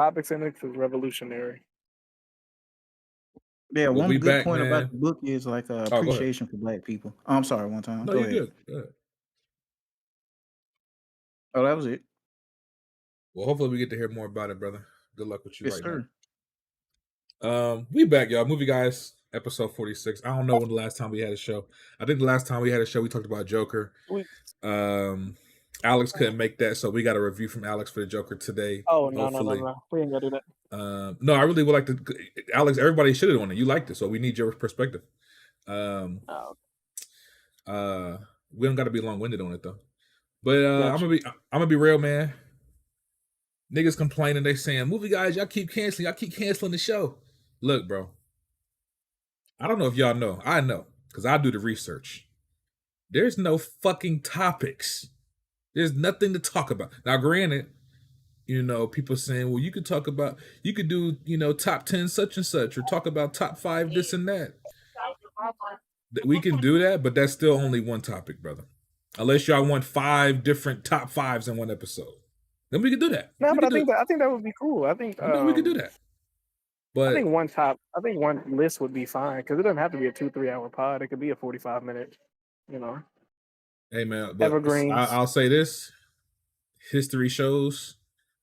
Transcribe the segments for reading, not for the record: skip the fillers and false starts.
topics in it is revolutionary. Yeah, We'll one be good back, point about man. the book is like Oh, go ahead. appreciation for Black people. Oh, I'm sorry, one time. No, Go you're ahead. good. Go ahead. Oh, that was it. Well, hopefully we get to hear more about it, brother. Good luck with you Yes, right sir. now. We back, y'all. Movie Guys, episode 46. I don't know when the last time we had a show. I think the last time we had a show, we talked about Joker. Alex couldn't make that, so we got a review from Alex for the Joker today. Oh, no. We ain't gonna do that. No, I really would like to. Alex, everybody should have won it. You liked it, so we need your perspective. We don't got to be long-winded on it though. But Gotcha. I'm gonna be real, man. Niggas complaining, they saying, "Movie Guys, y'all keep canceling the show." Look, bro, I don't know if y'all know. I know because I do the research. There's no fucking topics. There's nothing to talk about. Now, granted, you know, people saying, well, you could do, you know, top 10 such and such, or talk about top 5 this and that. We can do that, but that's still only one topic, brother. Unless y'all want 5 different top 5s in one episode. Then we can do that. No, but I think that would be cool. I think we could do that. But I think one list would be fine because it doesn't have to be a 2-3 hour pod. It could be a 45-minute, you know. Hey man, but evergreens. I'll say this: history shows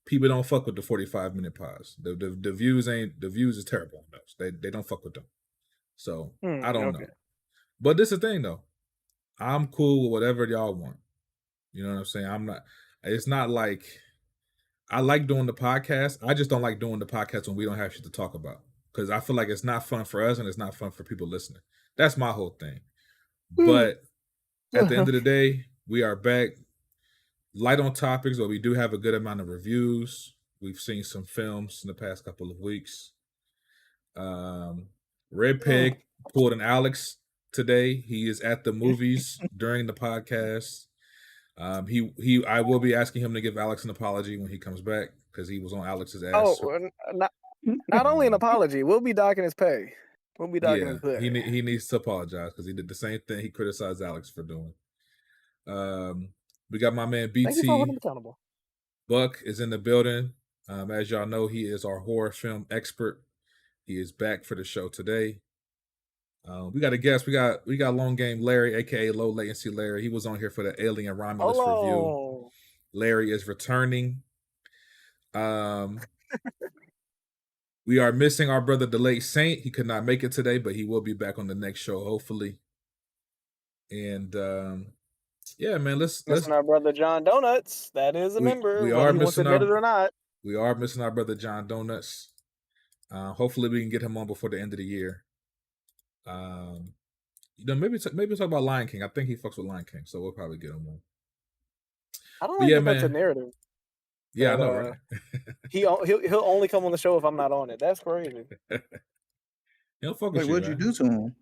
people don't fuck with the 45-minute pods. The views is terrible on those. They don't fuck with them. So I don't know. But this is the thing though. I'm cool with whatever y'all want. You know what I'm saying? It's not like I like doing the podcast. I just don't like doing the podcast when we don't have shit to talk about. Because I feel like it's not fun for us and it's not fun for people listening. That's my whole thing. But at the end of the day, we are back. Light on topics, but we do have a good amount of reviews. We've seen some films in the past couple of weeks. Red Pig pulled an Alex today. He is at the movies during the podcast. I will be asking him to give Alex an apology when he comes back because he was on Alex's ass. Oh, not only an apology, we'll be docking his pay. We'll be docking his pay. He needs to apologize because he did the same thing he criticized Alex for doing. We got my man BT. Thank you for holding him accountable. Buck is in the building. As y'all know, he is our horror film expert. He is back for the show today. We got a guest. We got Long Game Larry, aka Low Latency Larry. He was on here for the Alien Romulus review. Larry is returning. We are missing our brother, the late Saint. He could not make it today, but he will be back on the next show, hopefully. And yeah, man, let's our brother John Donuts. That is a member. We are missing it or not. We are missing our brother John Donuts. Hopefully, we can get him on before the end of the year. You know, maybe talk about Lion King. I think he fucks with Lion King, so we'll probably get him on. I don't think that's a narrative. Yeah, I know, right? he'll only come on the show if I'm not on it. That's crazy. He'll fuck with you. What'd you do to him?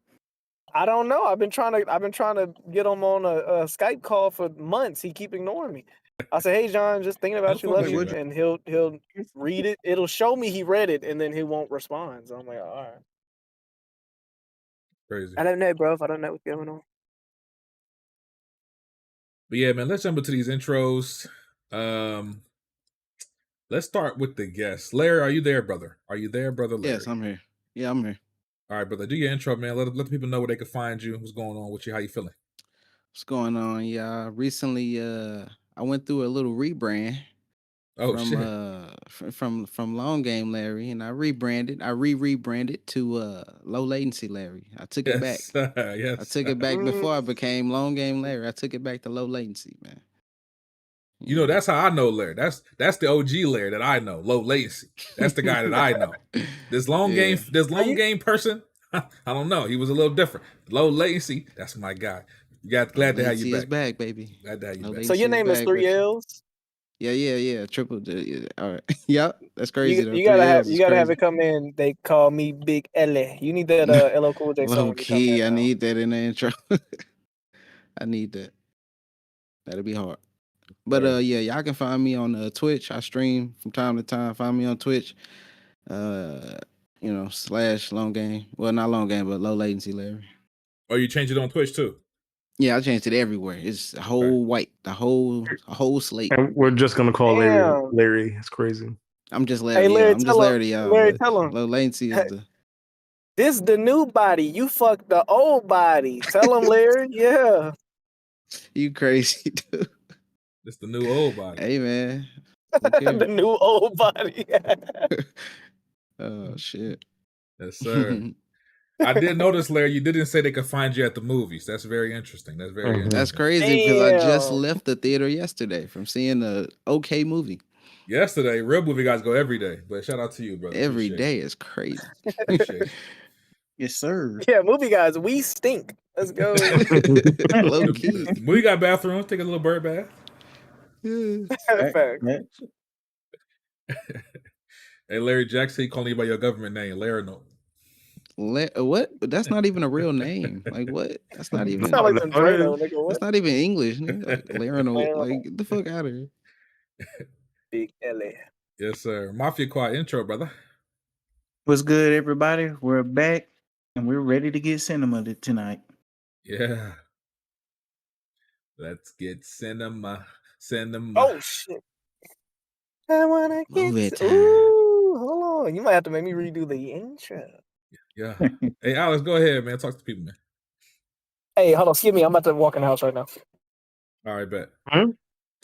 I don't know. I've been trying to get him on a Skype call for months. He keep ignoring me. I say, "Hey, John, just thinking about you, love you," and he'll read it. It'll show me he read it, and then he won't respond. So I'm like, all right, crazy. I don't know, bro. If I don't know what's going on. But yeah, man, let's jump into these intros. Let's start with the guest. Larry, are you there, brother? Are you there, brother Larry? Yes, I'm here. Yeah, I'm here. All right, brother. Do your intro, man. Let the people know where they can find you. What's going on with you? How you feeling? What's going on? Yeah, recently I went through a little rebrand. From Long Game Larry, and I rebranded. I rebranded to Low Latency Larry. I took it back. Yes. I took it back before I became Long Game Larry. I took it back to Low Latency, man. You know, that's how I know Larry. That's the OG Larry that I know. Low latency. That's the guy that I know. This long game person, I don't know. He was a little different. Low latency, that's my guy. Glad to have you back. Is back, baby. Glad to have you back. So your name is 3 L's? Yeah. Triple. All right. Yep. That's crazy. You gotta have it come in. They call me Big L. You need that LL Cool J song. Low key, I need that in the intro. I need that. That'll be hard. But yeah, y'all can find me on Twitch. I stream from time to time. Find me on Twitch. / Long Game. Well, not Long Game, but Low Latency Larry. Oh, you changed it on Twitch too? Yeah, I changed it everywhere. It's a whole a whole slate. And we're just gonna call Larry. Larry. It's crazy. I'm just Hey, Larry. Larry, I'm just Larry, y'all. Larry, But tell him. low latency is the. This the new body. You fucked the old body. Tell him, Larry. Yeah. You crazy, dude. It's the new old body. Hey, man. The new old body. Oh, shit. Yes, sir. I did notice, Larry, you didn't say they could find you at the movies. That's very interesting. That's very interesting. That's crazy because I just left the theater yesterday from seeing a okay movie. Yesterday, real movie guys go every day. But shout out to you, brother. Every day is crazy. Appreciate it. Yes, sir. Yeah, movie guys, we stink. Let's go. Low key. We got bathrooms. Take a little bird bath. Fact. Hey, Larry Jackson, he calling you by your government name, Larry. No. What? That's not even a real name. Like what? That's not even. Sound like some Drano, nigga. What? That's not even English. Nigga. Like Larino. Like get the fuck out of here. Big Ellie. Yes, sir. Mafia Quiet intro, brother. What's good, everybody? We're back and we're ready to get cinema tonight. Yeah. Let's get cinema. Oh shit. I wanna get. time. Ooh, hold on. You might have to make me redo the intro. Yeah. Hey, Alex, go ahead, man. Talk to people, man. Hey, hold on. Excuse me. I'm about to walk in the house right now. All right, bet.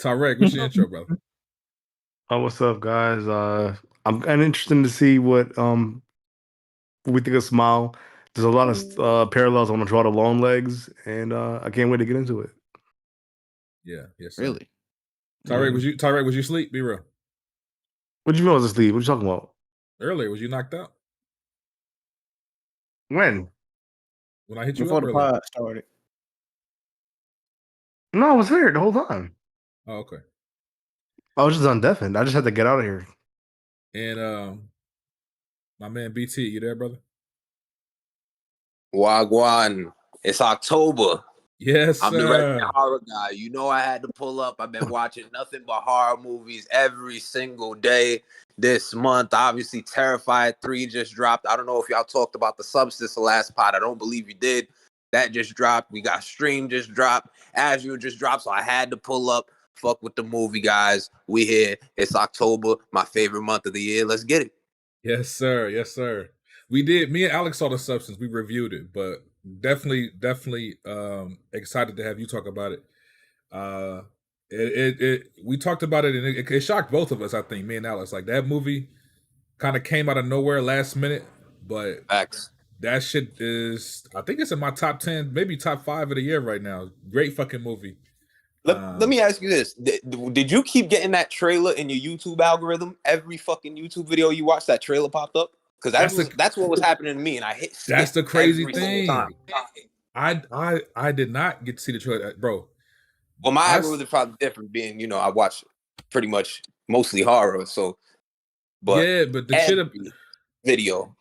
Tarek, what's your intro, brother? Oh, what's up, guys? I'm kind of interested to see what we think of Smile. There's a lot of parallels. I want to draw the long legs, and I can't wait to get into it. Yeah, yes, sir. Really? Tarek, was you asleep? Be real. What do you mean I was asleep? What are you talking about? Earlier, was you knocked out? When? When I hit you Before up the earlier? pod started. No, I was here the whole time. Oh, okay. I was just undeafened. I just had to get out of here. And my man BT, you there, brother? Wagwan. It's October. Yes, I'm the sir. resident horror guy. You know I had to pull up. I've been watching nothing but horror movies every single day this month. Obviously, Terrifier 3 just dropped. I don't know if y'all talked about The Substance the last pod. I don't believe you did. That just dropped. We got Stream just dropped. Azure just dropped. So I had to pull up. Fuck with the movie, guys. We here. It's October, my favorite month of the year. Let's get it. Yes, sir. Yes, sir. We did. Me and Alex saw The Substance. We reviewed it, but definitely excited to have you talk about it. We talked about it, and it shocked both of us. I think me and Alex, like that movie, kind of came out of nowhere last minute, but Facts. That shit is. I think it's in my top 10, maybe top 5 of the year right now. Great fucking movie. Let me ask you this. Did you keep getting that trailer in your YouTube algorithm? Every fucking YouTube video you watch, that trailer popped up? Because that's what was happening to me, and I hit skip. That's the crazy every thing. time. I did not get to see the trailer, bro. Well, my algorithm is probably different, being I watch pretty much mostly horror. So, but the shit video.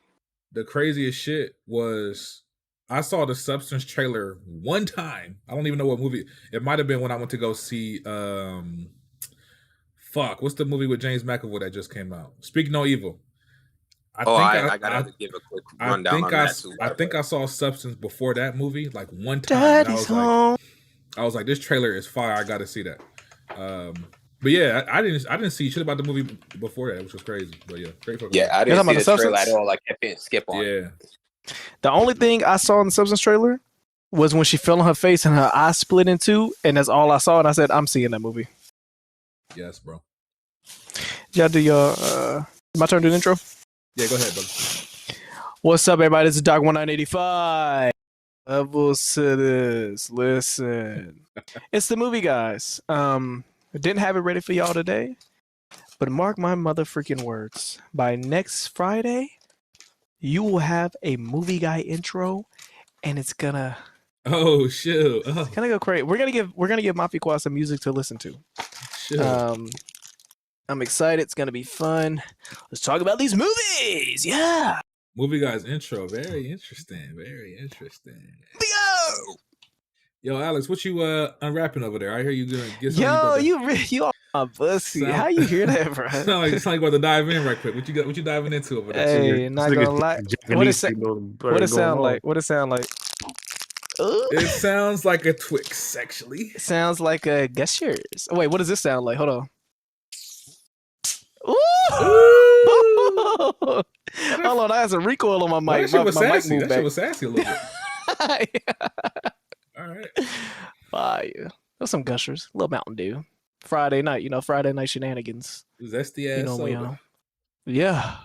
The craziest shit was I saw the Substance trailer one time. I don't even know what movie. It might have been when I went to go see what's the movie with James McAvoy that just came out? Speak No Evil. I gotta give a quick rundown on that too. I think I saw Substance before that movie, like one time. Daddy's home. I was like, this trailer is fire. I got to see that. But yeah, I didn't see shit about the movie before that, which was crazy. But yeah, great fucking movie. I didn't see the trailer at all. Like I can't skip on. Yeah. The only thing I saw in the Substance trailer was when she fell on her face and her eyes split in two, and that's all I saw. And I said, I'm seeing that movie. Yes, bro. Y'all do your my turn to do the intro? Yeah, go ahead, brother. What's up, everybody? This is Doc 1985. Levels to this. Listen. It's the movie guys. I didn't have it ready for y'all today, but mark my motherfucking words. By next Friday, you will have a movie guy intro, and it's gonna. Oh shit! It's gonna go crazy. We're gonna give Mafia Quad some music to listen to. Sure. I'm excited. It's gonna be fun. Let's talk about these movies. Yeah. Movie guys intro. Very interesting. Very interesting. Go. Yo, Alex, what you unwrapping over there? I hear you gonna get something. Yo, you are my pussy. How you hear that, bro? Sound like you about to dive in right quick. What you diving into over there? Hey, not gonna lie. What it sound like? What it sound like? It sounds like a Twix, actually. It sounds like a guess yours. Oh, wait, what does this sound like? Hold on. Ooh! Hold on, I had some recoil on my Well, mic. that shit was My mic sassy. moved That back. shit was sassy a little bit. All right. Fire. There's some gushers. A little Mountain Dew. Friday night, Friday night shenanigans. Zesty ass We soda. on. Yeah.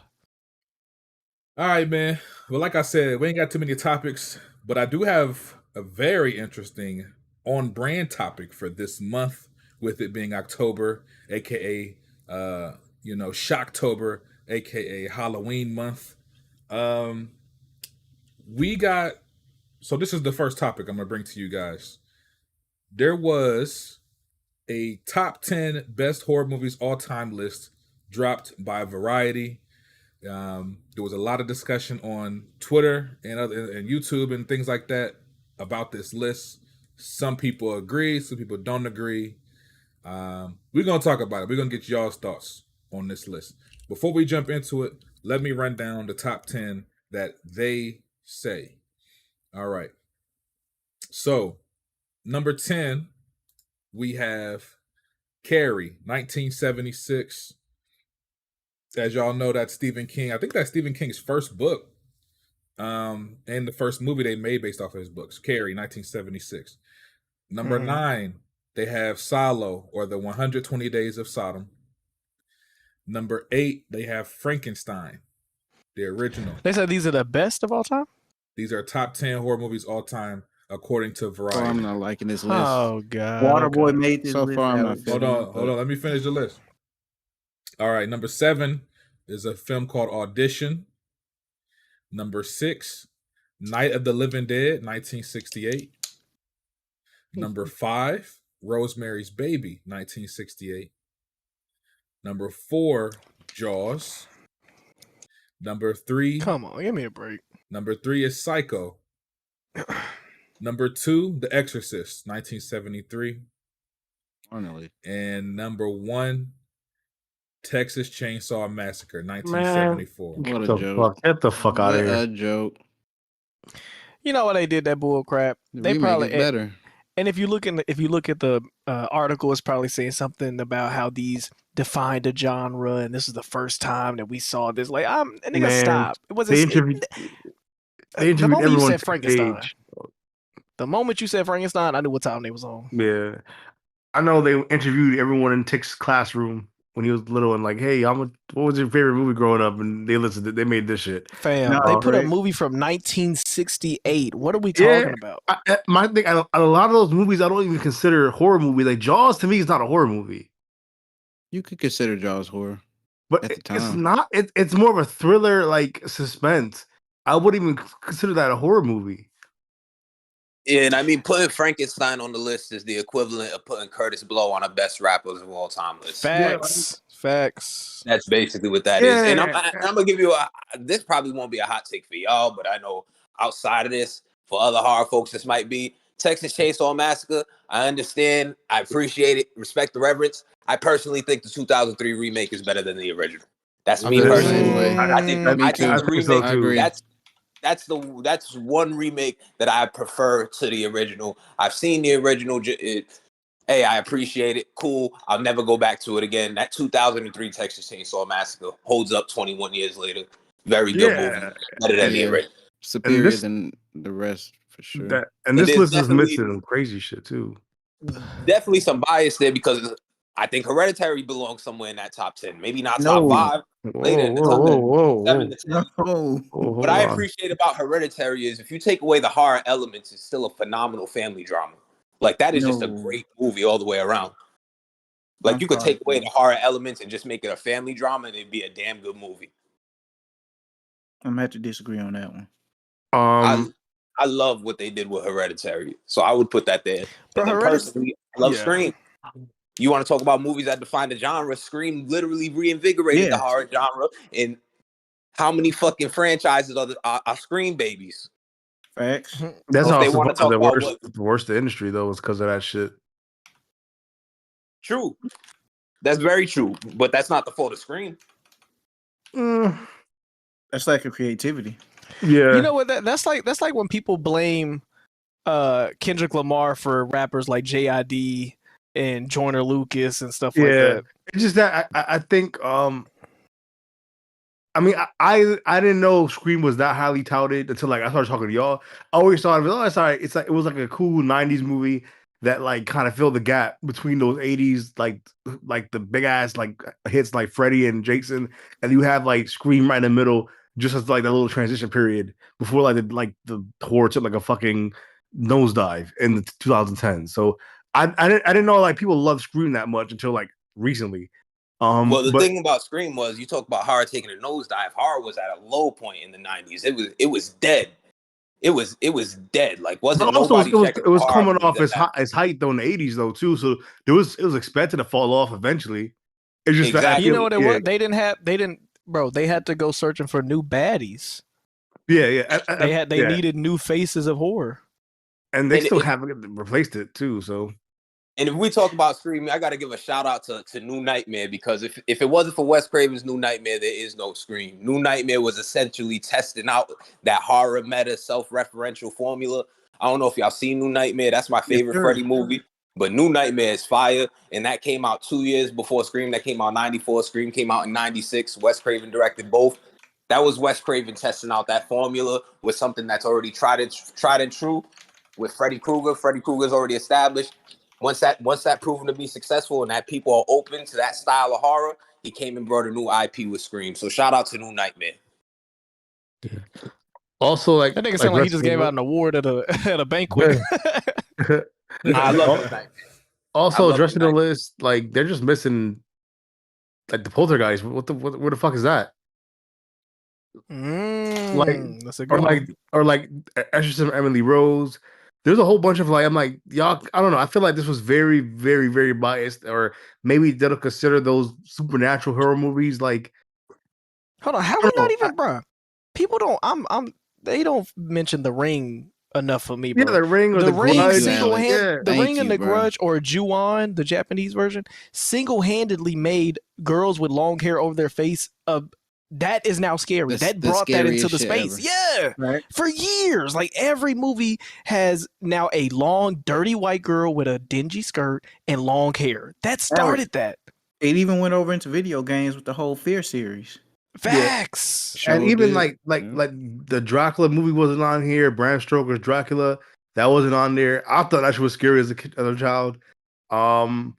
All right, man. Well, like I said, we ain't got too many topics, but I do have a very interesting on-brand topic for this month, with it being October, aka Shocktober, aka Halloween month. So this is the first topic I'm gonna bring to you guys. There was a top 10 best horror movies all time list dropped by Variety. There was a lot of discussion on Twitter and YouTube and things like that about this list. Some people agree, some people don't agree. We're gonna talk about it. We're gonna get y'all's thoughts on this list. Before we jump into it, let me run down the top 10 that they say. All right. So, number 10, we have Carrie, 1976. As y'all know, that's Stephen King. I think that's Stephen King's first book, and the first movie they made based off of his books. Carrie, 1976. Number 9, they have Salo, or the 120 Days of Sodom. Number 8, they have Frankenstein, the original. They said these are the best of all time? These are top 10 horror movies all time, according to Variety. Oh, I'm not liking this list. Oh, God. Waterboy made this So list. far, I'm not Alex. Hold feeling on. Let me finish the list. All right, number 7 is a film called Audition. Number 6, Night of the Living Dead, 1968. Number 5, Rosemary's Baby, 1968. Number 4, Jaws. Number 3. Come on, give me a break. Number 3 is Psycho. Number 2, The Exorcist, 1973. Finally. And number 1, Texas Chainsaw Massacre, 1974. What a the joke. fuck? Get the fuck out of What here. a joke. You know why they did that bull crap? The They remake probably is better. And if you look at the article, it's probably saying something about how these defined a genre, and this is the first time that we saw this. Like, nigga, Man, stop! It was They interviewed the moment you everyone said Frankenstein. age. The moment you said Frankenstein, I knew what time they was on. Yeah. I know they interviewed everyone in Tick's classroom when he was little and like, hey, what was your favorite movie growing up? And they listened to, they made this shit. Fam, No, they put a right? movie from 1968. What are we talking about? My thing, a lot of those movies I don't even consider horror movies. Like Jaws to me is not a horror movie. You could consider Jaws horror. But At the it's time. not. It's more of a thriller, like suspense. I wouldn't even consider that a horror movie. Yeah, and I mean, putting Frankenstein on the list is the equivalent of putting Curtis Blow on a best rappers of all time list. Facts. That's basically what that is. And I'm gonna give you this probably won't be a hot take for y'all, but I know outside of this, for other horror folks, this might be Texas Chainsaw Massacre. I understand, I appreciate it, respect the reverence. I personally think the 2003 remake is better than the original. That's me personally. I think the remake. I agree. That's one remake that I prefer to the original. I've seen the original. Hey, I appreciate it. Cool. I'll never go back to it again. That 2003 Texas Chainsaw Massacre holds up 21 years later. Very good movie. Better than the original. Superior than the rest, for sure. This list is missing some crazy shit, too. Definitely some bias there because I think Hereditary belongs somewhere in that top 10. Maybe not No. top 5. Later in the top 7 to 10. No. What I appreciate about Hereditary is if you take away the horror elements, it's still a phenomenal family drama. Like, that is just a great movie all the way around. Like, you could take away the horror elements and just make it a family drama and it'd be a damn good movie. I'm gonna have to disagree on that one. I love what they did with Hereditary, so I would put that there. But And then personally, I love Scream. You want to talk about movies that define the genre? Scream literally reinvigorated the horror genre. And how many fucking franchises are Scream babies? Facts. That's So also they want to talk about the worst of the industry, though, is because of that shit. True. That's very true. But that's not the fault of Scream. That's lack of creativity. Yeah. You know what? That's like when people blame Kendrick Lamar for rappers like J.I.D. and Joyner Lucas and stuff like that. It's just that I think I mean, I didn't know Scream was that highly touted until like I started talking to y'all. I always thought, oh, it's all right. It's like it was like a cool '90s movie that like kind of filled the gap between those '80s like the big ass like hits like Freddy and Jason, and you have like Scream right in the middle, just as like that little transition period before the horror took like a fucking nosedive in the 2010s. So I didn't know like people love Scream that much until like recently. Well, the But thing about Scream was you talk about horror taking a nosedive. Horror was at a low point in the '90s. It was dead. It was dead. Like wasn't But also, nobody checking it was horror coming movies off at as that high, point. as height though in the '80s though too. So it was expected to fall off eventually. It's just that I Exactly. You know feel what it was? They didn't, bro. They had to go searching for new baddies. They needed new faces of horror. and they And still haven't replaced it too. So And if we talk about Scream, I got to give a shout out to New Nightmare, because if it wasn't for Wes Craven's New Nightmare, there is no Scream. New Nightmare was essentially testing out that horror meta self-referential formula. I don't know if y'all seen New Nightmare. That's my favorite Freddy movie. But New Nightmare is fire, and that came out 2 years before Scream. That came out in '94. Scream came out in '96. Wes Craven directed both. That was Wes Craven testing out that formula with something that's already tried and true. With Freddy Krueger, Freddy Krueger's already established. Once that proven to be successful and that people are open to that style of horror, he came and brought a new IP with Scream. So shout out to New Nightmare. yeah. Also, like That nigga sound like he just gave out an award at a banquet. I love New Nightmare. Also, addressing the list, like they're just missing like the Poltergeist. Where the fuck is that? That's a good one. Or like Exorcism Emily Rose. There's a whole bunch of like I'm like y'all. I don't know. I feel like this was very, very, very biased, or maybe they'll consider those supernatural horror movies like. Hold on, how we not even, bro? People don't. They don't mention The Ring enough for me, bro. Yeah, The Ring or The The Ring Grudge. The Ring and The Grudge, or Ju-on, the Japanese version, single-handedly made girls with long hair over their face. That is now scary. That brought that into the space. Ever. Yeah, Right. For years, like every movie has now a long, dirty white girl with a dingy skirt and long hair. That started that. It even went over into video games with the whole Fear series. Facts. Yeah. And even like the Dracula movie wasn't on here. Bram Stoker's Dracula, that wasn't on there. I thought that shit was scary as a child. I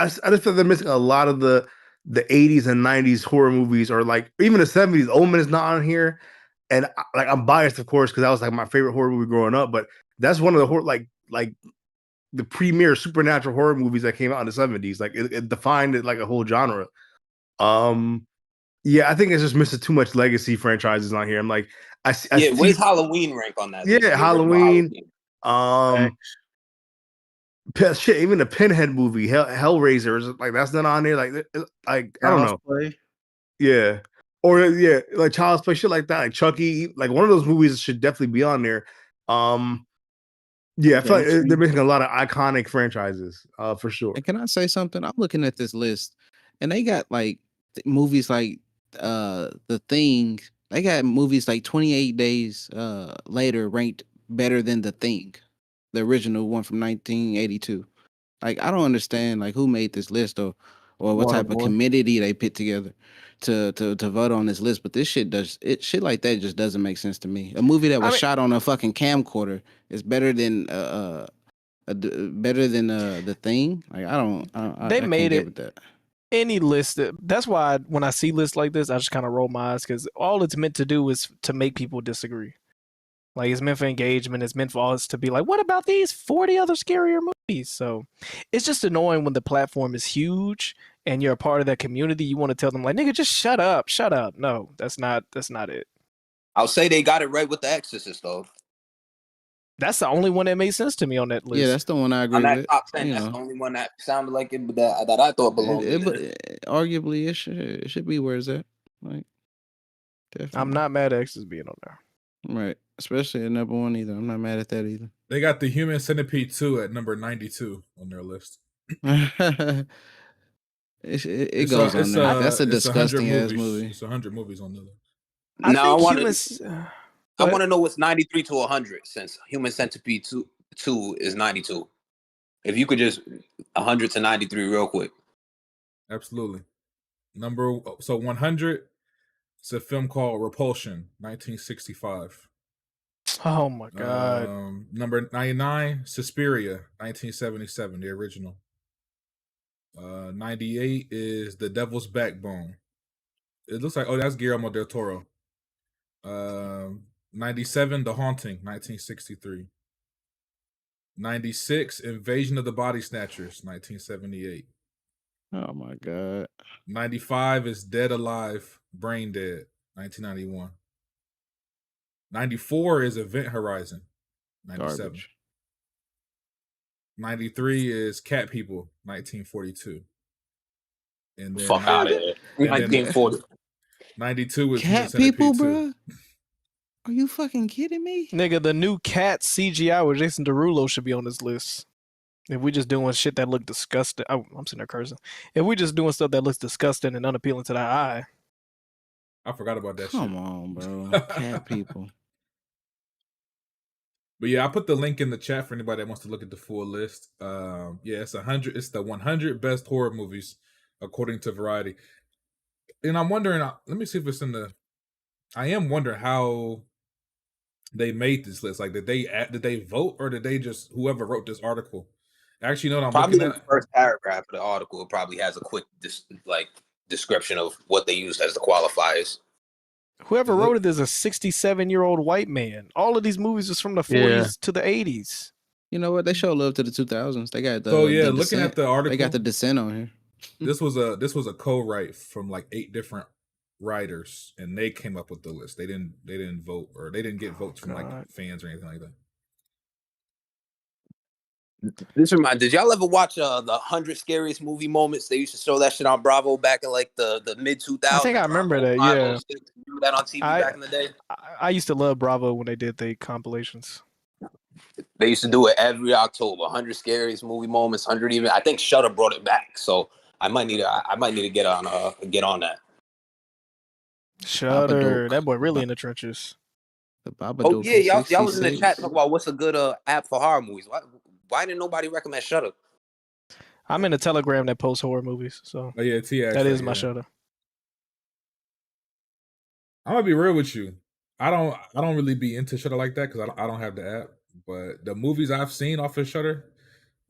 just feel they're missing a lot of the 80s and 90s horror movies, or like even the 70s. Omen is not on here, and I'm biased, of course, because that was like my favorite horror movie growing up. But that's one of the horror like the premier supernatural horror movies that came out in the 70s. Like it defined it like a whole genre. Yeah, I think it's just missing too much legacy franchises on here. I'm like, where's Halloween rank on that? Yeah, Halloween. Shit, even the Pinhead movie, Hellraiser, is like that's not on there. Like I don't know. Play. Yeah, or like Child's Play, shit like that. Like Chucky, like one of those movies should definitely be on there. Yeah, I feel like they're missing a lot of iconic franchises, for sure. And can I say something? I'm looking at this list, and they got like movies like The Thing. They got movies like 28 Days Later ranked better than The Thing, the original one from 1982. Like I don't understand like who made this list or what type of committee they put together to vote on this list. But this shit shit like that just doesn't make sense to me. A movie that was shot on a fucking camcorder is better than The Thing. Like I made can't it get with that. Any list that's why when I see lists like this, I just kind of roll my eyes, because all it's meant to do is to make people disagree. Like it's meant for engagement. It's meant for us to be like, what about these 40 other scarier movies? So it's just annoying when the platform is huge and you're a part of that community. You want to tell them like, nigga, just shut up. No, that's not it. I'll say they got it right with The Exorcist though. That's the only one that made sense to me on that list. Yeah, that's the one I agree on that with. top 10, that's the only one that sounded like it, that I thought belonged. Arguably, it should be where it's at. Like, definitely. I'm not mad at Exorcist being on there. Right, especially at number one either. I'm not mad at that either. They got The Human Centipede 2 at number 92 on their list. It goes on there. That's a disgusting ass movie. It's 100 movies on there. I want to know what's 93 to 100, since Human Centipede 2 is 92. If you could just 100 to 93 real quick. Absolutely. So 100 It's a film called Repulsion, 1965. Oh my god. Number 99, Suspiria, 1977, the original. 98 is The Devil's Backbone. It looks like, oh, that's Guillermo del Toro. 97, The Haunting, 1963. 96, Invasion of the Body Snatchers, 1978. Oh my god. 95 is Dead Alive, Brain Dead, 1991. 94 is Event Horizon, 97. Garbage. 93 is Cat People, 1942. And then Fuck out of here. 1940. 92 is Cat People, bro. Are you fucking kidding me? Nigga, the new Cat CGI with Jason Derulo should be on this list. If we just doing shit that look disgusting, I'm sitting there cursing. If we just doing stuff that looks disgusting and unappealing to the eye. I forgot about that Come shit. on, bro. Cat People. But yeah, I put the link in the chat for anybody that wants to look at the full list. Yeah, it's 100. It's the 100 best horror movies according to Variety. And I'm wondering. Let me see if it's in the. I am wondering how they made this list. Like, did they vote, or did they just whoever wrote this article? Actually, no, I'm probably looking in the first paragraph of the article. It probably has a quick description of what they used as the qualifiers. Whoever wrote it is a 67-year-old white man. All of these movies is from the 40s to the 80s. You know what? They show love to the 2000s. They got the. So yeah, the looking Descent. at the article, they got the Descent on here. This was a co-write from like 8 different writers, and they came up with the list. They didn't vote, or they didn't get votes from like fans or anything like that. This reminds. Did y'all ever watch the 100 Scariest Movie Moments? They used to show that shit on Bravo back in like the mid 2000s. I think I remember that. Yeah, remember that on TV back in the day. I used to love Bravo when they did the compilations. They used to do it every October. 100 Scariest Movie Moments. 100 even. I think Shudder brought it back. So I might need to get on that. Shudder. That boy really in the trenches. The Babadook. Oh yeah, y'all was in the chat talking about what's a good app for horror movies. Why didn't nobody recommend Shudder? I'm in a Telegram that posts horror movies, so oh yeah, that is my Shudder. I'm gonna be real with you. I don't really be into Shudder like that because I don't have the app. But the movies I've seen off of Shudder,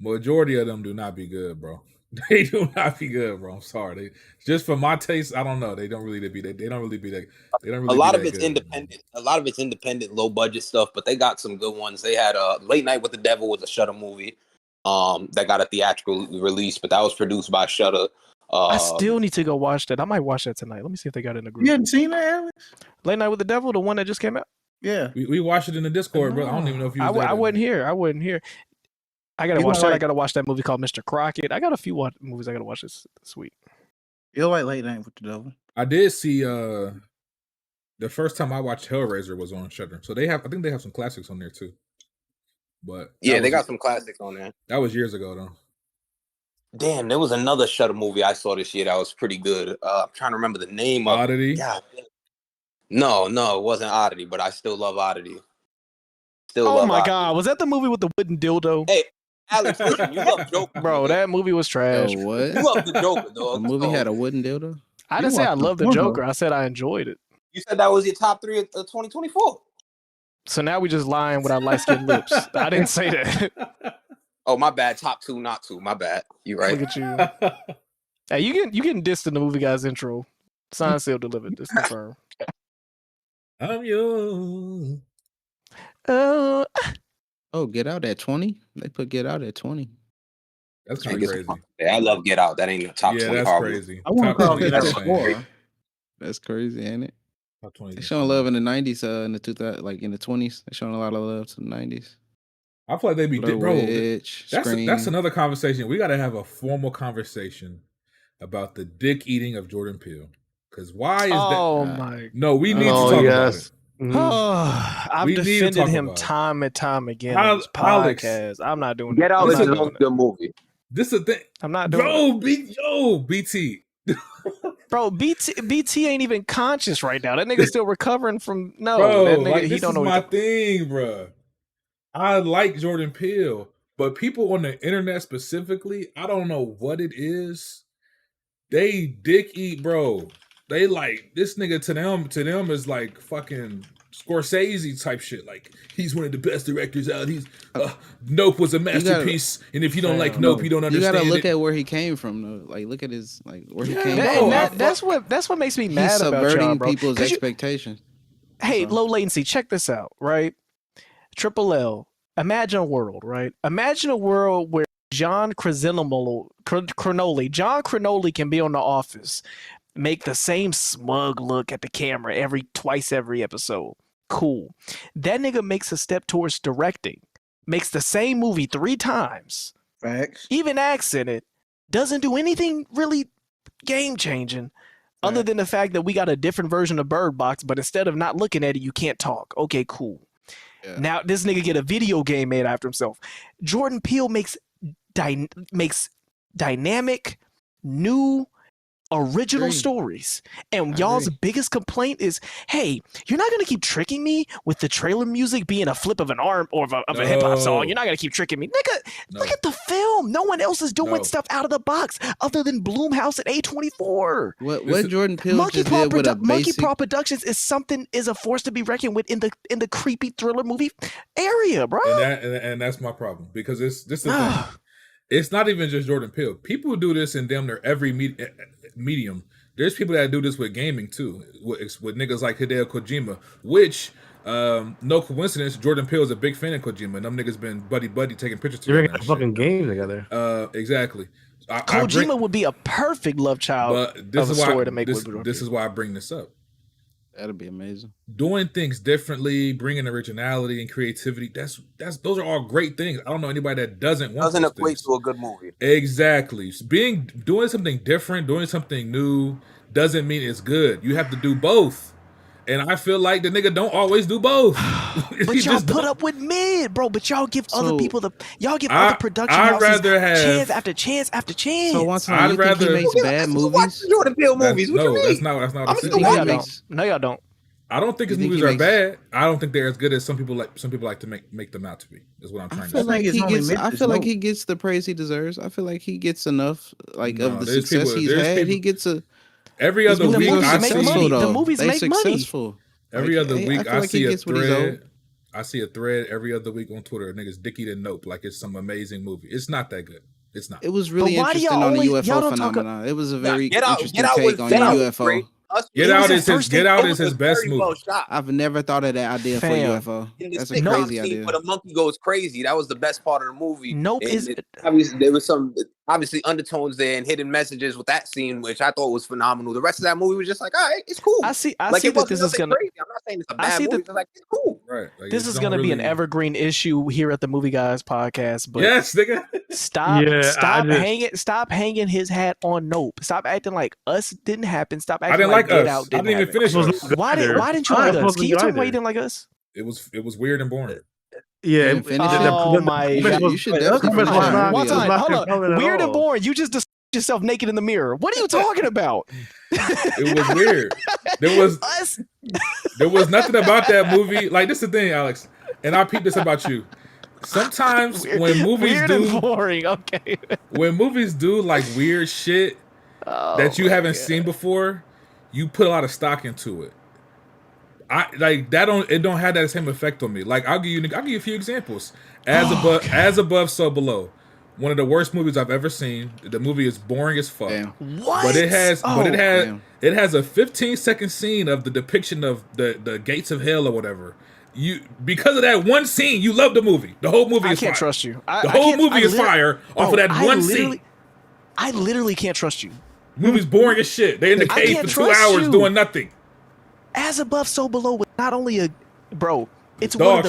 majority of them do not be good, bro. They do not be good, bro. I'm sorry. Just for my taste, I don't know. They don't really be that. They don't really be that. They don't really. A lot of it's independent. A lot of it's independent, low budget stuff. But they got some good ones. They had Late Night with the Devil was a Shudder movie. That got a theatrical release, but that was produced by Shudder. I still need to go watch that. I might watch that tonight. Let me see if they got it in the group. You hadn't seen that, Alex? Late Night with the Devil, the one that just came out. Yeah, we watched it in the Discord, bro. I don't even know if you. I wasn't here. I gotta watch that. I gotta watch that movie called Mr. Crockett. I got a few movies I gotta watch this week. You like Late Night with the Devil? I did see. The first time I watched Hellraiser was on Shudder, so I think they have some classics on there too. But yeah, they got some classics on there. That was years ago, though. Damn, there was another Shudder movie I saw this year that was pretty good. I'm trying to remember the name of Oddity. God. No, it wasn't Oddity, but I still love Oddity. Oh my God, was that the movie with the wooden dildo? Hey, Alex, listen, you love Joker, bro. That movie was trash. Yo, what? You love the Joker, dog. The movie had a wooden dildo. I didn't say I love the Joker. I said I enjoyed it. You said that was your top 3 of 2024. So now we just lying with our light skinned lips. I didn't say that. Oh, my bad. Top 2, not 2. My bad. You right. Look at you. Hey, you getting dissed in the movie guy's intro. Sign seal delivered. This confirmed. I'm yours. Oh, Get Out at 20? They put Get Out at 20. That's kind of crazy. Yeah, I love Get Out. That ain't the top 20. That's crazy. I want to call Get Out 4. That's crazy, ain't it? Top 20. They're showing love in the 90s, in the 2000s, like in the 20s. They're showing a lot of love to the 90s. I feel like they be bro. Witch, that's another conversation. We got to have a formal conversation about the dick eating of Jordan Peele. Because why is that? Oh my! No, we need to talk about it. I've defended him time and time again on this podcast. I'm not doing Get Out is a good movie. This is the thing. I'm not doing BT. Bro, BT ain't even conscious right now. That nigga still recovering from bro, that nigga, like, he don't know my thing, bro. I like Jordan Peele, but people on the internet specifically, I don't know what it is. They dick eat, bro. they like this nigga to them is like fucking Scorsese type shit. Like he's one of the best directors out. He's Nope was a masterpiece, and if you don't like Nope, you don't understand. You gotta look at where he came from, though. Like look at his where he came from. That's what makes me mad He's about y'all, subverting bro. people's expectations. Hey, low latency. Check this out, right? Triple L. Imagine a world, right? Imagine a world where John Cronoli can be on The Office, make the same smug look at the camera twice every episode. Cool. That nigga makes a step towards directing, makes the same movie 3 times. Facts. Even accented, doesn't do anything really game changing. Other than the fact that we got a different version of Bird Box, but instead of not looking at it, you can't talk. Okay, cool. Yeah. Now this nigga get a video game made after himself. Jordan Peele makes dynamic, new, original stories. And y'all's biggest complaint is, hey, you're not going to keep tricking me with the trailer music being a flip of an arm or of a hip-hop song. You're not going to keep tricking me. Nigga, look at the film. No one else is doing stuff out of the box other than Blumhouse and A24. What Jordan Peele just did with a basic... Monkey Paw Productions is a force to be reckoned with in the creepy thriller movie area, bro. And that's my problem. Because this is the thing. It's not even just Jordan Peele. People do this in damn near every medium. There's people that do this with gaming too, with niggas like Hideo Kojima, which no coincidence, Jordan Peele is a big fan of Kojima, and them niggas been buddy taking pictures together. You're making a fucking game together. Exactly. Kojima would be a perfect love child of a story to make with Jordan Peele. This is why I bring this up. That'd be amazing. Doing things differently, bringing originality and creativity. Those are all great things. I don't know anybody that doesn't equate to a good movie. Exactly. Doing something different, doing something new doesn't mean it's good. You have to do both. And I feel like the nigga don't always do both. But y'all put up with mid, bro. But y'all give other people other production houses chance after chance after chance. So one time, you think he makes bad movies? Jordan Peele movies. What you mean? That's not what I'm saying. No, y'all don't. I don't think his movies are bad. I don't think they're as good as some people like to make them out to be. Is what I'm trying to say. I feel like he gets the praise he deserves. I feel like he gets enough of the success he's had. He gets a. Every other week, I see the movies make money. Every other week, I see a thread. I see a thread every other week on Twitter. Niggas Dickie to Nope like it's some amazing movie. It's not that good. It's not. It was really interesting on the UFO phenomenon. It was a very interesting take on UFO. Get Out is his best movie. I've never thought of that idea for UFO. That's a crazy idea. Where the monkey goes crazy. That was the best part of the movie. Nope. Obviously, there was some undertones there and hidden messages with that scene, which I thought was phenomenal. The rest of that movie was just like, all right, it's cool. I see that this is gonna. Crazy. I'm not saying it's a bad movie. It's like it's cool. Right. Like, this is gonna be an evergreen issue here at the Movie Guys podcast. But yes, nigga. Stop hanging his hat on Nope. Stop acting like Us didn't happen. Stop acting I didn't like Us. I didn't even finish Us. Why didn't you like Us? Can you tell me why you didn't like Us? It was weird and boring. Yeah. Oh my God. You should definitely finish it. One time. Hold on. Weird and boring. You just yourself naked in the mirror. What are you talking about? It was weird. There was nothing about that movie. Like, this is the thing, Alex, and I peep this about you. Sometimes when movies and boring. Okay. When movies do like weird shit that you haven't seen before, you put a lot of stock into it. It don't have that same effect on me. Like, I'll give you a few examples. As above, so below. One of the worst movies I've ever seen. The movie is boring as fuck. Damn. What? But it has a 15-second scene of the depiction of the gates of hell or whatever. Because of that one scene, you love the movie. The whole movie is fire. I can't trust you. The whole movie is fire off of that one scene. I literally can't trust you. The movie's boring as shit. They're in the cave for 2 hours doing nothing. As Above, So Below was not only it's one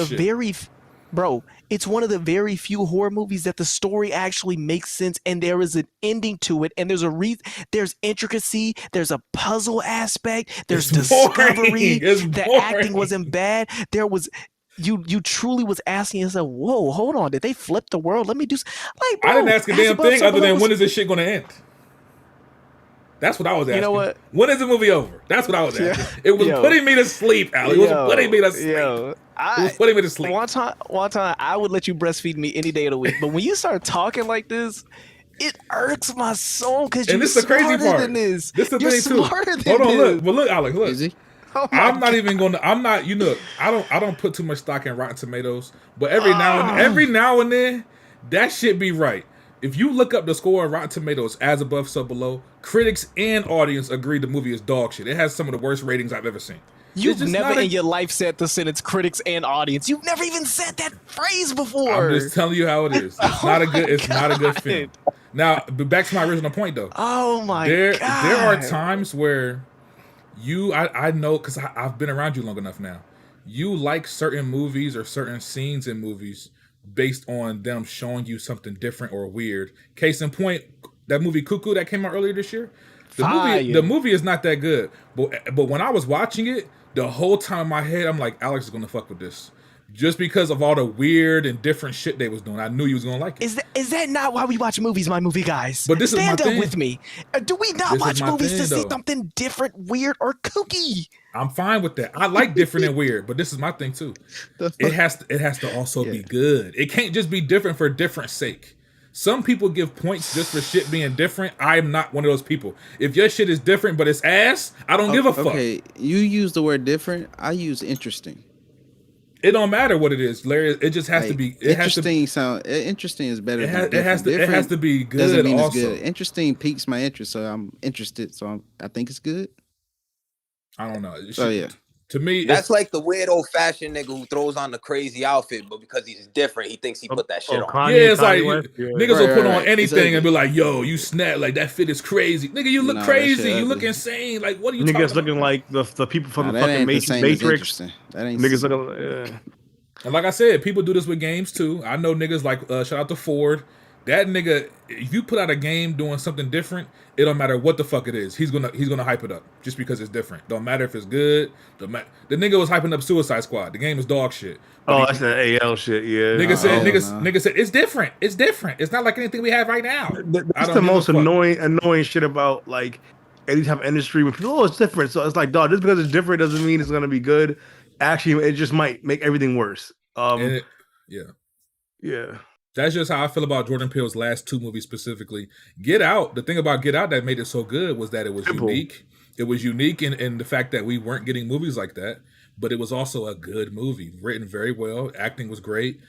of the very few horror movies that the story actually makes sense and there is an ending to it and there's intricacy, there's a puzzle aspect, there's discovery. The acting wasn't bad. There was you truly was asking yourself, whoa, hold on, did they flip the world? Let me do like, bro, I didn't ask a damn thing other than when is this shit gonna end? That's what I was asking. You know what? When is the movie over? That's what I was asking. It was putting me to sleep, Al. It was putting me to sleep. It was putting me to sleep. One time, I would let you breastfeed me any day of the week. But when you start talking like this, it irks my soul because And you're this is the crazy smarter part. than this. This is the You're thing too. smarter than Hold on, this. look, Alex, look. Is he? Oh my I'm not God. even gonna. I'm not. You know, I don't put too much stock in Rotten Tomatoes, but every now and then, that shit be right. If you look up the score on Rotten Tomatoes, as above, so below, critics and audience agree the movie is dog shit. It has some of the worst ratings I've ever seen. You've never in your life said the sentence critics and audience. You've never even said that phrase before. I'm just telling you how it is. It's not a good. It's not a good film. Now, but back to my original point though. Oh my God. There are times where I know because I've been around you long enough now. You like certain movies or certain scenes in movies based on them showing you something different or weird. Case in point, that movie Cuckoo that came out earlier this year. The movie is not that good, but when I was watching it, the whole time in my head, I'm like, Alex is gonna fuck with this. Just because of all the weird and different shit they was doing, I knew he was gonna like it. Is that not why we watch movies, my movie guys? But this Stand is my up thing. with me. Do we not watch movies to see something different, weird, or kooky? I'm fine with that. I like different and weird, but this is my thing too. It has to also be good. It can't just be different for different sake. Some people give points just for shit being different. I'm not one of those people. If your shit is different but it's ass, I don't give a fuck. Okay, you use the word different. I use interesting. It don't matter what it is, Larry. It just has to be. Interesting is better. It has to be good. Doesn't mean also. It's good. Interesting piques my interest, so I'm interested. So I think it's good. I don't know. Yeah. To me, that's like the weird old fashioned nigga who throws on the crazy outfit, but because he's different, he thinks he put that shit on. Yeah, it's like niggas will put on anything and be like, "Yo, you snap like that fit is crazy, nigga. You look crazy. You look insane. Like, what are you talking about?" Niggas looking like the people from the fucking Matrix. That ain't niggas looking. And like I said, people do this with games too. I know niggas like shout out to Ford. That nigga, if you put out a game doing something different, it don't matter what the fuck it is. He's gonna hype it up just because it's different. Don't matter if it's good. The nigga was hyping up Suicide Squad. The game is dog shit. But that's the AL shit. Yeah. Nigga said it's different. It's different. It's not like anything we have right now. That's the most annoying shit about like any type of industry when people, it's different. So it's like, dog, just because it's different doesn't mean it's gonna be good. Actually, it just might make everything worse. Yeah. That's just how I feel about Jordan Peele's last two movies specifically. Get Out. The thing about Get Out that made it so good was that it was unique. It was unique in the fact that we weren't getting movies like that, but it was also a good movie, written very well. Acting was great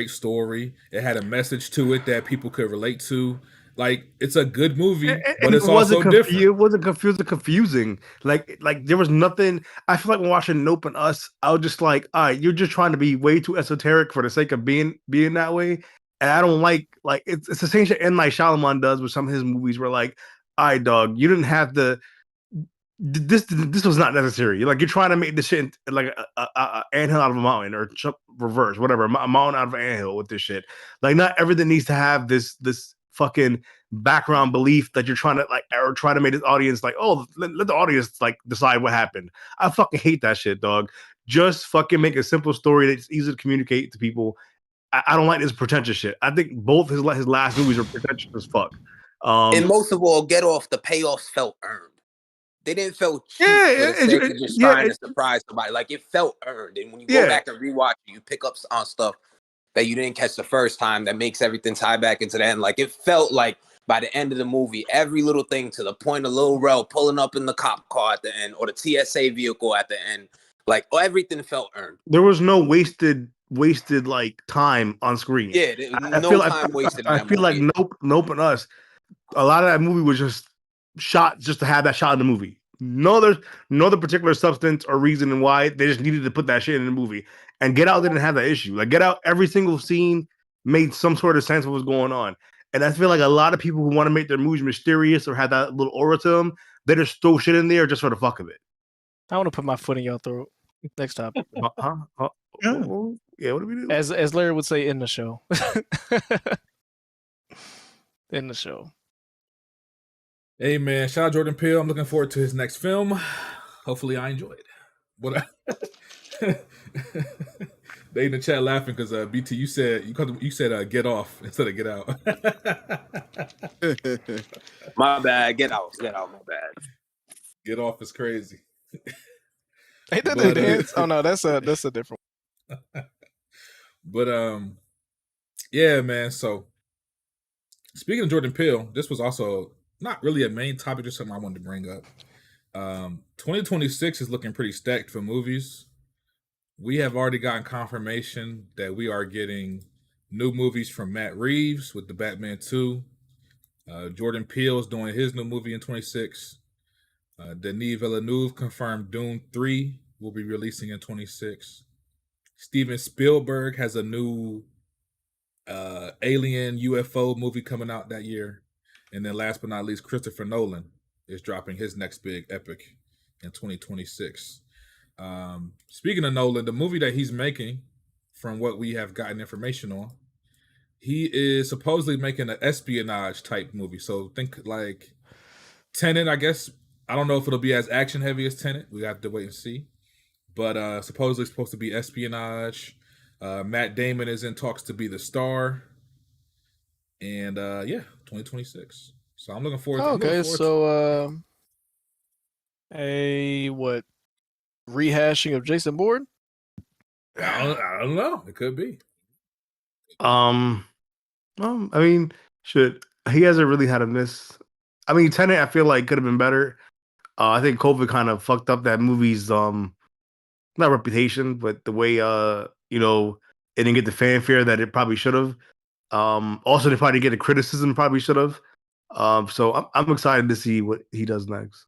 story. It had a message to it that people could relate to. Like, it's a good movie, but it's also different. It wasn't confusing. Like there was nothing. I feel like when watching Nope and Us, I was just like, all right, you're just trying to be way too esoteric for the sake of being that way. And I don't like it's the same shit M. Night Shyamalan does with some of his movies where like, all right, dog, you didn't have to. This was not necessary. Like, you're trying to make this shit like a anthill out of a mountain or reverse, whatever, a mountain out of an anthill with this shit. Like, not everything needs to have this fucking background belief that you're trying to like, or try to make this audience like, oh, let the audience like decide what happened. I fucking hate that shit, dog. Just fucking make a simple story that's easy to communicate to people. I don't like this pretentious shit. I think both his last movies are pretentious as fuck. And most of all, Get Off, the payoffs felt earned. They didn't feel cheap just trying to surprise somebody. Like, it felt earned. And when you go back and rewatch it, you pick up on stuff that you didn't catch the first time that makes everything tie back into the end. Like, it felt like by the end of the movie, every little thing to the point of Lil Rel pulling up in the cop car at the end or the TSA vehicle at the end, like, everything felt earned. There was no wasted like time on screen. Yeah, no time wasted. I feel like Nope and Us, a lot of that movie was just shot just to have that shot in the movie. No other particular substance or reason why. They just needed to put that shit in the movie. And Get Out didn't have that issue. Like, Get Out, every single scene made some sort of sense of what was going on. And I feel like a lot of people who want to make their movies mysterious or have that little aura to them, they just throw shit in there just for the fuck of it. I want to put my foot in your throat. Next topic. Yeah, what do we do? As Larry would say, in the show. In the show. Hey man, shout out Jordan Peele. I'm looking forward to his next film. Hopefully I enjoy it. But they in the chat laughing because BT, you said Get Off instead of Get Out. My bad. Get Out. My bad. Get Off is crazy. Ain't that the dance? Oh no, that's a different one. But yeah, man. So Speaking of Jordan Peele, this was also not really a main topic, just something I wanted to bring up. 2026 is looking pretty stacked for movies. We have already gotten confirmation that we are getting new movies from Matt Reeves with the Batman 2. Jordan Peele is doing his new movie in 26. Denis Villeneuve confirmed Dune 3 will be releasing in 26. Steven Spielberg has a new alien UFO movie coming out that year. And then last but not least, Christopher Nolan is dropping his next big epic in 2026. Speaking of Nolan, the movie that he's making, from what we have gotten information on, he is supposedly making an espionage type movie. So think like Tenet, I guess. I don't know if it'll be as action heavy as Tenet. We have to wait and see. But supposedly it's supposed to be espionage. Matt Damon is in talks to be the star. And 2026. So I'm looking forward to Okay, so a what rehashing of Jason Bourne? I don't know. It could be. I mean, he hasn't really had a miss. I mean, Tenet, I feel like could have been better. I think COVID kind of fucked up that movie's not reputation, but the way it didn't get the fanfare that it probably should have. Also, they probably get the criticism probably should have. So I'm excited to see what he does next.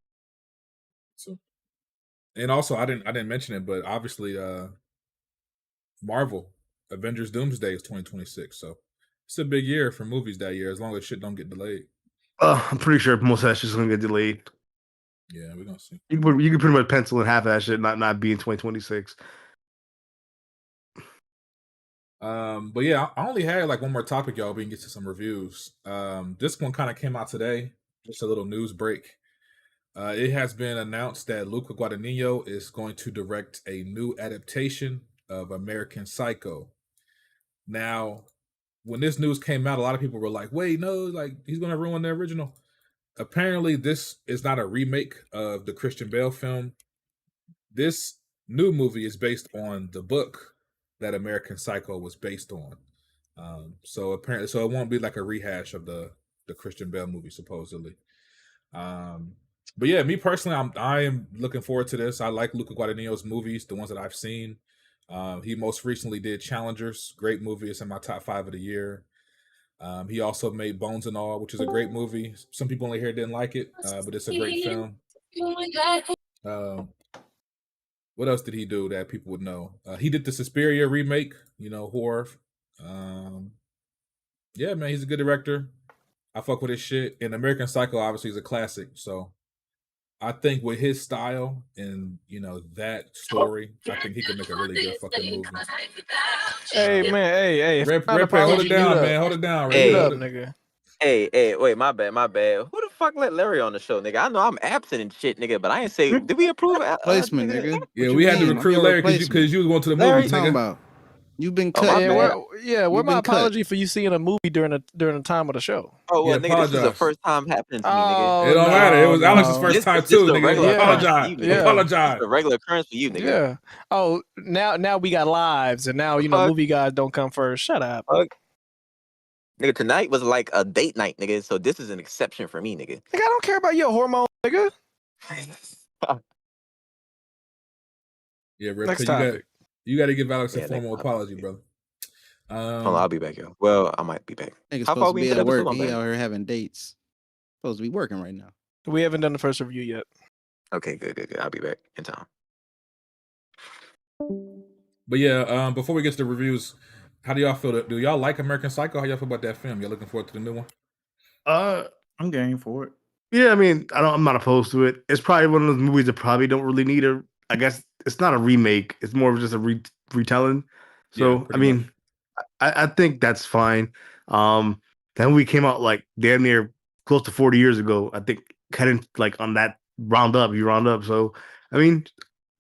And also, I didn't mention it, but obviously, Marvel Avengers Doomsday is 2026. So it's a big year for movies that year, as long as shit don't get delayed. I'm pretty sure most of that shit's gonna get delayed. Yeah, we're gonna see. You can pretty much pencil in half of that shit not be in 2026. But yeah, I only had like one more topic, y'all. We can get to some reviews. This one kind of came out today. Just a little news break. It has been announced that Luca Guadagnino is going to direct a new adaptation of American Psycho. Now, when this news came out, a lot of people were like, wait, no, like he's going to ruin the original. Apparently, this is not a remake of the Christian Bale film. This new movie is based on the book that American Psycho was based on. So it won't be like a rehash of the Christian Bale movie, supposedly. But yeah, me personally, I am looking forward to this. I like Luca Guadagnino's movies, the ones that I've seen. He most recently did Challengers, great movie. It's in my top 5 of the year. He also made Bones and All, which is a great movie. Some people only here didn't like it, but it's a great film. What else did he do that people would know? He did the Suspiria remake, horror. Yeah, man, he's a good director. I fuck with his shit. And American Psycho obviously is a classic. So I think with his style and that story, I think he can make a really good fucking movie. Hey man, hey, Red, hold it down, man. Hold it down, Hey, up, nigga. Hey, wait, my bad. Who the fuck let Larry on the show, nigga? I know I'm absent and shit, nigga, but I ain't say. Did we approve Placement, nigga? Yeah, we had to recruit Larry because you was going to the movie, talking nigga. about? You've been cut. Where my apology for you seeing a movie during the time of the show? Oh, well, Yeah, nigga, this is the first time happening to me, nigga. It don't matter. It was Alex's first time too, nigga. Apologize. Apologize. It's a regular occurrence for you, nigga. Yeah. Oh, now we got lives, and now movie guys don't come first. Shut up. Nigga, tonight was like a date night, nigga. So this is an exception for me, nigga. Nigga, I don't care about your hormones, nigga. Yeah, Rip, you got to give Alex a formal apology, brother. Hold on, I'll be back, yo. Well, I might be back. Nigga's supposed to be at work. He out here having dates. Supposed to be working right now. We haven't done the first review yet. Okay, good. I'll be back in time. But yeah, before we get to the reviews, how do y'all feel? Do y'all like American Psycho? How y'all feel about that film? Y'all looking forward to the new one? I'm game for it. Yeah, I mean, I'm not opposed to it. It's probably one of those movies that probably don't really need I guess it's not a remake. It's more of just a retelling. So, I mean, I think that's fine. That movie came out like damn near close to 40 years ago. I think kind of like on that round up. So, I mean,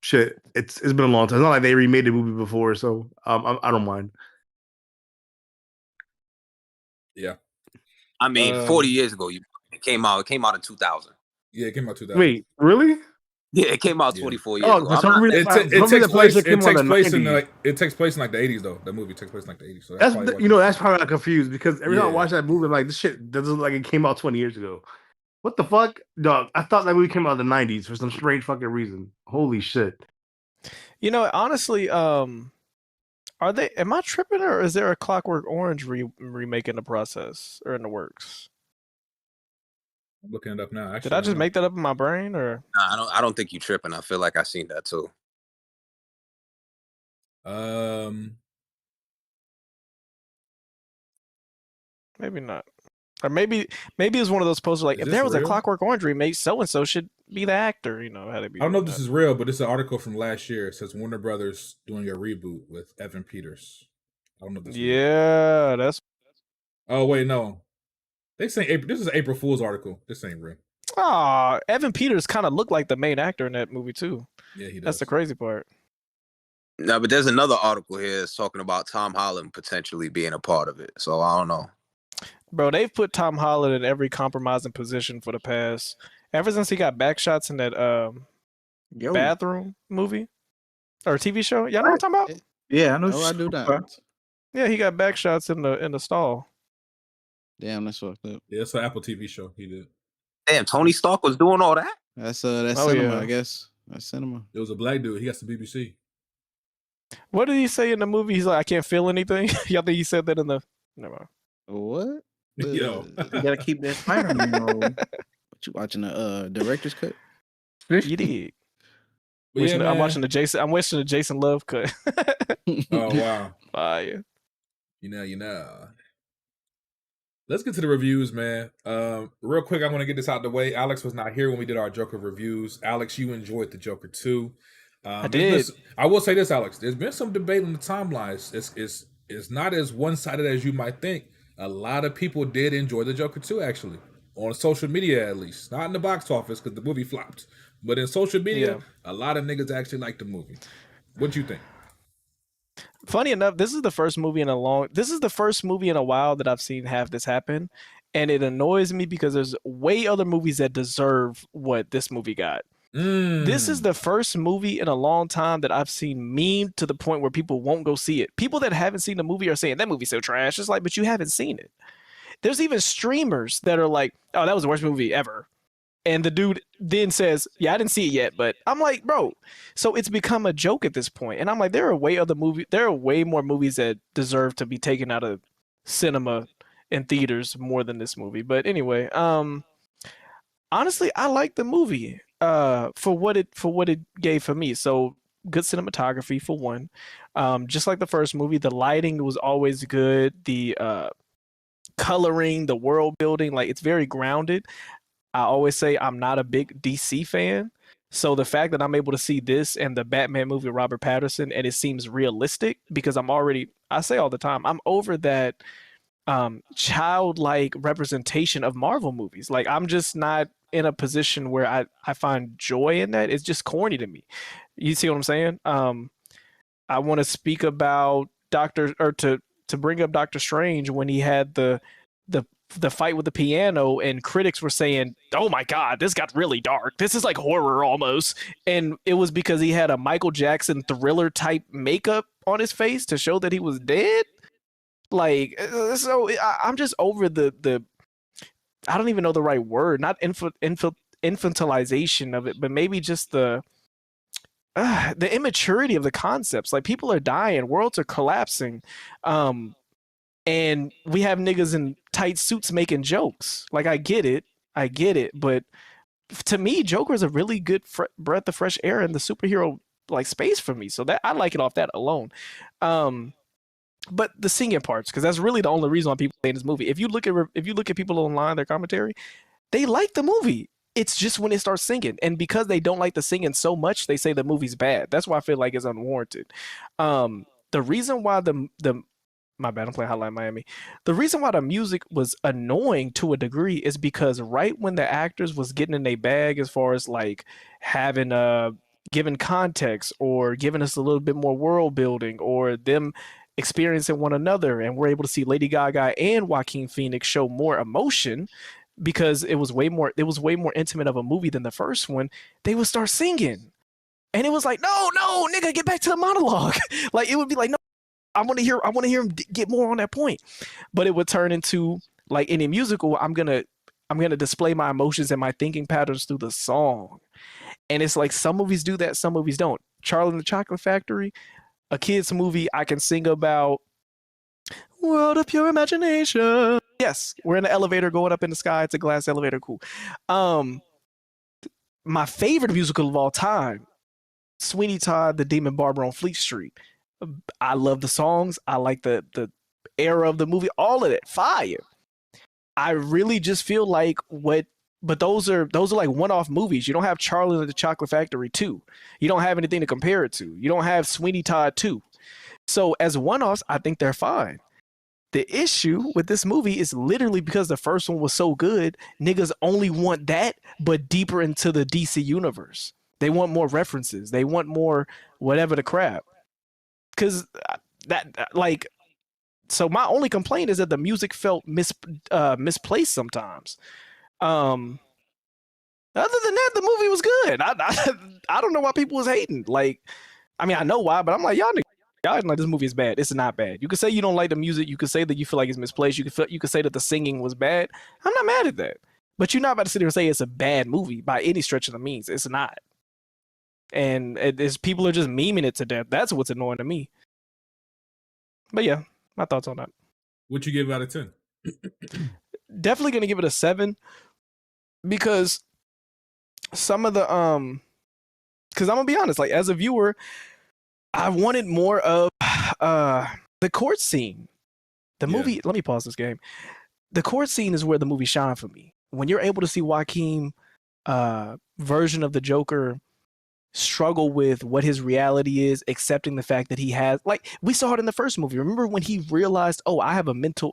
shit, it's been a long time. It's not like they remade the movie before, so I don't mind. Yeah. I mean, 40 years ago, it came out in 2000. Yeah, it came out 2000. Wait, really? Yeah, it came out Yeah. 24 years Oh, ago. for I'm some not reason, It that for some reason, takes I feel like place. it It came out takes in the place in 90s. it takes place in like the 80s though. That movie takes place in like the 80s. So That's probably that's probably I'm confused because every time I Yeah. watch that movie, I'm like, this shit doesn't look like it came out 20 years ago. What the fuck? Dog, I thought that movie came out in the 90s for some strange fucking reason. Holy shit. You know, honestly, are they? Am I tripping, or is there a Clockwork Orange remake in the process or in the works? I'm looking it up now. Actually, Did I just make that up in my brain, or? Nah, I don't think you tripping. I feel like I seen that too. Maybe not. Or maybe it's one of those posters like, Is if this there was a real? Clockwork Orange remake, so and so should be the actor. You know how they be. I don't know if doing this that. is real, but it's an article from last year. It says Warner Brothers doing a reboot with Evan Peters. I don't know if this is real. Yeah, that's. Oh wait, no. They say April. This is an April Fool's article. This ain't real. Ah, Evan Peters kind of looked like the main actor in that movie too. Yeah, he does. That's the crazy part. No, but there's another article here that's talking about Tom Holland potentially being a part of it. So I don't know. Bro, they've put Tom Holland in every compromising position for the past ever since he got back shots in that bathroom movie or TV show. Y'all know what I'm talking about? Yeah, I know. No, I do not. Yeah, he got back shots in the stall. Damn, that's fucked up. Yeah, it's an Apple TV show. He did. Damn, Tony Stark was doing all that? That's Oh, cinema, yeah. I guess. That's cinema. It was a black dude. He got some BBC. What did he say in the movie? He's like, I can't feel anything. Y'all think he said that in the? Never mind. What? Yo. You gotta keep that Spider-Man role. What you watching the director's cut? You did. But yeah, I'm man. watching the Jason. I'm watching the Jason Love cut. Oh wow. Fire. You know. Let's get to the reviews, man. Real quick, I'm gonna get this out the way. Alex was not here when we did our Joker reviews. Alex, you enjoyed the Joker too. I did. I will say this, Alex. There's been some debate on the timelines. It's not as one-sided as you might think. A lot of people did enjoy the Joker too, actually, on social media at least. Not in the box office because the movie flopped, but in social media, a lot of niggas actually liked the movie. What you think? Funny enough, this is the first movie in a while that I've seen have this happen, and it annoys me because there's way other movies that deserve what this movie got. This is the first movie in a long time that I've seen memed to the point where people won't go see it. People that haven't seen the movie are saying that movie's so trash. It's like, but you haven't seen it. There's even streamers that are like, oh, that was the worst movie ever. And the dude then says, yeah, I didn't see it yet, but I'm like, bro, so it's become a joke at this point. And I'm like, there are way more movies that deserve to be taken out of cinema and theaters more than this movie. But anyway, honestly, I like the movie for what it gave for me. So good cinematography for one. Just like the first movie, the lighting was always good. The coloring, the world building, like it's very grounded. I always say I'm not a big DC fan. So the fact that I'm able to see this and the Batman movie with Robert Pattinson and it seems realistic because I say all the time, I'm over that childlike representation of Marvel movies. Like I'm just not in a position where I find joy in that. It's just corny to me. You see what I'm saying? I want to speak about to bring up Doctor Strange when he had the fight with the piano and critics were saying, oh my god, this got really dark, this is like horror almost, and it was because he had a Michael Jackson Thriller type makeup on his face to show that he was dead. Like, so I'm just over the I don't even know the right word, not infantilization of it, but maybe just the immaturity of the concepts. Like people are dying, worlds are collapsing, and we have niggas in tight suits making jokes. Like I get it, but to me, Joker is a really good breath of fresh air in the superhero like space for me. So that I like it off that alone. But the singing parts, because that's really the only reason why people say in this movie. If you look at people online, their commentary, they like the movie. It's just when it starts singing, and because they don't like the singing so much, they say the movie's bad. That's why I feel like it's unwarranted. The reason why my bad, I'm playing Hotline Miami. The reason why the music was annoying to a degree is because right when the actors was getting in their bag as far as like having given context or giving us a little bit more world building or them experiencing one another, and we're able to see Lady Gaga and Joaquin Phoenix show more emotion, because it was way more intimate of a movie than the first one. They would start singing, and it was like, no, nigga, get back to the monologue. Like it would be like, no, I want to hear him get more on that point. But it would turn into like any musical, I'm gonna display my emotions and my thinking patterns through the song. And it's like some movies do that, some movies don't. Charlie and the Chocolate Factory, a kid's movie, I can sing about world of pure imagination. Yes, we're in an elevator going up in the sky. It's a glass elevator. Cool. My favorite musical of all time, Sweeney Todd, The Demon Barber on Fleet Street. I love the songs. I like the era of the movie. All of it, fire. I really just feel like but those are like one-off movies. You don't have Charlie and the Chocolate Factory 2. You don't have anything to compare it to. You don't have Sweeney Todd 2. So as one-offs, I think they're fine. The issue with this movie is literally because the first one was so good, niggas only want that, but deeper into the DC universe. They want more references. They want more whatever the crap. Because so my only complaint is that the music felt misplaced sometimes. Other than that, the movie was good. I don't know why people was hating. Like, I mean, I know why, but I'm like, y'all like this movie is bad. It's not bad. You could say you don't like the music. You could say that you feel like it's misplaced. You could say that the singing was bad. I'm not mad at that. But you're not about to sit here and say it's a bad movie by any stretch of the means. It's not. And people are just memeing it to death. That's what's annoying to me. But yeah, my thoughts on that. What you give out of 10? Definitely gonna give it a 7 because some of the because I'm gonna be honest, like as a viewer, I wanted more of the court scene. The movie. Let me pause this game. The court scene is where the movie shined for me. When you're able to see Joaquin version of the Joker struggle with what his reality is, accepting the fact that he has, like we saw it in the first movie. Remember when he realized, oh, I have a mental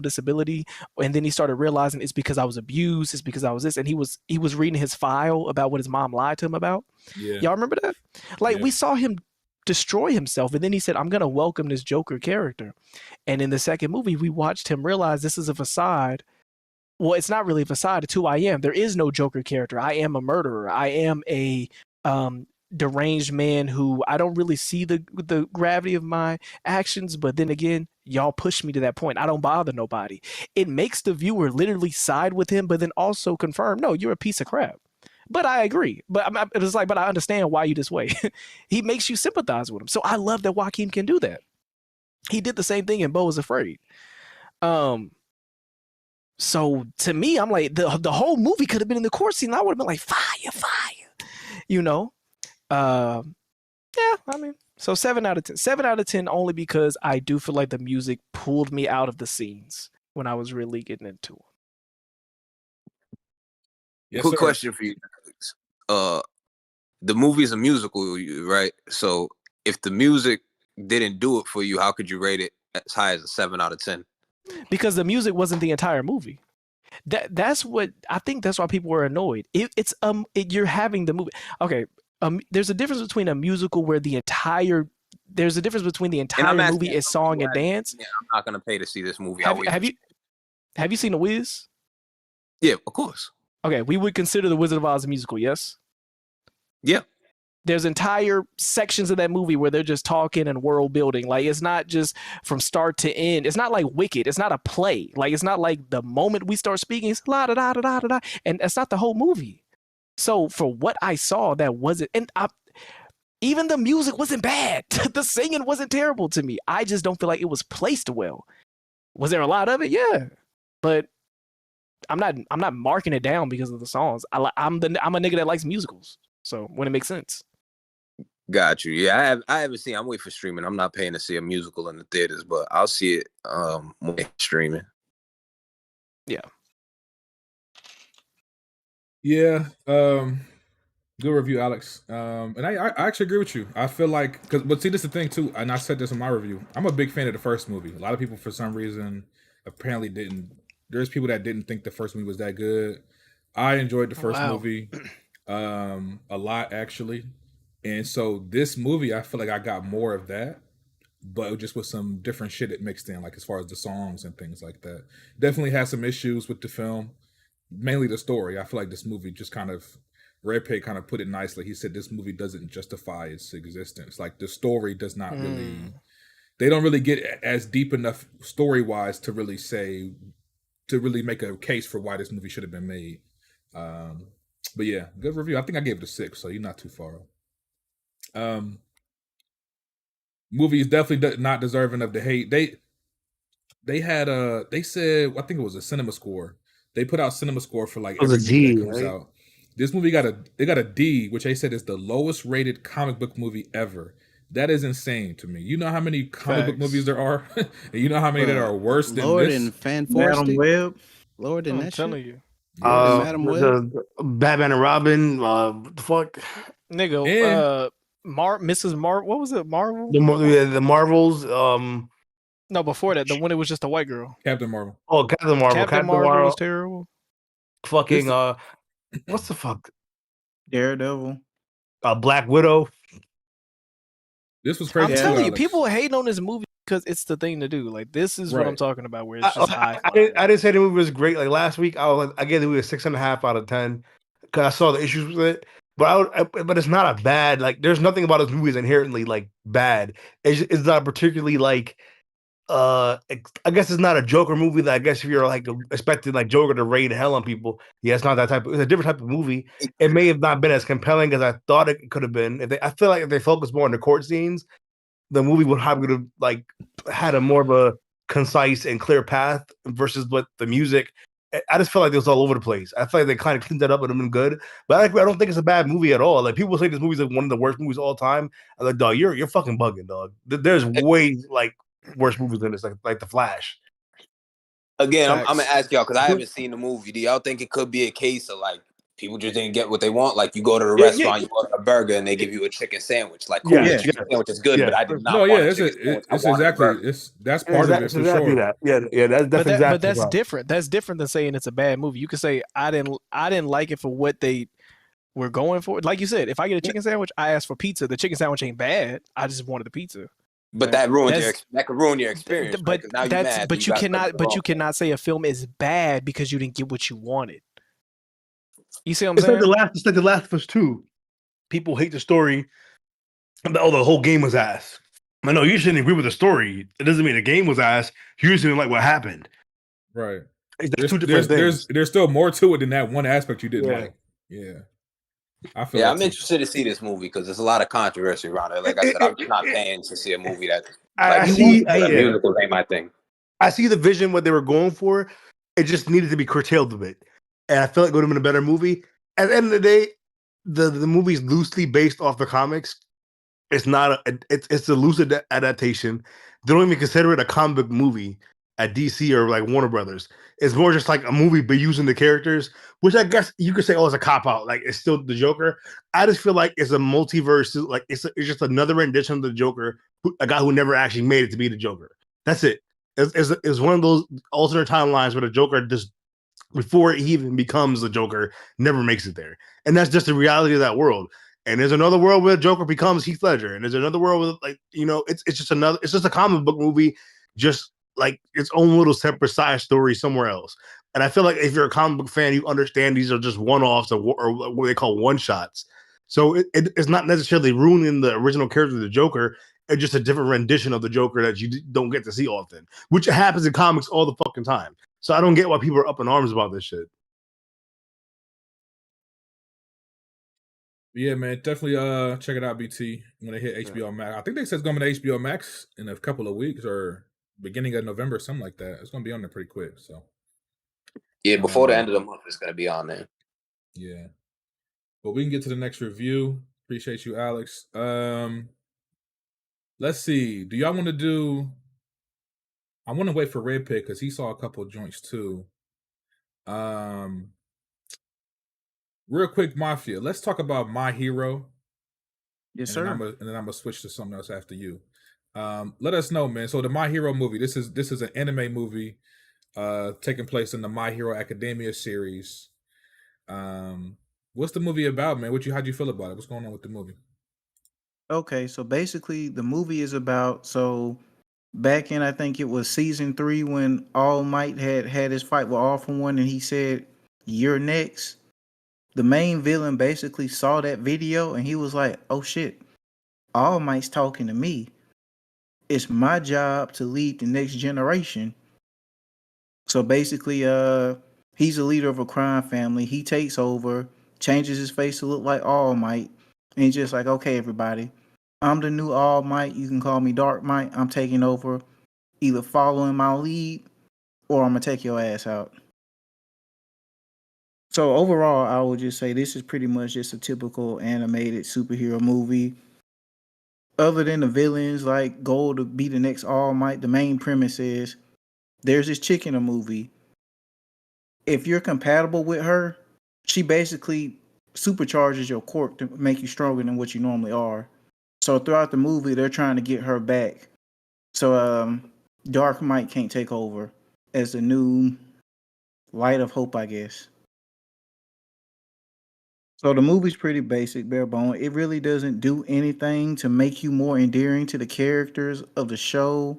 disability, and then he started realizing it's because I was abused, it's because I was this, and he was reading his file about what his mom lied to him about. Yeah. Y'all remember that? Like we saw him destroy himself, and then he said, I'm gonna welcome this Joker character. And in the second movie, we watched him realize this is a facade. Well, it's not really a facade. It's who I am. There is no Joker character. I am a murderer. I am a deranged man who I don't really see the gravity of my actions, but then again, y'all push me to that point. I don't bother nobody. It makes the viewer literally side with him, but then also confirm, no, you're a piece of crap. But I agree. But it's like, but I understand why you this way. He makes you sympathize with him. So I love that Joaquin can do that. He did the same thing in Beau is Afraid. So to me, I'm like, the whole movie could have been in the court scene. I would have been like, fire, you know? Yeah, I mean, so 7 out of 10. 7 out of 10 only because I do feel like the music pulled me out of the scenes when I was really getting into them. Yes, quick question for you, Alex. The movie's a musical, right? So if the music didn't do it for you, how could you rate it as high as a 7 out of 10? Because the music wasn't the entire movie. That's what I think. That's why people were annoyed. You're having the movie. Okay, there's a difference between a musical where there's a difference between the entire movie is song and dance. Yeah, I'm not gonna pay to see this movie. Have you seen The Wiz? Yeah, of course. Okay, we would consider The Wizard of Oz a musical, yes? Yeah. There's entire sections of that movie where they're just talking and world building. Like, it's not just from start to end. It's not like Wicked. It's not a play. Like, it's not like the moment we start speaking, it's la da da da da da, and that's not the whole movie. So for what I saw, that wasn't, and even the music wasn't bad. The singing wasn't terrible to me. I just don't feel like it was placed well. Was there a lot of it? Yeah, but I'm not marking it down because of the songs. I'm a nigga that likes musicals. So when it makes sense. Got you. Yeah, I haven't seen. I'm waiting for streaming. I'm not paying to see a musical in the theaters, but I'll see it when streaming. Yeah. Yeah. Good review, Alex. And I actually agree with you. I feel like but see, this is the thing too, and I said this in my review. I'm a big fan of the first movie. A lot of people for some reason apparently didn't. There's people that didn't think the first movie was that good. I enjoyed the first movie a lot actually. And so this movie, I feel like I got more of that, but just with some different shit it mixed in, like as far as the songs and things like that. Definitely had some issues with the film. mainly the story. I feel like this movie just kind of Red Pig kind of put it nicely. He said this movie doesn't justify its existence. Like the story does not really. They don't really get as deep enough story wise to really make a case for why this movie should have been made. But yeah, good review. I think I gave it a 6, so you're not too far off. Movie is definitely not deserving of the hate. They had they said, I think it was a cinema score. They put out cinema score for like every movie that comes out. This movie got a D, which they said is the lowest rated comic book movie ever. That is insane to me. You know how many comic book movies there are, and you know how many that are worse than Lord this. And Fan Madam Web. Lord and I'm that telling shit. you, Madam Web. The Batman and Robin. What the fuck? nigga. Mrs. What was it? Marvel? The Marvels. No, before that, the one it was just a white girl. Captain Marvel. Oh, Captain Marvel. Captain Marvel was terrible. Fucking what's the fuck? Daredevil. Black Widow. This was crazy. I'm telling you, people hate on this movie because it's the thing to do. Like this is what I'm talking about, where it's just high. I didn't say the movie was great. Like last week, I gave the movie a 6.5 out of 10 because I saw the issues with it. But but it's not a bad. Like there's nothing about this movie is inherently like bad. It's not particularly like. I guess it's not a Joker movie that I guess if you're like expecting like Joker to raid hell on people, yeah, it's not that type of. It's a different type of movie. It may have not been as compelling as I thought it could have been. I feel like if they focused more on the court scenes, the movie would have like had a more of a concise and clear path versus what the music. I just felt like it was all over the place. I feel like they kind of cleaned that up and it been good, but I don't think it's a bad movie at all. Like people say this movie's like one of the worst movies of all time. I'm like, dog, you're fucking bugging, dog. There's way like worse movies than this, like The Flash. Again, I'm gonna ask y'all because I haven't seen the movie. Do y'all think it could be a case of like people just didn't get what they want? Like you go to the restaurant, you order a burger, and they give you a chicken sandwich. Like, cool, the chicken sandwich is good, but I did not. No, yeah, it's exactly. That's part of it for sure. That. Yeah, that's exactly. But that's different. That's different than saying it's a bad movie. You could say I didn't like it for what they were going for. Like you said, if I get a chicken sandwich, I ask for pizza. The chicken sandwich ain't bad. I just wanted the pizza. But that could ruin your experience. But right? You cannot say a film is bad because you didn't get what you wanted. You see what I'm saying? It's like the Last of Us 2. People hate the story. The whole game was ass. I know you shouldn't agree with the story. It doesn't mean the game was ass. You just didn't like what happened. Right. There's two different things. There's still more to it than that one aspect you didn't like. Yeah. I'm interested to see this movie because there's a lot of controversy around it. Like I said, I'm not paying to see a movie that musicals ain't my thing. I see the vision, what they were going for. It just needed to be curtailed a bit. And I feel like it would have been a better movie. At the end of the day, the movie's loosely based off the comics. It's not it's a loose adaptation. They don't even consider it a comic book movie at DC or like Warner Brothers. It's more just like a movie but using the characters, which I guess you could say, oh, it's a cop-out. Like it's still the Joker. I just feel like it's a multiverse. Like it's just another rendition of the Joker, a guy who never actually made it to be the Joker. That's it. It's one of those alternate timelines where the Joker just before he even becomes the Joker never makes it there, and that's just the reality of that world. And there's another world where Joker becomes Heath Ledger, and there's another world with like it's just a comic book movie, just like its own little separate side story somewhere else. And I feel like if you're a comic book fan, you understand these are just one-offs or what they call one-shots. So it's not necessarily ruining the original character of the Joker. It's just a different rendition of the Joker that you don't get to see often, which happens in comics all the fucking time. So I don't get why people are up in arms about this shit. Yeah, man, definitely check it out, BT, when they hit HBO Max. I think they said it's going to be HBO Max in a couple of weeks or beginning of November, something like that. It's going to be on there pretty quick. So yeah, before the end of the month, it's going to be on there. Yeah, but we can get to the next review. Appreciate you, Alex. Let's see. Do y'all want to do? I want to wait for Red Pig because he saw a couple of joints too. Real quick, Mafia. Let's talk about My Hero. Yes, sir. And then I'm gonna switch to something else after you. Let us know, man. So the My Hero movie. This is an anime movie, taking place in the My Hero Academia series. What's the movie about, man? How'd you feel about it? What's going on with the movie? Okay, so basically the movie is about back in I think it was season 3 when All Might had his fight with All For One, and he said "You're next." The main villain basically saw that video and he was like, "Oh shit, All Might's talking to me. It's my job to lead the next generation." So basically, he's a leader of a crime family. He takes over, changes his face to look like All Might, and he's just like, "Okay, everybody, I'm the new All Might. You can call me Dark Might. I'm taking over. Either following my lead, or I'm gonna take your ass out." So overall, I would just say this is pretty much just a typical animated superhero movie. Other than the villains like goal to be the next All Might, the main premise is there's this chick in a movie. If you're compatible with her, she basically supercharges your quirk to make you stronger than what you normally are. So throughout the movie, they're trying to get her back. So Dark Might can't take over as the new light of hope, I guess. So the movie's pretty basic, bare bone. It really doesn't do anything to make you more endearing to the characters of the show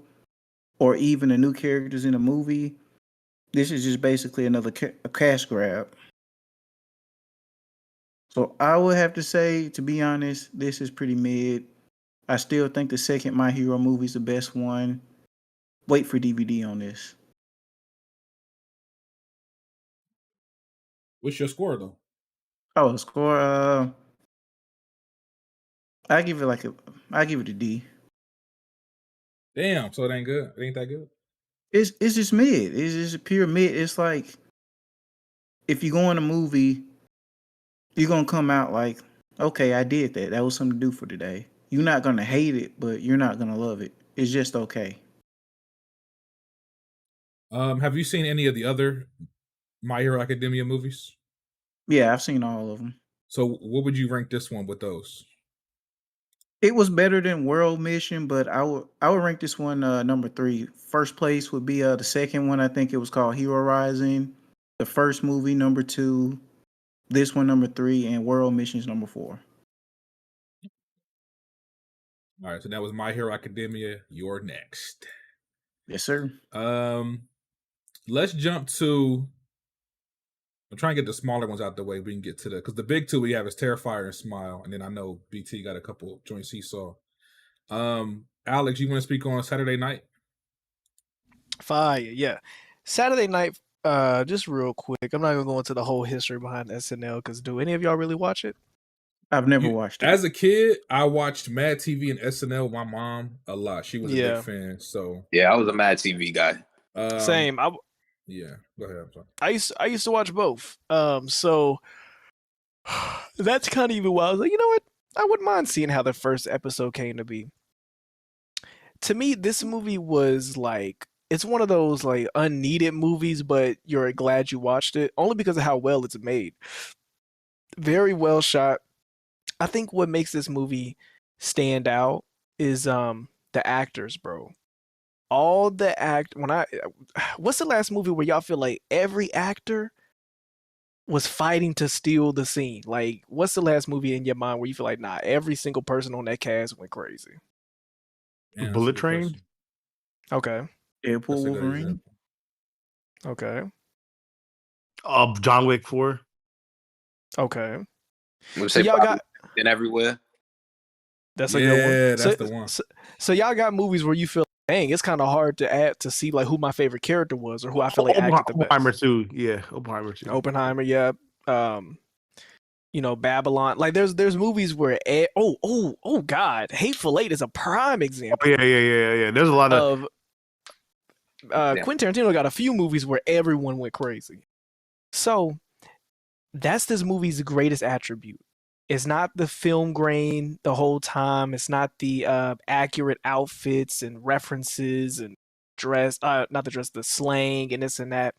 or even the new characters in the movie. This is just basically another a cash grab. So I would have to say, to be honest, this is pretty mid. I still think the second My Hero movie is the best one. Wait for DVD on this. What's your score though? Oh, score. I give it a D. Damn, so it ain't good. It ain't that good. It's just mid. It's just a pure mid. It's like if you go in a movie, you're gonna come out like, okay, I did that. That was something to do for today. You're not gonna hate it, but you're not gonna love it. It's just okay. Have you seen any of the other My Hero Academia movies? Yeah, I've seen all of them. So what would you rank this one with those? It was better than World Mission, but I would rank this one number 3. First place would be the second one. I think it was called Hero Rising. The first movie, number 2. This one, number 3, and World Mission's number 4. All right, so that was My Hero Academia. You're next. Yes, sir. Let's jump to. I'm trying to get the smaller ones out the way. We can get to because the big two we have is Terrifier and Smile, and then I know BT got a couple joint seesaw. Alex, you want to speak on Saturday Night? Fire, yeah. Saturday Night. Just real quick. I'm not gonna go into the whole history behind SNL because do any of y'all really watch it? I've never watched it. As a kid, I watched Mad TV and SNL with my mom a lot. She was a big fan. So yeah, I was a Mad TV guy. Same. Yeah, go ahead. I'm sorry. I used to watch both. So that's kind of even why I was like, you know what? I wouldn't mind seeing how the first episode came to be. To me, this movie was like it's one of those like unneeded movies, but you're glad you watched it only because of how well it's made. Very well shot. I think what makes this movie stand out is the actors, bro. All the what's the last movie where y'all feel like every actor was fighting to steal the scene? Like, what's the last movie in your mind where you feel like, nah, every single person on that cast went crazy? Yeah, Bullet Train. Okay. Deadpool Wolverine. Okay. John Wick 4. Okay. So y'all got in everywhere. That's a good one. That's the one. So y'all got movies where you feel, dang, it's kind of hard to add to see like who my favorite character was or who I feel like acted the best. Oppenheimer 2, yeah. Oppenheimer, yeah. You know, Babylon. Like there's movies where oh God, Hateful Eight is a prime example. Oh, yeah. There's a lot of Quentin Tarantino got a few movies where everyone went crazy. So that's this movie's greatest attribute. It's not the film grain the whole time. It's not the accurate outfits and references and the slang and this and that.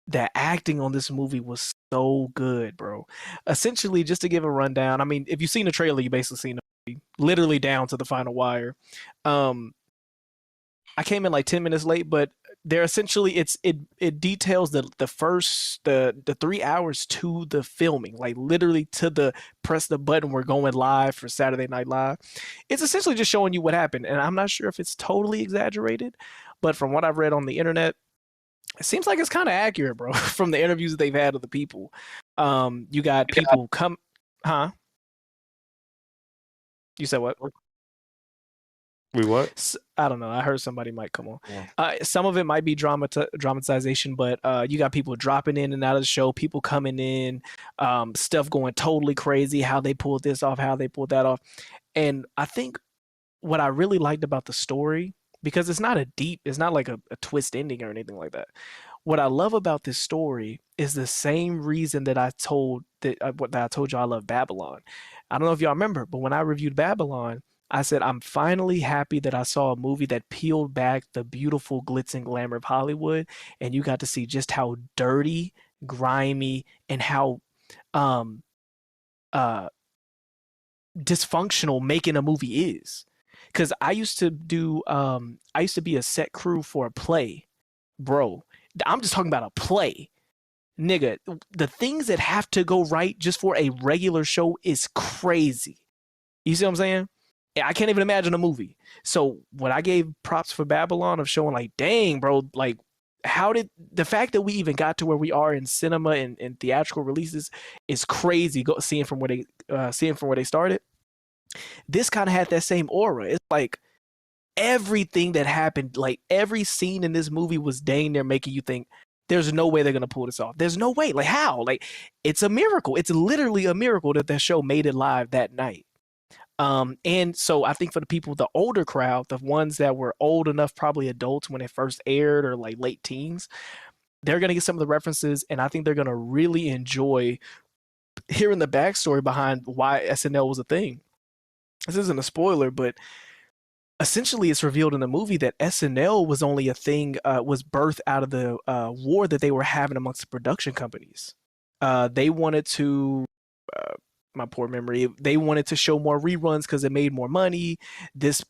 The acting on this movie was so good, bro. Essentially, just to give a rundown, I mean, if you've seen the trailer, you basically seen the movie, literally down to the final wire. I came in like 10 minutes late, but they're essentially it details the first 3 hours to the filming, like literally to the press the button, we're going live for Saturday Night Live. It's essentially just showing you what happened, and I'm not sure if it's totally exaggerated, but from what I've read on the internet, It seems like it's kind of accurate, bro, from the interviews that they've had of the people. You got people come, huh? You said what? We what? I don't know. I heard somebody might come on. Yeah. Some of it might be dramatization, but you got people dropping in and out of the show, people coming in, stuff going totally crazy, how they pulled this off, how they pulled that off. And I think what I really liked about the story, because it's not like a twist ending or anything like that. What I love about this story is the same reason that I told you I love Babylon. I don't know if y'all remember, but when I reviewed Babylon, I said I'm finally happy that I saw a movie that peeled back the beautiful glitz and glamour of Hollywood, and you got to see just how dirty, grimy, and how um uh dysfunctional making a movie is. Because I used to be a set crew for a play, bro. I'm just talking about a play. Nigga, the things that have to go right just for a regular show is crazy. You see what I'm saying? I can't even imagine a movie. So when I gave props for Babylon of showing like, dang, bro, like how did the fact that we even got to where we are in cinema and theatrical releases is crazy. Seeing from where they started. This kind of had that same aura. It's like everything that happened, like every scene in this movie was dang near making you think there's no way they're gonna pull this off. There's no way. Like how? Like it's a miracle. It's literally a miracle that show made it live that night. And so I think for the people, the older crowd, the ones that were old enough, probably adults when it first aired or like late teens, they're gonna get some of the references, and I think they're gonna really enjoy hearing the backstory behind why SNL was a thing. This isn't a spoiler, but essentially it's revealed in the movie that SNL was only a thing, was birthed out of the war that they were having amongst the production companies. They wanted to, my poor memory, they wanted to show more reruns because it made more money. These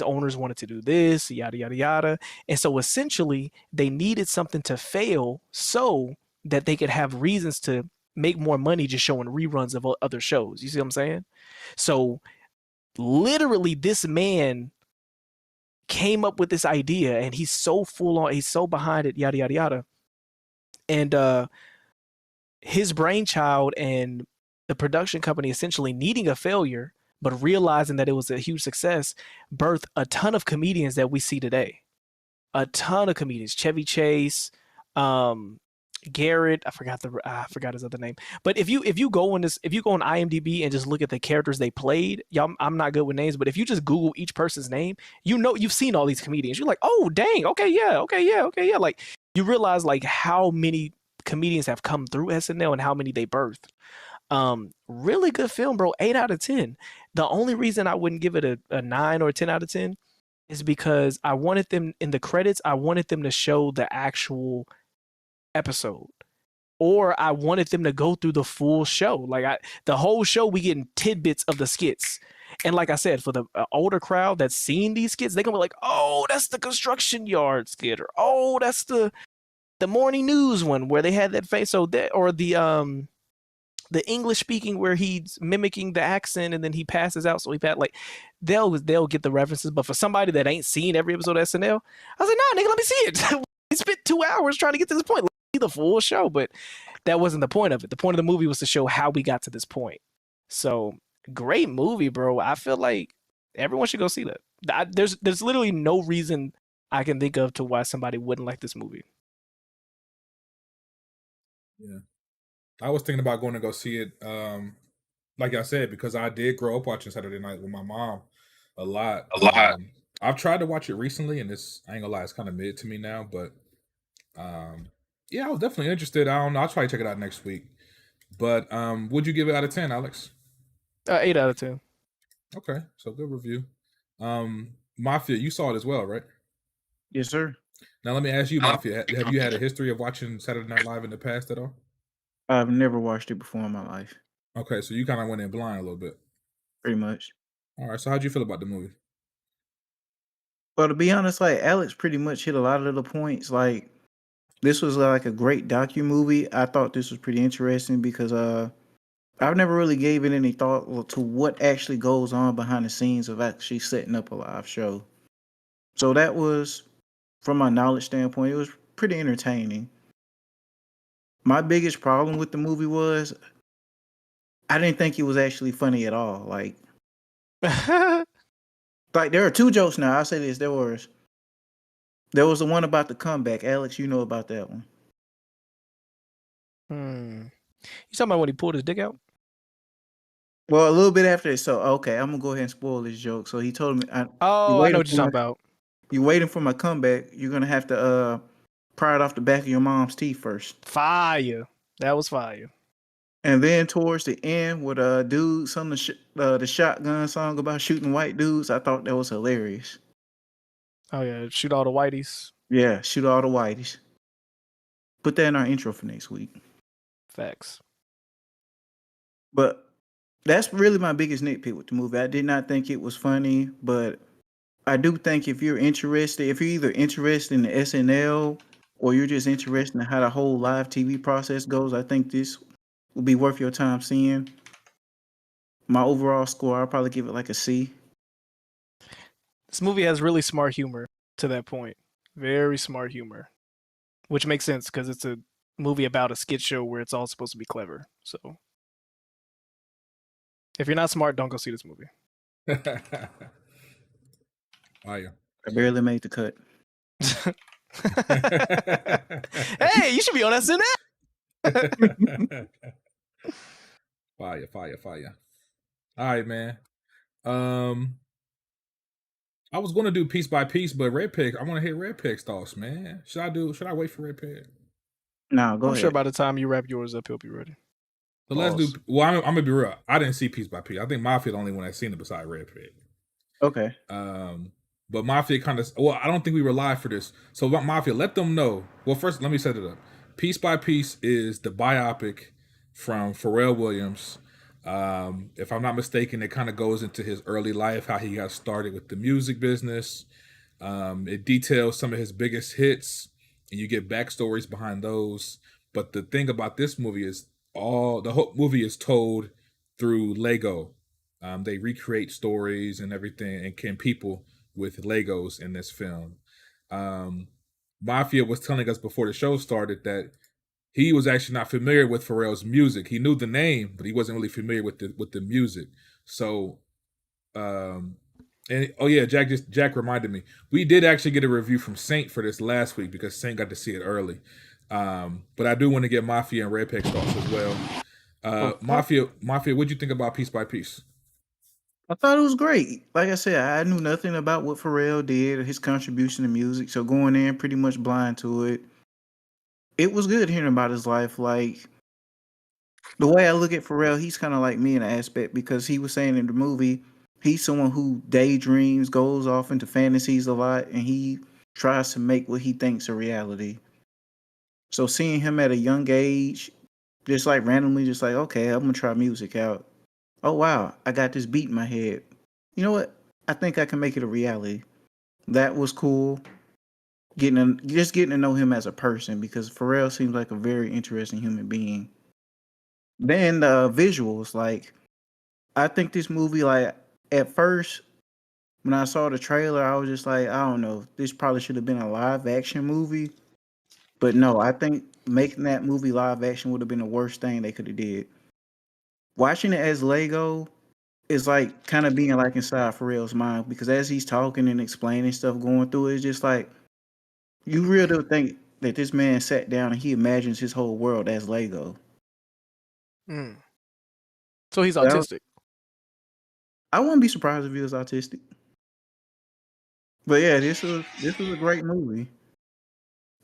owners wanted to do this, yada, yada, yada. And so essentially they needed something to fail so that they could have reasons to make more money just showing reruns of other shows. You see what I'm saying? So literally this man came up with this idea and he's so full on, he's so behind it, yada, yada, yada. And his brainchild and the production company essentially needing a failure, but realizing that it was a huge success, birthed a ton of comedians that we see today. A ton of comedians. Chevy Chase, Garrett, I forgot his other name. But if you go on IMDb and just look at the characters they played, y'all, I'm not good with names, but if you just Google each person's name, you've seen all these comedians. You're like, oh dang, okay, yeah. Like you realize like how many comedians have come through SNL and how many they birthed. Really good film, bro. 8 out of 10. The only reason I wouldn't give it a 9 or a 10 out of 10 is because I wanted them in the credits. I wanted them to show the actual episode, or I wanted them to go through the full show. Like the whole show, we getting tidbits of the skits. And like I said, for the older crowd that's seen these skits, they gonna be like, "Oh, that's the construction yard skit," or "Oh, that's the morning news one where they had that face." So that, or the English speaking where he's mimicking the accent and then he passes out. So they'll get the references. But for somebody that ain't seen every episode of SNL, I was like, "Nah, nigga, let me see it." We spent 2 hours trying to get to this point. The full show, but that wasn't the point of it. The point of the movie was to show how we got to this point. So great movie, bro. I feel like everyone should go see that. There's literally no reason I can think of to why somebody wouldn't like this movie. Yeah, I was thinking about going to go see it. Like I said, because I did grow up watching Saturday Night with my mom a lot. I've tried to watch it recently, and I ain't gonna lie, it's kind of mid to me now, but yeah, I was definitely interested. I don't know. I'll try to check it out next week. But would you give it out of 10, Alex? 8 out of 10. Okay, so good review. Mafia, you saw it as well, right? Yes, sir. Now let me ask you, Mafia, have you had a history of watching Saturday Night Live in the past at all? I've never watched it before in my life. Okay, so you kind of went in blind a little bit. Pretty much. All right, so how'd you feel about the movie? Well, to be honest, like Alex pretty much hit a lot of the points. Like this was like a great docu-movie. I thought this was pretty interesting because I've never really gave it any thought to what actually goes on behind the scenes of actually setting up a live show. So that was, from my knowledge standpoint, it was pretty entertaining. My biggest problem with the movie was I didn't think it was actually funny at all. Like there are two jokes now. I'll say this. There was the one about the comeback. Alex, you know about that one. You talking about when he pulled his dick out? Well, a little bit after this. So, okay, I'm going to go ahead and spoil this joke. So he told me, I know what you're talking about. You're waiting for my comeback. You're going to have to pry it off the back of your mom's teeth first. Fire. That was fire. And then towards the end, with dude sung the shotgun song about shooting white dudes, I thought that was hilarious. Oh yeah, shoot all the whiteys. Yeah, shoot all the whiteys. Put that in our intro for next week. Facts. But that's really my biggest nitpick with the movie. I did not think it was funny, but I do think if you're either interested in the SNL or you're just interested in how the whole live TV process goes, I think this will be worth your time seeing. My overall score, I'll probably give it like a C. This movie has really smart humor to that point. Very smart humor. Which makes sense because it's a movie about a skit show where it's all supposed to be clever. So if you're not smart, don't go see this movie. Fire. I barely made the cut. Hey, you should be on SNL. Fire. All right, man. I was gonna do piece by piece, but Red Pig, I want to hear Red Pig's thoughts, man. Should I wait for Red Pig? No, go I'm ahead. sure by the time you wrap yours up, he'll be ready. So let's do. Well, I'm gonna be real. I didn't see piece by piece. I think Mafia the only one that's seen it beside Red Pig. Okay. But Mafia kind of. Well, I don't think we were live for this. So about Mafia, let them know. Well, first let me set it up. Piece by Piece is the biopic from Pharrell Williams. If I'm not mistaken, it kind of goes into his early life, how he got started with the music business. It details some of his biggest hits, and you get backstories behind those. But the thing about this movie is the whole movie is told through Lego. They recreate stories and everything, and can people with Legos in this film. Mafia was telling us before the show started that he was actually not familiar with Pharrell's music. He knew the name, but he wasn't really familiar with the music. So, and oh yeah, Jack reminded me. We did actually get a review from Saint for this last week because Saint got to see it early. But I do want to get Mafia and Red Pig's thoughts as well. Mafia, what'd you think about Piece by Piece? I thought it was great. Like I said, I knew nothing about what Pharrell did or his contribution to music. So going in pretty much blind to it. It was good hearing about his life. Like, the way I look at Pharrell, he's kind of like me in an aspect because he was saying in the movie, he's someone who daydreams, goes off into fantasies a lot, and he tries to make what he thinks a reality. So seeing him at a young age, just like randomly, just like, okay, I'm going to try music out. Oh, wow, I got this beat in my head. You know what? I think I can make it a reality. That was cool. Just getting to know him as a person because Pharrell seems like a very interesting human being. Then the visuals, like I think this movie, like at first when I saw the trailer, I was just like, I don't know, this probably should have been a live action movie. But no, I think making that movie live action would have been the worst thing they could have did. Watching it as Lego is like kind of being like inside Pharrell's mind because as he's talking and explaining stuff going through it, it's just like you really think that this man sat down and he imagines his whole world as Lego. So he's autistic. I wouldn't be surprised if he was autistic. But yeah, this was a great movie.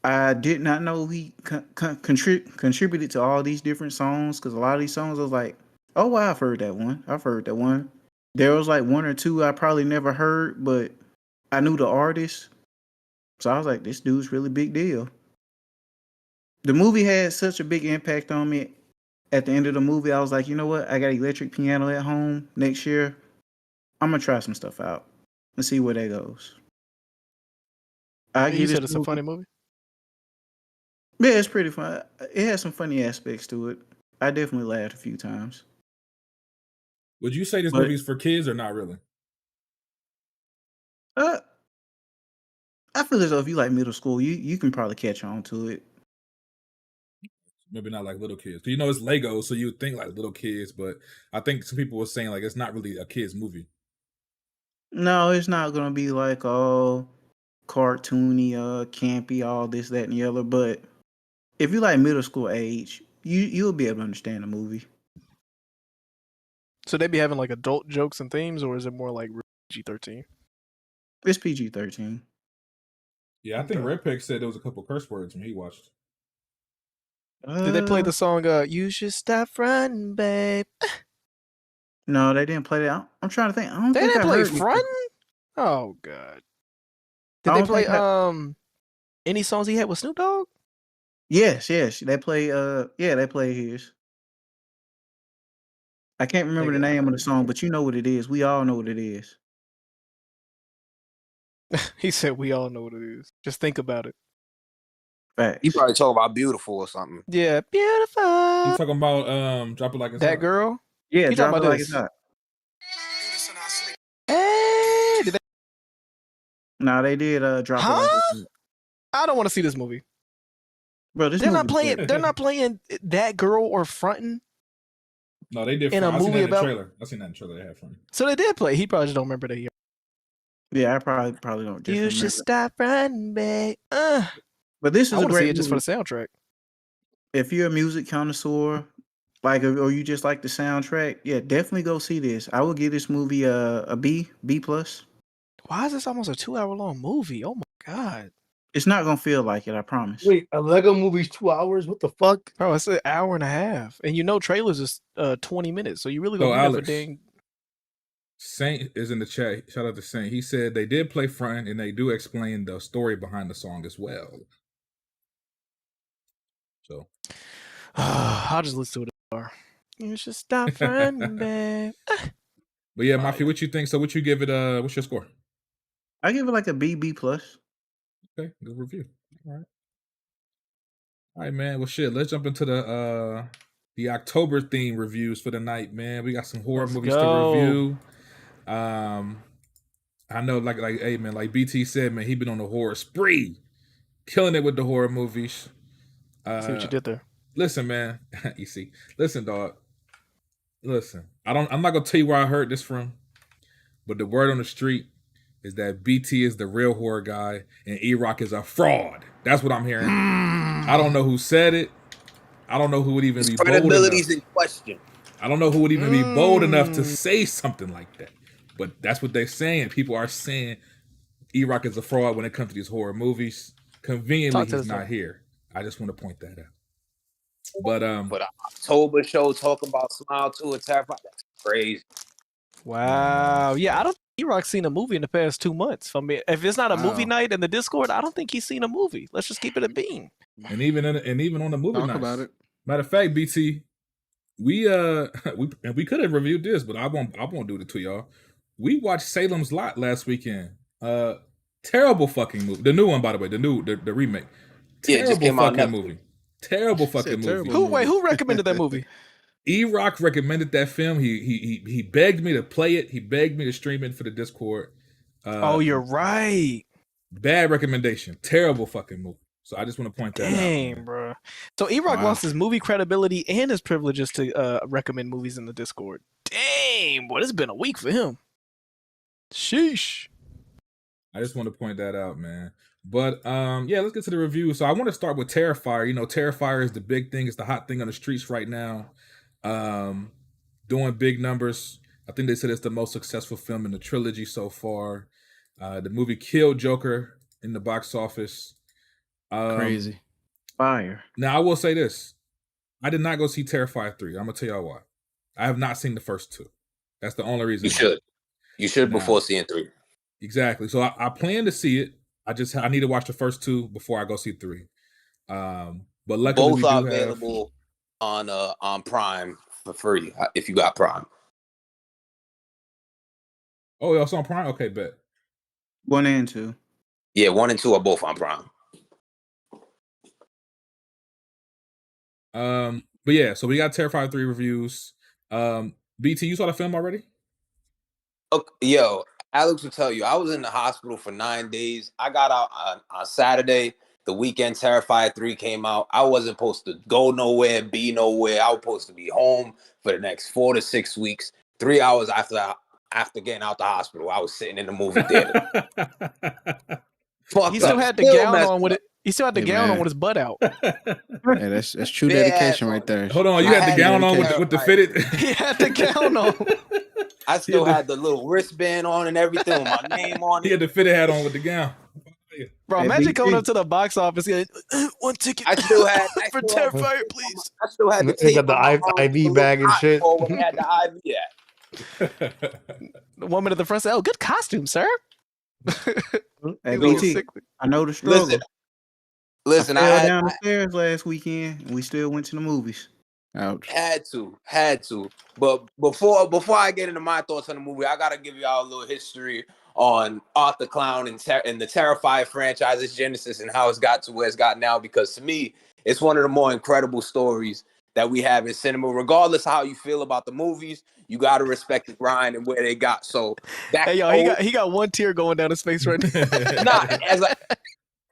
I did not know he contributed to all these different songs because a lot of these songs I was like, oh wow, I've heard that one. There was like one or two I probably never heard, but I knew the artist. So I was like, this dude's really big deal. The movie had such a big impact on me. At the end of the movie, I was like, you know what? I got an electric piano at home next year. I'm going to try some stuff out and see where that goes. You said it's a funny movie? Yeah, it's pretty fun. It has some funny aspects to it. I definitely laughed a few times. Would you say this movie's for kids or not really? I feel as though if you like middle school, you can probably catch on to it. Maybe not like little kids. You know, it's Lego, so you would think like little kids, but I think some people were saying like it's not really a kid's movie. No, it's not gonna be like cartoony, campy, all this, that, and the other. But if you like middle school age, you'll be able to understand the movie. So they be having like adult jokes and themes, or is it more like PG-13? It's PG-13. Yeah, I think Red Peg said there was a couple curse words when he watched. Did they play the song "You Should Stop Running, Babe"? No, they didn't play that. I'm trying to think. I don't They think didn't I play heard it. "Frontin'"? Oh god. Did I they don't play think any songs he had with Snoop Dogg? Yes. They play they play his. I can't remember the name of the song, but you know what it is. We all know what it is. He said we all know what it is. Just think about it. Facts. You probably talking about Beautiful or something. Yeah, beautiful. He's talking about Drop It Like It's That Hot. girl? Yeah, He Drop talking It about Like this. It's Hot. Hey, did they... No, they did Drop It Like It's Hot. I don't want to see this movie. Bro, this They're movie not playing. They're not playing That Girl or Frontin'. No, they did. In a I seen movie that in the about. trailer. I seen that in the trailer. They had fun. So they did play. He probably just don't remember that. Yeah, I probably don't. Just You remember. should stop running, babe. But this is I a want to see great it just for movie. the soundtrack. If you're a music connoisseur, like, or you just like the soundtrack, yeah, definitely go see this. I would give this movie a B plus. Why is this almost a 2-hour long movie? Oh my god. It's not gonna feel like it, I promise. Wait, a Lego movie's 2 hours? What the fuck? Bro, it's an hour and a half. And you know trailers is 20 minutes. So you really don't So need that for Alex, dang. Saint is in the chat. Shout out to Saint. He said they did play Front and they do explain the story behind the song as well. So I'll just listen to it. You should stop running, babe. But yeah, Mafia, what you think? So what you give it what's your score? I give it like a B plus. Okay, good review. All right, man. Well shit, let's jump into the October theme reviews for the night, man. We got some horror movies to review. I know, like, hey, man, like BT said, man, he been on a horror spree, killing it with the horror movies. See what you did there. Listen, man, you see, listen, dog. Listen, I'm not gonna tell you where I heard this from, but the word on the street is that BT is the real horror guy and E-Rock is a fraud. That's what I'm hearing. I don't know who said it. I don't know who would even be bold enough. Credibility's in question. I don't know who would even be bold enough to say something like that. But that's what they're saying. People are saying E-Rock is a fraud when it comes to these horror movies. Conveniently, he's not here. I just want to point that out. But an October show talking about Smile 2 and Terrifier, that's crazy. Wow. Yeah, I don't think E-Rock's seen a movie in the past 2 months. I mean, if it's not a movie night in the Discord, I don't think he's seen a movie. Let's just keep it a bean. And even on the movie Talk nights. about it. Matter of fact, BT, we could have reviewed this, but I won't do it to y'all. We watched Salem's Lot last weekend. Terrible fucking movie. The new one, by the way, the remake. Terrible just came out fucking movie. Terrible fucking movie. Who recommended that movie? E-Rock recommended that film. He begged me to play it. He begged me to stream it for the Discord. Oh, you're right. Bad recommendation. Terrible fucking movie. So I just want to point that out. Dang, bro. So E-Rock lost his movie credibility and his privileges to recommend movies in the Discord. Dang, boy, it's been a week for him. Sheesh. I just want to point that out, man. But yeah, let's get to the review. So I want to start with Terrifier. You know, Terrifier is the big thing. It's the hot thing on the streets right now. Doing big numbers. I think they said it's the most successful film in the trilogy so far. The movie killed Joker in the box office. Crazy. Fire. Now I will say this. I did not go see Terrifier 3. I'm gonna tell y'all why. I have not seen the first two. That's the only reason. You should before seeing 3. Exactly. So I plan to see it. I need to watch the first 2 before I go see 3. But luckily both are available on Prime for free if you got Prime. Oh, it's on Prime? Okay, bet. 1 and 2. Yeah, 1 and 2 are both on Prime. But yeah, so we got Terrifier 3 reviews. BT, you saw the film already? Okay, yo, Alex will tell you, I was in the hospital for 9 days. I got out on Saturday. The weekend Terrifier 3 came out. I wasn't supposed to go nowhere, be nowhere. I was supposed to be home for the next 4 to 6 weeks. 3 hours after getting out the hospital, I was sitting in the movie theater. He still had the gown on with it. He still had the gown on with his butt out. Yeah, that's true dedication right there. Hold on, you had the gown on with the fitted. He had the gown on. I still had the little wristband on and everything with my name on it. He had the fitted hat on with the gown. Bro, imagine coming up to the box office. Like, one ticket. I still had for Terrifier, please. I still had the tape. Got the IV bag and shit. When they had the IV, yeah. The woman at the front said, "Oh, good costume, sir." Hey, BT, I know the struggle. Listen, I fell down the stairs last weekend, and we still went to the movies. Ouch. Had to. But before I get into my thoughts on the movie, I gotta give y'all a little history on Art the Clown and the Terrifier franchise's genesis and how it's got to where it's got now. Because to me, it's one of the more incredible stories that we have in cinema. Regardless of how you feel about the movies, you gotta respect the grind and where they got. So hey, yo, he got one tear going down his face right now. Nah,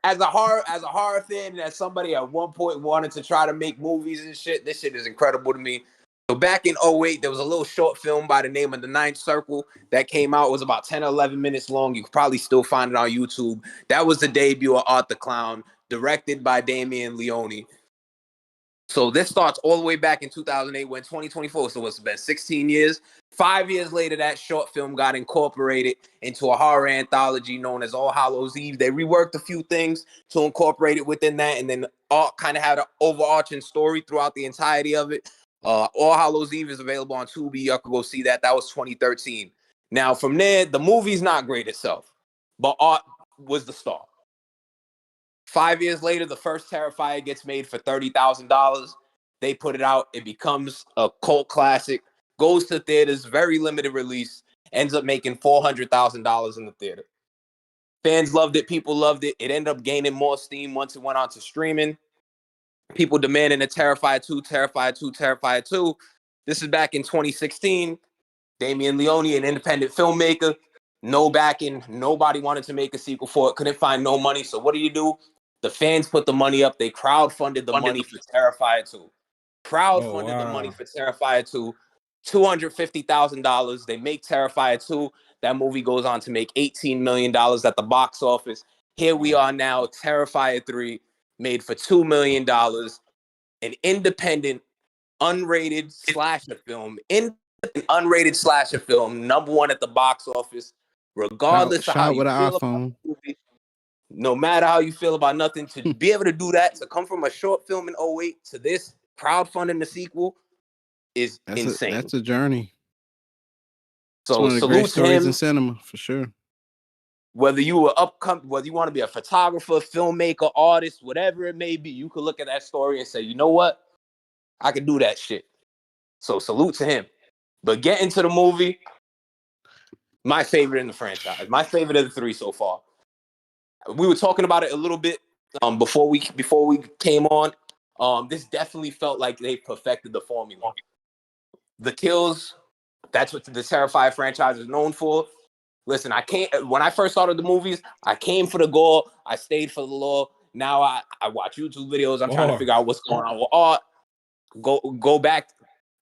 as a horror fan, and as somebody at one point wanted to try to make movies and shit, this shit is incredible to me. So back in 2008, there was a little short film by the name of The Ninth Circle that came out. It was about 10 or 11 minutes long. You could probably still find it on YouTube. That was the debut of Art the Clown, directed by Damien Leone. So this starts all the way back in 2008. When 2024, so it's been 16 years. 5 years later, that short film got incorporated into a horror anthology known as All Hallows Eve. They reworked a few things to incorporate it within that, and then all kind of had an overarching story throughout the entirety of it. All Hallows Eve is available on Tubi. You can go see that. That was 2013. Now, from there, the movie's not great itself, but Art was the star. 5 years later, the first Terrifier gets made for $30,000. They put it out. It becomes a cult classic. Goes to theaters, very limited release. Ends up making $400,000 in the theater. Fans loved it. People loved it. It ended up gaining more steam once it went on to streaming. People demanding a Terrifier 2, Terrifier 2, Terrifier 2. This is back in 2016. Damien Leone, an independent filmmaker, no backing. Nobody wanted to make a sequel for it. Couldn't find no money. So what do? The fans put the money up. They crowdfunded the money for Terrifier 2. Crowdfunded the money for Terrifier 2. $250,000. They make Terrifier 2. That movie goes on to make $18 million at the box office. Here we are now, Terrifier 3, made for $2 million. An independent, unrated slasher film. Unrated slasher film, #1 at the box office. Regardless of how you feel about the movie, no matter how you feel about nothing, to be able to do that, to come from a short film in 2008 to this, crowdfunding the sequel, is insane. That's a journey. So one of the great stories in cinema, for sure. Whether you were whether you want to be a photographer, filmmaker, artist, whatever it may be, you could look at that story and say, you know what? I could do that shit. So salute to him. But get into the movie, my favorite in the franchise. My favorite of the 3 so far. We were talking about it a little bit before we came on. This definitely felt like they perfected the formula. The kills, that's what the Terrifier franchise is known for. Listen, when I first started the movies, I came for the gore. I stayed for the lore. Now I watch YouTube videos. I'm trying to figure out what's going on with Art. Go back.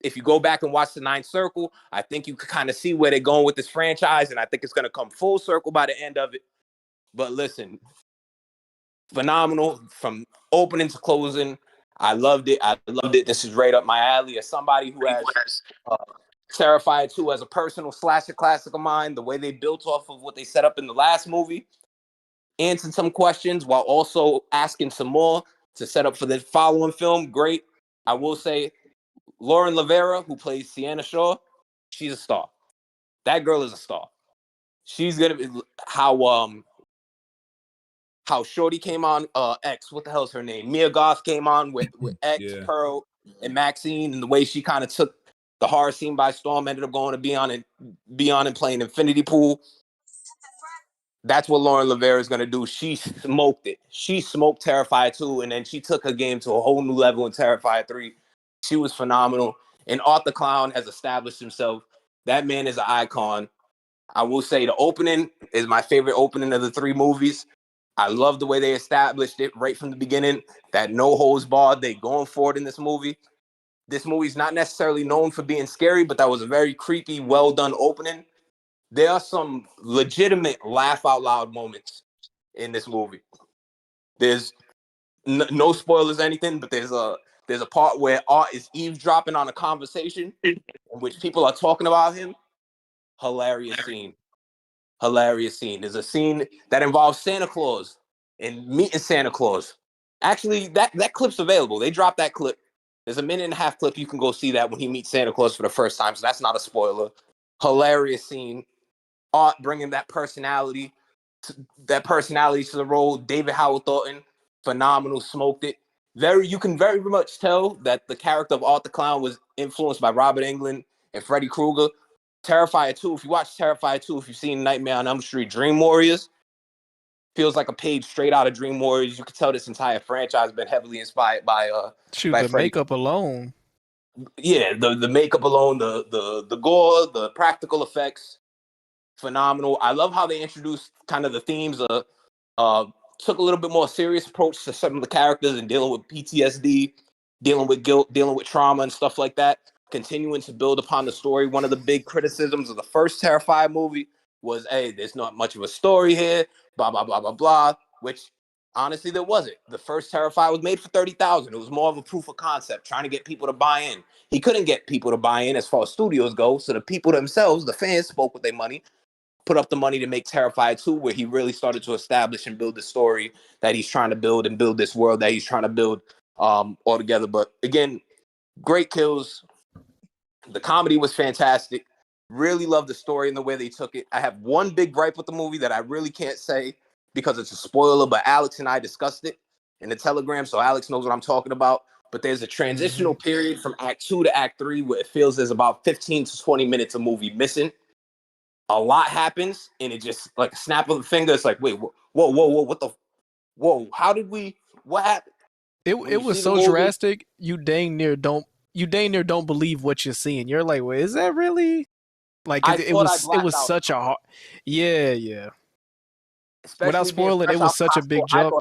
If you go back and watch The Ninth Circle, I think you can kind of see where they're going with this franchise, and I think it's going to come full circle by the end of it. But listen, phenomenal from opening to closing. I loved it. This is right up my alley. As somebody who has Terrifier 2 as a personal slasher classic of mine, the way they built off of what they set up in the last movie, answered some questions while also asking some more to set up for the following film. Great. I will say, Lauren Lavera, who plays Sienna Shaw, she's a star. That girl is a star. She's gonna be how Shorty came on, X, what the hell's her name? Mia Goth came on with X, yeah. Pearl, and Maxine, and the way she kind of took the horror scene by storm, ended up going to be on and playing Infinity Pool. That's what Lauren Lavera is going to do. She smoked it. She smoked Terrifier 2, and then she took her game to a whole new level in Terrifier 3. She was phenomenal. And Art the Clown has established himself. That man is an icon. I will say the opening is my favorite opening of the 3 movies. I love the way they established it right from the beginning, that no holds barred, they going for it in this movie. This movie's not necessarily known for being scary, but that was a very creepy, well done opening. There are some legitimate laugh out loud moments in this movie. There's no spoilers or anything, but there's a part where Art is eavesdropping on a conversation in which people are talking about him. Hilarious scene. There's a scene that involves Santa Claus and meeting Santa Claus. Actually, that clip's available. They dropped that clip. There's a 1.5-minute clip. You can go see that when he meets Santa Claus for the first time. So that's not a spoiler. Hilarious scene. Art bringing that personality to the role. David Howard Thornton, phenomenal, smoked it. You can very much tell that the character of Art the Clown was influenced by Robert Englund and Freddy Krueger. Terrifier 2, if you watch Terrifier 2, if you've seen Nightmare on Elm Street, Dream Warriors, feels like a page straight out of Dream Warriors. You can tell this entire franchise has been heavily inspired by the Freddy. Makeup alone. Yeah, the makeup alone, the gore, the practical effects, phenomenal. I love how they introduced kind of the themes took a little bit more serious approach to some of the characters and dealing with PTSD, dealing with guilt, dealing with trauma and stuff like that. Continuing to build upon the story. One of the big criticisms of the first Terrifier movie was, hey, there's not much of a story here, blah, blah, blah, blah, blah, which honestly there wasn't. The first Terrifier was made for $30,000. It was more of a proof of concept, trying to get people to buy in. He couldn't get people to buy in as far as studios go, so the people themselves, the fans, spoke with their money, put up the money to make Terrifier 2, where he really started to establish and build the story that he's trying to build and build this world that he's trying to build all together. But again, great kills. The comedy was fantastic. Really loved the story and the way they took it. I have one big gripe with the movie that I really can't say because it's a spoiler, but Alex and I discussed it in the Telegram, so Alex knows what I'm talking about. But there's a transitional period from Act 2 to Act 3 where it feels there's about 15 to 20 minutes of movie missing. A lot happens, and it just, like a snap of the finger, it's like, wait, whoa, how did we, what happened? It was so drastic, you dang near don't believe what you're seeing. You're like, wait, is that really? Like it was such a hard, yeah. Especially without spoiling, it was such a big jump.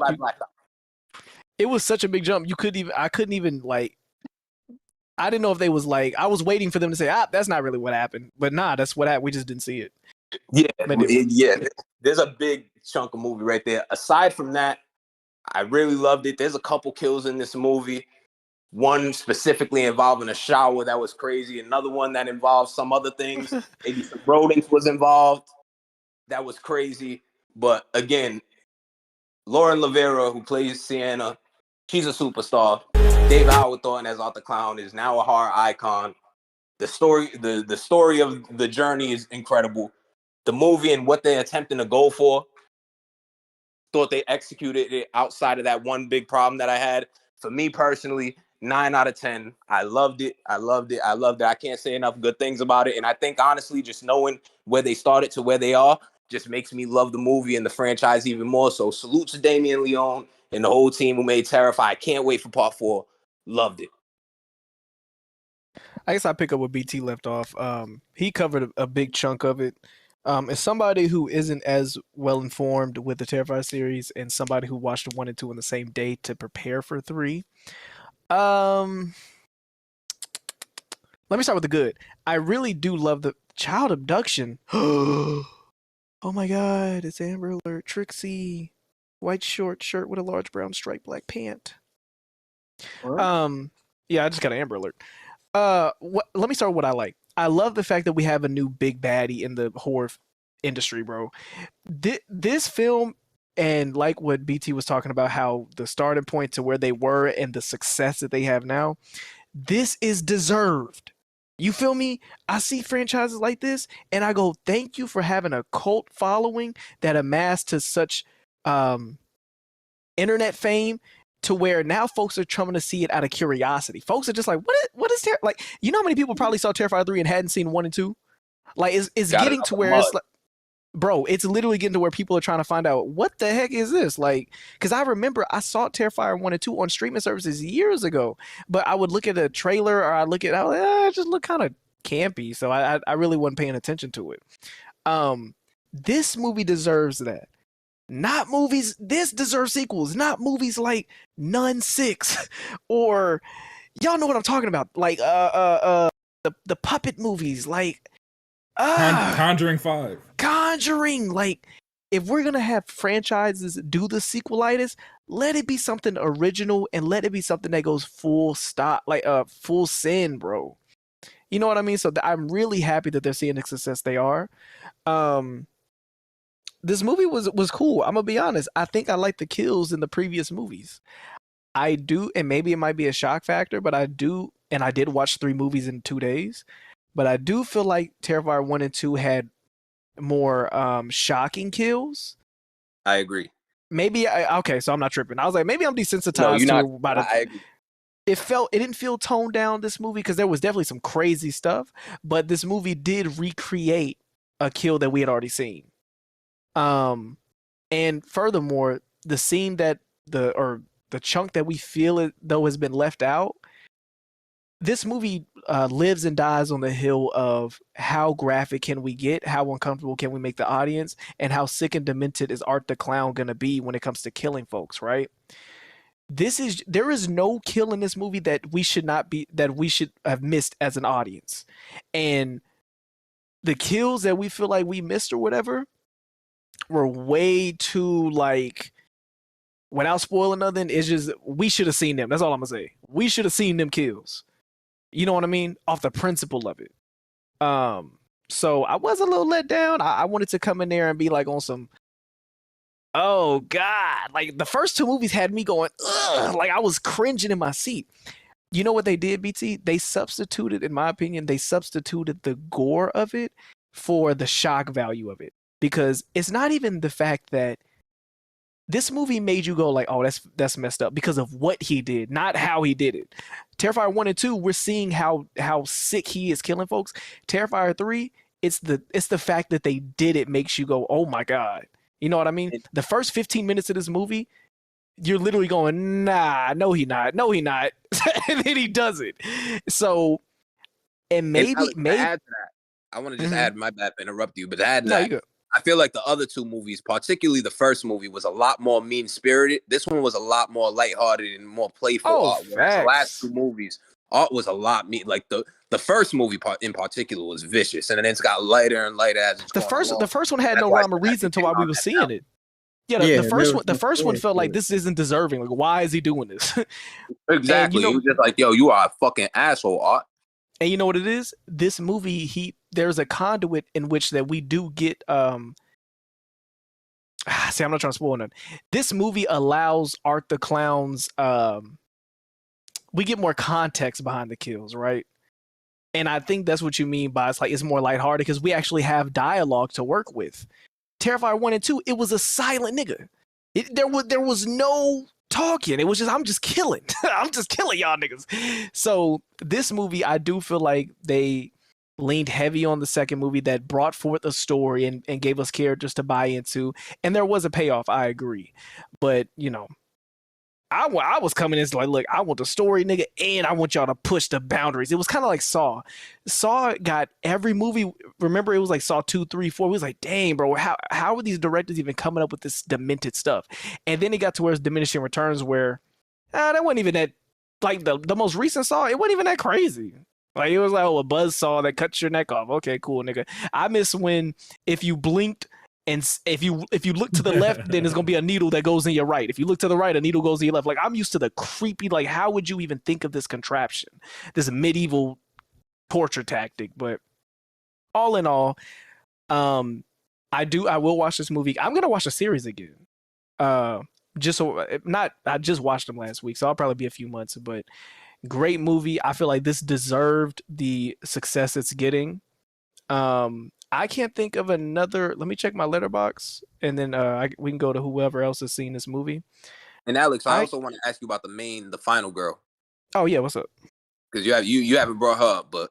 It was such a big jump. I couldn't even like. I didn't know if they was like. I was waiting for them to say, that's not really what happened. But nah, that's what happened. We just didn't see it. Yeah. There's a big chunk of movie right there. Aside from that, I really loved it. There's a couple kills in this movie. One specifically involving a shower that was crazy. Another one that involved some other things. Maybe some rodents was involved. That was crazy. But again, Lauren Lavera, who plays Sienna, she's a superstar. David Howard Thornton as Art the Clown is now a horror icon. The story of the journey is incredible. The movie and what they're attempting to go for, thought they executed it outside of that one big problem that I had. For me personally, 9 out of 10. I loved it. I can't say enough good things about it. And I think, honestly, just knowing where they started to where they are just makes me love the movie and the franchise even more. So salute to Damien Leone and the whole team who made Terrifier. I can't wait for part 4. Loved it. I guess I pick up where BT left off. He covered a big chunk of it. As somebody who isn't as well informed with the Terrifier series and somebody who watched 1 and 2 on the same day to prepare for 3, let me start with the good. I really do love the child abduction. Oh my god, it's Amber Alert. Trixie. White short shirt with a large brown striped black pant. What? Yeah, I just got an Amber Alert. Let me start with what I like. I love the fact that we have a new big baddie in the horror industry, bro. This film, and like what BT was talking about, how the starting point to where they were and the success that they have now, this is deserved. You feel me? I see franchises like this and I go, thank you for having a cult following that amassed to such internet fame, to where now folks are trying to see it out of curiosity. Folks are just like, what is like, you know how many people probably saw Terrifier 3 and hadn't seen 1 and 2? Like, it's getting to where it's like, bro, it's literally getting to where people are trying to find out, what the heck is this? Like, because I remember I saw Terrifier 1 and 2 on streaming services years ago, but I would look at a trailer or it just looked kind of campy, so I really wasn't paying attention to it. This movie deserves that. Not movies. This deserves sequels. Not movies like Nun 6 or y'all know what I'm talking about. Like the puppet movies. Like Conjuring 5. Conjuring. Like if we're gonna have franchises do the sequelitis, let it be something original and let it be something that goes full stop, like full sin, bro. You know what I mean? So I'm really happy that they're seeing the success they are. This movie was cool. I'm gonna be honest. I think I like the kills in the previous movies. I do, and maybe it might be a shock factor, but I do, and I did watch 3 movies in 2 days. But I do feel like Terrifier 1 and 2 had more shocking kills. I agree. Maybe okay, so I'm not tripping. I was like, maybe I'm desensitized No, you're not. about it. I agree. It didn't feel toned down, this movie, because there was definitely some crazy stuff, but this movie did recreate a kill that we had already seen. And furthermore, the scene that the chunk that we feel it though has been left out. This movie lives and dies on the hill of how graphic can we get, how uncomfortable can we make the audience, and how sick and demented is Art the Clown gonna be when it comes to killing folks, right? There is no kill in this movie that we should have missed as an audience. And the kills that we feel like we missed or whatever were way too, like, without spoiling nothing, it's just we should have seen them. That's all I'm gonna say. We should have seen them kills. You know what I mean? Off the principle of it. So I was a little let down. I wanted to come in there and be like on some, oh God. Like the first 2 movies had me going, ugh, like I was cringing in my seat. You know what they did, BT? They substituted, in my opinion, the gore of it for the shock value of it. Because it's not even the fact that this movie made you go like, oh, that's messed up because of what he did, not how he did it. Terrifier 1 and 2, we're seeing how sick he is killing folks. Terrifier 3, it's the fact that they did it makes you go, oh my God. You know what I mean? The first 15 minutes of this movie, you're literally going, nah, no he not. And then he does it. So, and maybe to add to that, I want to just add, my bad to interrupt you, but to add to that, I feel like the other 2 movies, particularly the first movie, was a lot more mean-spirited. This one was a lot more lighthearted and more playful. Art. The last 2 movies, art was a lot like the first movie in particular was vicious, and then it's got lighter and lighter as it's the first one had no rhyme or reason to why we were seeing it. Yeah, the first one felt like this isn't deserving. Like, why is he doing this? Exactly. He was just like, yo, you are a fucking asshole, Art. And you know what it is? This movie, there's a conduit in which that we do get. See, I'm not trying to spoil nothing. This movie allows Art the Clown's. We get more context behind the kills, right? And I think that's what you mean by it's more lighthearted because we actually have dialogue to work with. Terrifier 1 and 2, it was a silent nigga. There was no talking. It was just, I'm just killing. I'm just killing y'all niggas. So this movie, I do feel like they leaned heavy on the second movie that brought forth a story and gave us characters to buy into. And there was a payoff, I agree. But, you know, I was coming in like, look, I want the story, nigga, and I want y'all to push the boundaries. It was kind of like Saw. Saw got every movie. Remember, it was like Saw 2, 3, 4. We was like, dang, bro, how are these directors even coming up with this demented stuff? And then it got to where it's diminishing returns, where that wasn't even that. Like the most recent Saw, it wasn't even that crazy. Like it was like, oh, a buzz saw that cuts your neck off. Okay, cool, nigga. I miss when if you blinked. And if you look to the left, then there's gonna be a needle that goes in your right. If you look to the right, a needle goes in your left. Like I'm used to the creepy. Like how would you even think of this contraption, this medieval torture tactic? But all in all, I will watch this movie. I'm gonna watch the series again. I just watched them last week, so I'll probably be a few months. But great movie. I feel like this deserved the success it's getting. I can't think of another. Let me check my letterbox, and then we can go to whoever else has seen this movie. And Alex, I also want to ask you about the final girl. Oh yeah, what's up? Because you haven't brought her up, but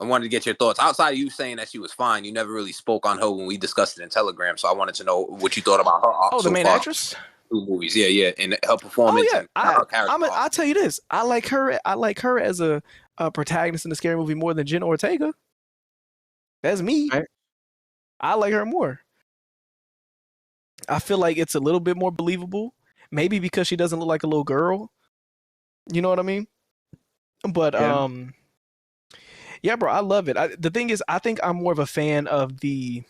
I wanted to get your thoughts. Outside of you saying that she was fine, you never really spoke on her when we discussed it in Telegram. So I wanted to know what you thought about her. Oh, the main actress. 2 movies, yeah, and her performance. Oh yeah, I'll tell you this. I like her as a protagonist in the scary movie more than Jenna Ortega. That's me. I like her more. I feel like it's a little bit more believable. Maybe because she doesn't look like a little girl. You know what I mean? But yeah, bro, I love it. The thing is, I think I'm more of a fan of the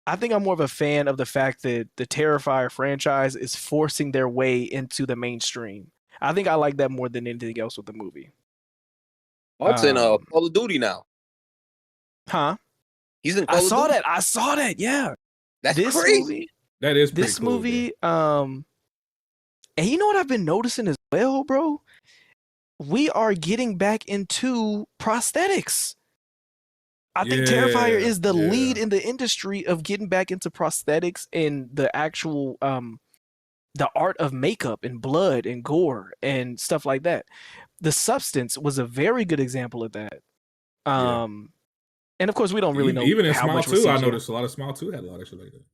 fact that the Terrifier franchise is forcing their way into the mainstream. I think I like that more than anything else with the movie. Mark's in Call of Duty now. Huh? He's in Call of Duty. I saw that. Yeah. That's this crazy. Movie, that is pretty this cool, movie. Bro. And you know what I've been noticing as well, bro? We are getting back into prosthetics. I think Terrifier is the lead in the industry of getting back into prosthetics and the actual the art of makeup and blood and gore and stuff like that. The Substance was a very good example of that. And of course we don't really know even in how Smile much 2, I noticed a lot of Smile 2 had a lot of shit like that.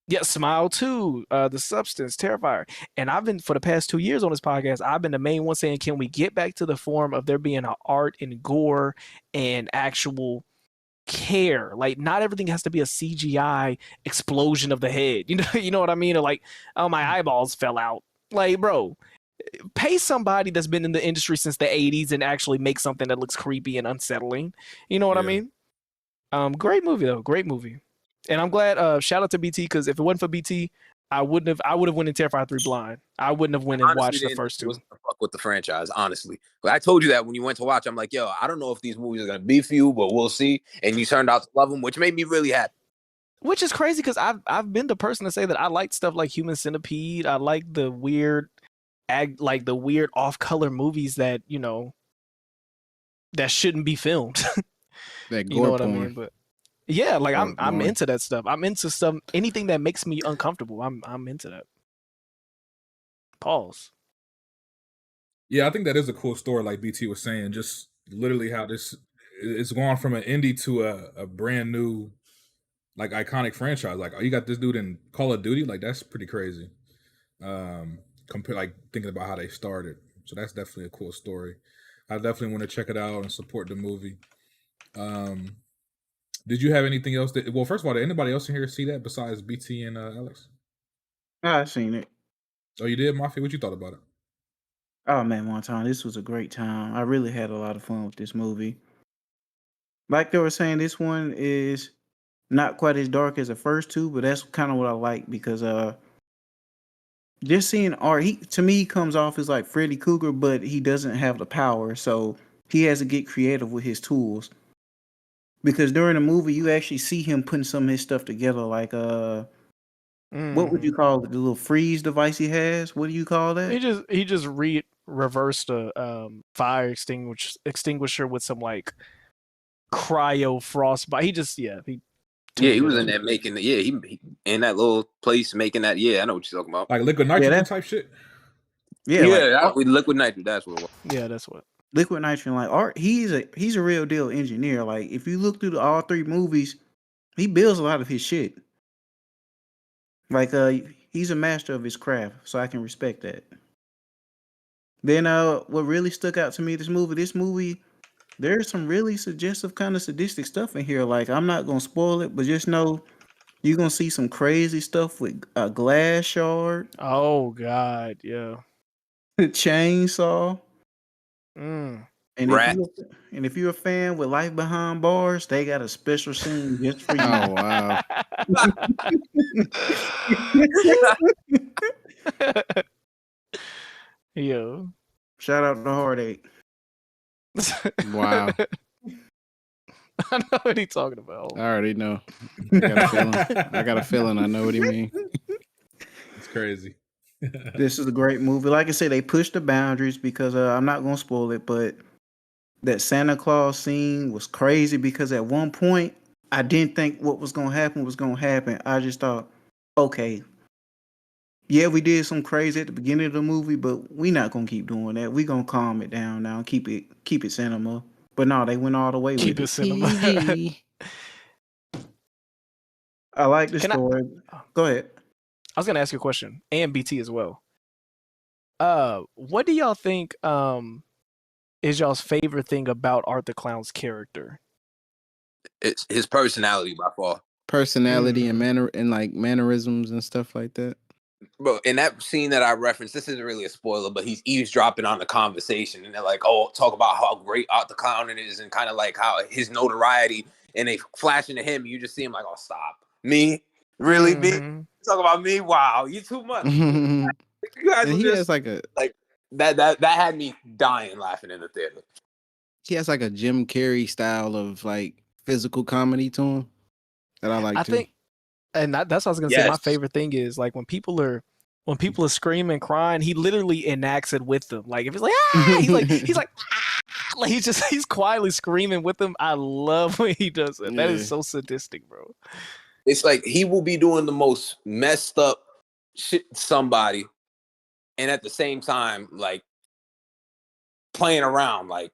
Yeah, Smile 2, The Substance, Terrifier. And I've been, for the past 2 years on this podcast, I've been the main one saying, can we get back to the form of there being an art and gore and actual care? Like, not everything has to be a CGI explosion of the head. You know what I mean? Or like, oh, my eyeballs fell out. Like, bro, pay somebody that's been in the industry since the 80s and actually make something that looks creepy and unsettling. You know what I mean? Great movie, though. Great movie. And I'm glad. Shout out to BT, because if it wasn't for BT, I would have went in Terrifier 3 blind. I wouldn't have went and watched the first two. Fuck with the franchise, honestly. But I told you that when you went to watch. I'm like, yo, I don't know if these movies are gonna be for you, but we'll see. And you turned out to love them, which made me really happy. Which is crazy because I've been the person to say that I like stuff like Human Centipede. I like the weird, off-color movies that that shouldn't be filmed. That gore you know what porn. I mean? But yeah, like I'm into that stuff. I'm into stuff, anything that makes me uncomfortable. I'm into that. Pause. Yeah, I think that is a cool story, like BT was saying. Just literally how this it's gone from an indie to a brand new, like, iconic franchise. Like, oh, you got this dude in Call of Duty. Like, that's pretty crazy. Like thinking about how they started. So that's definitely a cool story. I definitely want to check it out and support the movie. Did you have anything else well, first of all, did anybody else in here see that besides BT and Alex? I've seen it. Oh, you did, Mafia? What you thought about it? Oh man, one time, this was a great time. I really had a lot of fun with this movie. Like they were saying, this one is not quite as dark as the first two, but that's kind of what I like, because just seeing art, to me he comes off as like Freddy Krueger, but he doesn't have the power, so he has to get creative with his tools. Because during the movie, you actually see him putting some of his stuff together, like what would you call it? The little freeze device he has? What do you call that? He just reversed a fire extinguisher with some like cryo frostbite. He was in there making he in that little place making that. Yeah, I know what you're talking about. Like liquid nitrogen type shit. With liquid nitrogen. That's what it was. Yeah, that's what. Liquid nitrogen, like art. He's a real deal engineer. Like, if you look through all three movies, he builds a lot of his shit. Like, he's a master of his craft, so I can respect that. Then what really stuck out to me this movie, there's some really suggestive kind of sadistic stuff in here. Like, I'm not gonna spoil it, but just know you're gonna see some crazy stuff with a glass shard. Oh God, yeah. The chainsaw. Mm. And if you're a fan with Life Behind Bars, they got a special scene just for you. Oh wow. Yo. Shout out to Heartache. Wow. I know what he's talking about. I already know. I got a feeling I know what he means. It's crazy. This is a great movie. Like I said, they pushed the boundaries, because I'm not going to spoil it, but that Santa Claus scene was crazy, because at one point, I didn't think what was going to happen. I just thought, okay, yeah, we did some crazy at the beginning of the movie, but we're not going to keep doing that. We're going to calm it down now and keep it cinema. But no, they went all the way with it. Cinema. I like the story. Go ahead. I was gonna ask you a question, and BT as well. What do y'all think is y'all's favorite thing about Art the Clown's character? It's his personality by far. personality and mannerisms and stuff like that. Bro, in that scene that I referenced, this isn't really a spoiler, but he's eavesdropping on the conversation, and they're like, "Oh, talk about how great Art the Clown it is," and kind of like how his notoriety, and they flash into him. You just see him like, "Oh, stop, me, really, me? Talk about me? Wow, you too much." You guys and he just has like a that had me dying laughing in the theater. He has like a Jim Carrey style of like physical comedy to him that I like. I think, and that's what I was gonna say. My favorite thing is like when people are screaming, crying, he literally enacts it with them. Like if it's like he's like ah! Like he's quietly screaming with them. I love when he does it. That is so sadistic, bro. It's like he will be doing the most messed up shit to somebody, and at the same time, like playing around, like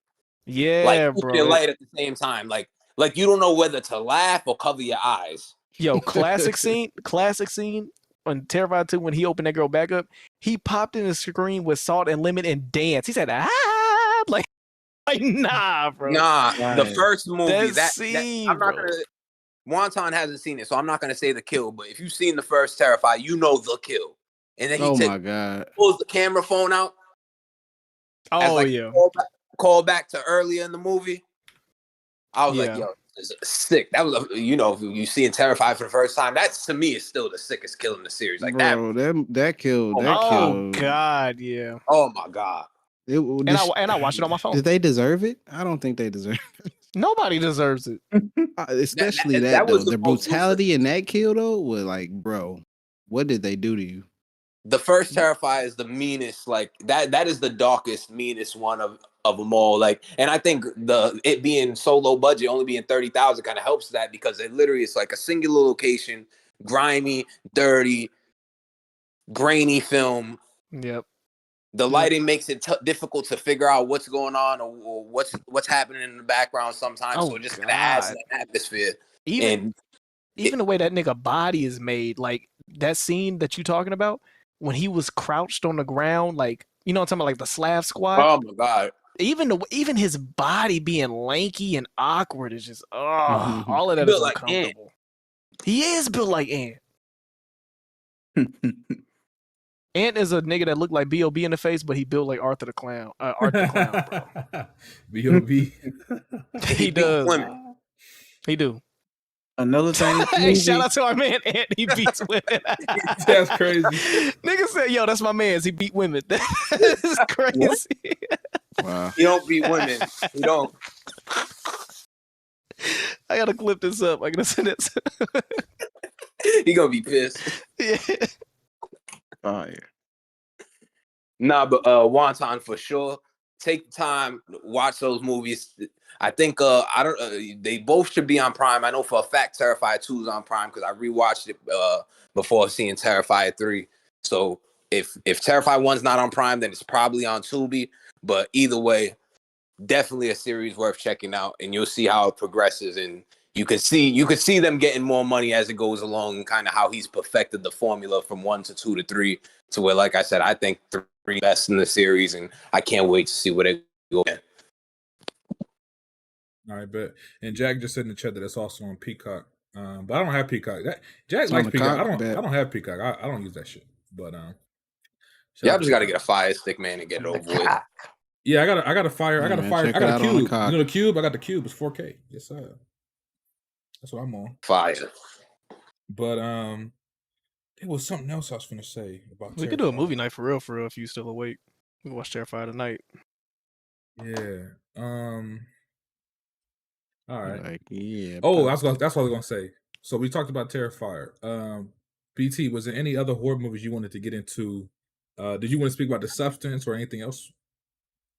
bro. Light at the same time, like you don't know whether to laugh or cover your eyes. Yo, classic scene on Terrifier 2 when he opened that girl back up. He popped in the screen with salt and lemon and danced. He said, like nah, bro. Nah, the first movie that scene, I'm not gonna. Wonton hasn't seen it, so I'm not gonna say the kill. But if you've seen the first Terrifier, you know the kill. And then he my god, pulls the camera phone out. Oh yeah, call back to earlier in the movie. I was like, yo, this is sick. That was you seeing Terrifier for the first time. That to me is still the sickest kill in the series. Like bro, that kill. Oh god, yeah. Oh my god. I watched it on my phone. Did they deserve it? I don't think they deserve it. Nobody deserves it. Especially that though. The brutality in that kill though was like, bro, what did they do to you? The first Terrifier is the meanest, like that is the darkest, meanest one of them all. Like, and I think it being so low budget, only being 30,000 kind of helps that because it literally is like a singular location, grimy, dirty, grainy film. Yep. The lighting makes it difficult to figure out what's going on or what's happening in the background sometimes. So it just kind of adds that atmosphere. Even the way that nigga body is made, like that scene that you talking about when he was crouched on the ground, like you know what I'm talking about, like the Slav squad. Oh my god! Even his body being lanky and awkward is just all of that is uncomfortable. Like he is built like Ant. Ant is a nigga that looked like B.O.B. in the face, but he built like Arthur the Clown. Arthur the Clown, bro. B.O.B. He does. He do. Another thing. Hey, shout out to our man Ant. He beats women. That's crazy. Nigga said, "Yo, that's my man's. He beat women." That is crazy. Wow. You don't beat women. You don't. I gotta clip this up. I gotta send it. He gonna be pissed. Yeah. Oh yeah. Nah, but Wonton for sure. Take the time, watch those movies. I think they both should be on Prime. I know for a fact Terrifier 2 is on Prime because I rewatched it before seeing Terrifier 3. So if Terrifier 1's not on Prime, then it's probably on Tubi. But either way, definitely a series worth checking out, and you'll see how it progresses, and you could see them getting more money as it goes along, and kind of how he's perfected the formula from 1 to 2 to 3 to where, like I said, I think 3 best in the series, and I can't wait to see where they go. All right, bet. And Jack just said in the chat that it's also on Peacock, but I don't have Peacock. Jack likes Peacock. I don't have Peacock. I don't use that shit. But y'all just got to get a Fire Stick, man, and get it over with. Yeah, I got a Fire. I got a Cube. You know the Cube? I got the Cube. It's 4K. Yes, sir. That's what I'm on. Fire. But there was something else I was gonna say about. We could do a movie night for real if you still awake. We can watch Terrifier tonight. Yeah. All right. Like, yeah. Oh, that's what I was gonna say. So we talked about Terrifier. BT, was there any other horror movies you wanted to get into? Did you want to speak about The Substance or anything else?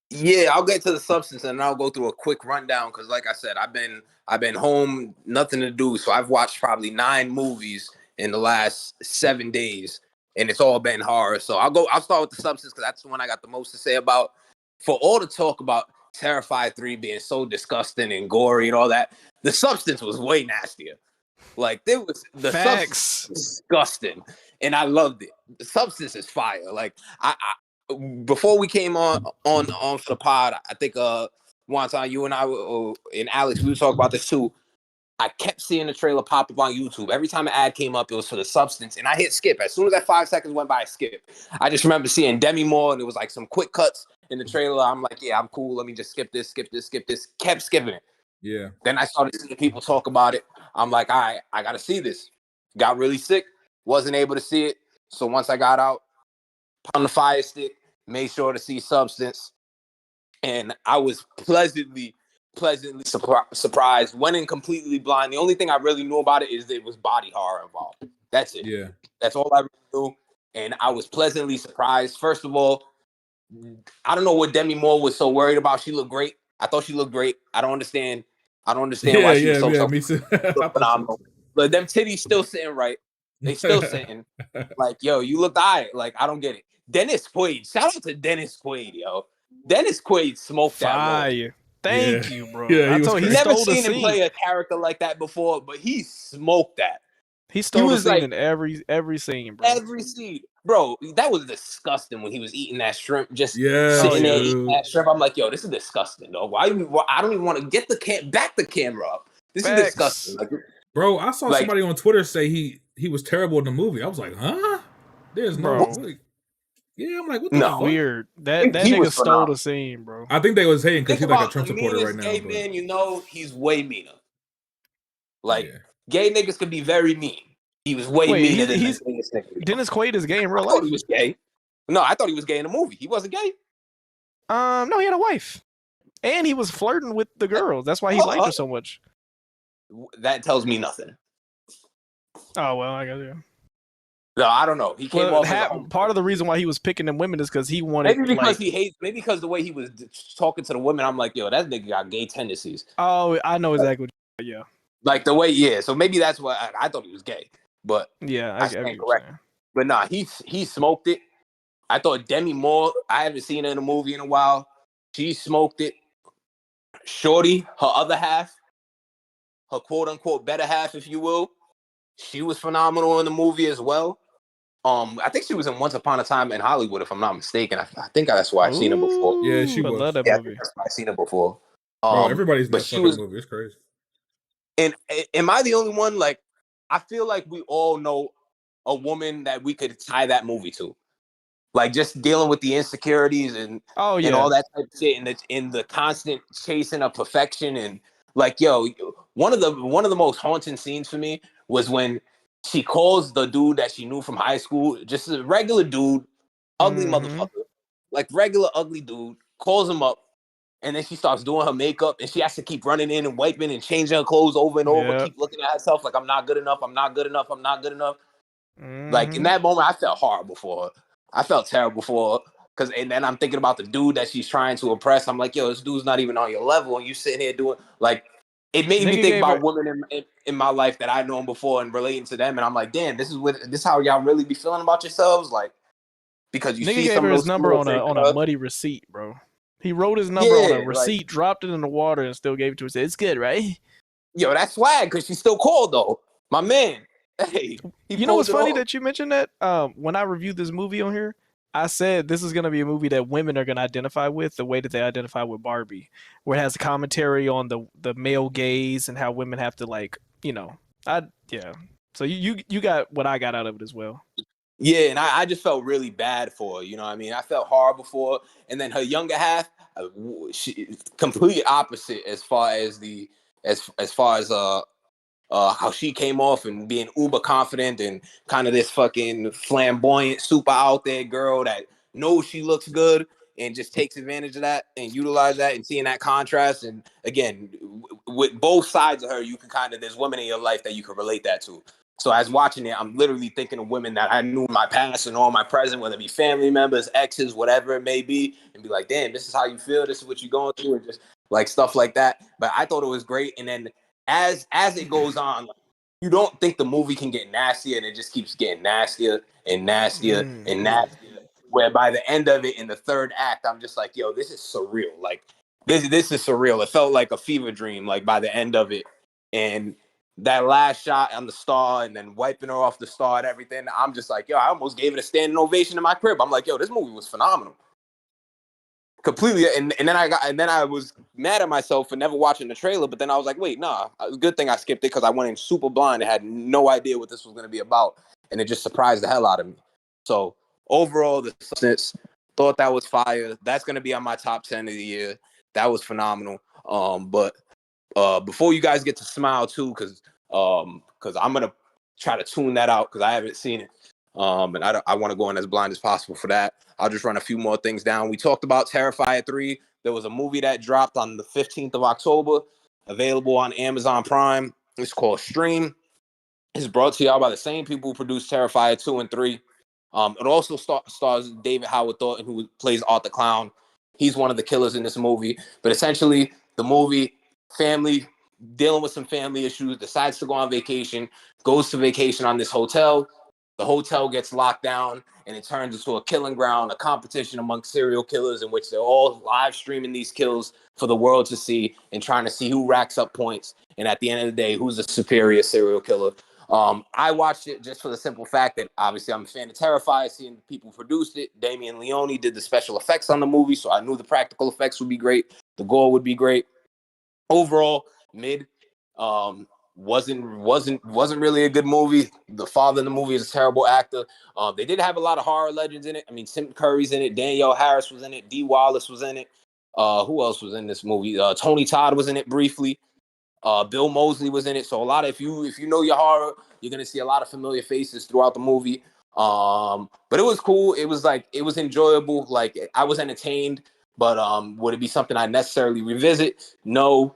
Yeah, I'll get to The Substance and I'll go through a quick rundown because, like I said, I've been home, nothing to do, so I've watched probably 9 movies in the last 7 days, and it's all been horror. So I'll start with The Substance because that's the one I got the most to say about. For all the talk about Terrifier 3 being so disgusting and gory and all that, The Substance was way nastier. Like the Substance was disgusting, and I loved it. The Substance is fire. Like I before we came on for the pod, I think one time you and I and Alex, we were talking about this too. I kept seeing the trailer pop up on YouTube. Every time an ad came up, it was for the substance, and I hit skip. As soon as that 5 seconds went by, I skipped. I just remember seeing Demi Moore, and it was like some quick cuts in the trailer. I'm like, yeah, I'm cool. Let me just skip this. Kept skipping it. Yeah. Then I started seeing people talk about it. I'm like, all right, I got to see this. Got really sick. Wasn't able to see it. So once I got out, pound the fire stick, made sure to see substance. And I was pleasantly surprised. Went in completely blind. The only thing I really knew about it is that it was body horror involved. That's it. Yeah. That's all I really knew. And I was pleasantly surprised. First of all, I don't know what Demi Moore was so worried about. She looked great. I thought she looked great. I don't understand why she was so me too. phenomenal. But them titties still sitting right. They still sitting. Like, yo, you look all right. Like, I don't get it. Dennis Quaid. Shout out to Dennis Quaid, yo. Dennis Quaid smoked that role. Thank you, bro. Yeah, I told He he never stole the seen him scene. play a character like that before, but he smoked that. He stole the was scene like- in every scene, bro. Every scene. Bro, that was disgusting when he was eating that shrimp, just Yeah, sitting there dude. eating that shrimp. I'm like, yo, this is disgusting, though. I don't even want to get back the camera up. This is disgusting. Like, bro, I saw somebody on Twitter say he was terrible in the movie. I was like, huh? There's no way. Yeah, I'm like, what the That's fuck? weird. That He nigga was stole phenomenal. the scene, bro. I think they was hating because Think he's like a about Trump the supporter right meanest now. gay But man, you know, he's way meaner. Like, gay niggas can be very mean. He was way meaner than the biggest nigga. Dennis Quaid is gay in real I thought life. he was gay. No, I thought he was gay in the movie. He wasn't gay. No, he had a wife, and he was flirting with the girls. That's why he liked her so much. That tells me nothing. Oh well, I guess yeah. No, I don't know. He came off as part of the reason why he was picking them women is because he wanted. maybe because he hates. Maybe because the way he was talking to the women, I'm like, yo, that nigga got gay tendencies. Oh, I know exactly. Yeah. Like the way, yeah. So maybe that's why I thought he was gay. But yeah, I stand correct. But nah, he smoked it. I thought Demi Moore. I haven't seen her in a movie in a while. She smoked it. Shorty, her other half, her quote unquote better half, if you will, she was phenomenal in the movie as well. I think she was in Once Upon a Time in Hollywood, if I'm not mistaken. I think that's why I've seen her before. Yeah, she was. Love that yeah, movie. that's why I've seen her before. Bro, everybody's in but that she fucking was, movie. It's crazy. And am I the only one? Like, I feel like we all know a woman that we could tie that movie to. Like, just dealing with the insecurities and and all that type of shit, and in the constant chasing of perfection, and like, yo, one of the most haunting scenes for me was when she calls the dude that she knew from high school, just a regular dude, ugly motherfucker, like regular ugly dude, calls him up, and then she starts doing her makeup, and she has to keep running in and wiping and changing her clothes over and over, keep looking at herself like, I'm not good enough, I'm not good enough, I'm not good enough. Like, in that moment, I felt horrible for her. I felt terrible for her. And then I'm thinking about the dude that she's trying to impress. I'm like, yo, this dude's not even on your level. And you sitting here doing, like, it made me think about women in my life that I've known before and relating to them. And I'm like, damn, this is how y'all really be feeling about yourselves? Like, because you see some of those number on a muddy receipt, bro. He wrote his number on a receipt, dropped it in the water, and still gave it to her. Said, it's good, right? Yo, that's swag, because she's still called, though. My man. Hey, you know what's funny that you mentioned that? When I reviewed this movie on here, I said this is going to be a movie that women are going to identify with the way that they identify with Barbie, where it has a commentary on the male gaze and how women have to, like, you know, So you got what I got out of it as well. Yeah, and I just felt really bad for her. You know what I mean? I felt horrible for her. And then her younger half, she complete opposite as far as how she came off and being uber confident and kind of this fucking flamboyant, super out there girl that knows she looks good and just takes advantage of that and utilize that, and seeing that contrast. And again, with both sides of her, you can there's women in your life that you can relate that to. So as watching it, I'm literally thinking of women that I knew in my past and all my present, whether it be family members, exes, whatever it may be, and be like, damn, this is how you feel. This is what you're going through, and just like stuff like that. But I thought it was great. And then as it goes on, you don't think the movie can get nastier, and it just keeps getting nastier and nastier and nastier. Where by the end of it, in the third act, I'm just like, yo, this is surreal. Like, this is surreal. It felt like a fever dream, like, by the end of it. And that last shot on the star and then wiping her off the star and everything, I'm just like, yo, I almost gave it a standing ovation in my crib. I'm like, yo, this movie was phenomenal. completely. And then I was mad at myself for never watching the trailer. But then I was like, wait, nah. Good thing I skipped it because I went in super blind and had no idea what this was going to be about, and it just surprised the hell out of me. So overall, the substance, thought that was fire. That's going to be on my top 10 of the year. That was phenomenal. But before you guys get to Smile too, because I'm gonna try to tune that out because I haven't seen it. And I want to go in as blind as possible for that. I'll just run a few more things down. We talked about Terrifier 3. There was a movie that dropped on the 15th of October, available on Amazon Prime. It's called Stream. It's brought to y'all by the same people who produced Terrifier 2 and 3. It also stars David Howard Thornton, who plays Art the Clown. He's one of the killers in this movie. But essentially, the movie, family dealing with some family issues, decides to go on vacation, goes to vacation on this hotel. The hotel gets locked down, and it turns into a killing ground, a competition among serial killers in which they're all live streaming these kills for the world to see and trying to see who racks up points. And at the end of the day, who's the superior serial killer. I watched it just for the simple fact that obviously I'm a fan of Terrifier, seeing the people who produced it. Damien Leone did the special effects on the movie, so I knew the practical effects would be great. The gore would be great. Overall, mid. Wasn't really a good movie. The father in the movie is a terrible actor. They did have a lot of horror legends in it. I mean, Tim Curry's in it. Danielle Harris was in it. Dee Wallace was in it. Who else was in this movie? Tony Todd was in it briefly. Bill Moseley was in it. So a lot of if you know your horror, you're gonna see a lot of familiar faces throughout the movie. But it was cool. It was enjoyable. Like I was entertained. But would it be something I necessarily revisit? No.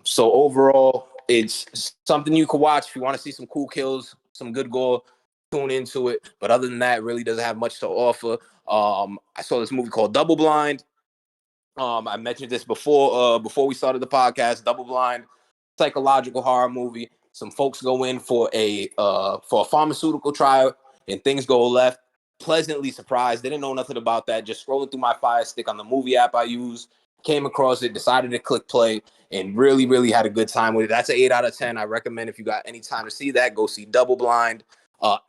So overall, it's something you could watch if you want to see some cool kills, some good gore. Tune into it. But other than that, it really doesn't have much to offer. I saw this movie called Double Blind. I mentioned this before we started the podcast. Double Blind, psychological horror movie. Some folks go in for a pharmaceutical trial, and things go left. Pleasantly surprised. Didn't know nothing about that. Just scrolling through my Fire Stick on the movie app I use. Came across it, decided to click play, and really, really had a good time with it. That's an 8 out of 10. I recommend if you got any time to see that, go see Double Blind.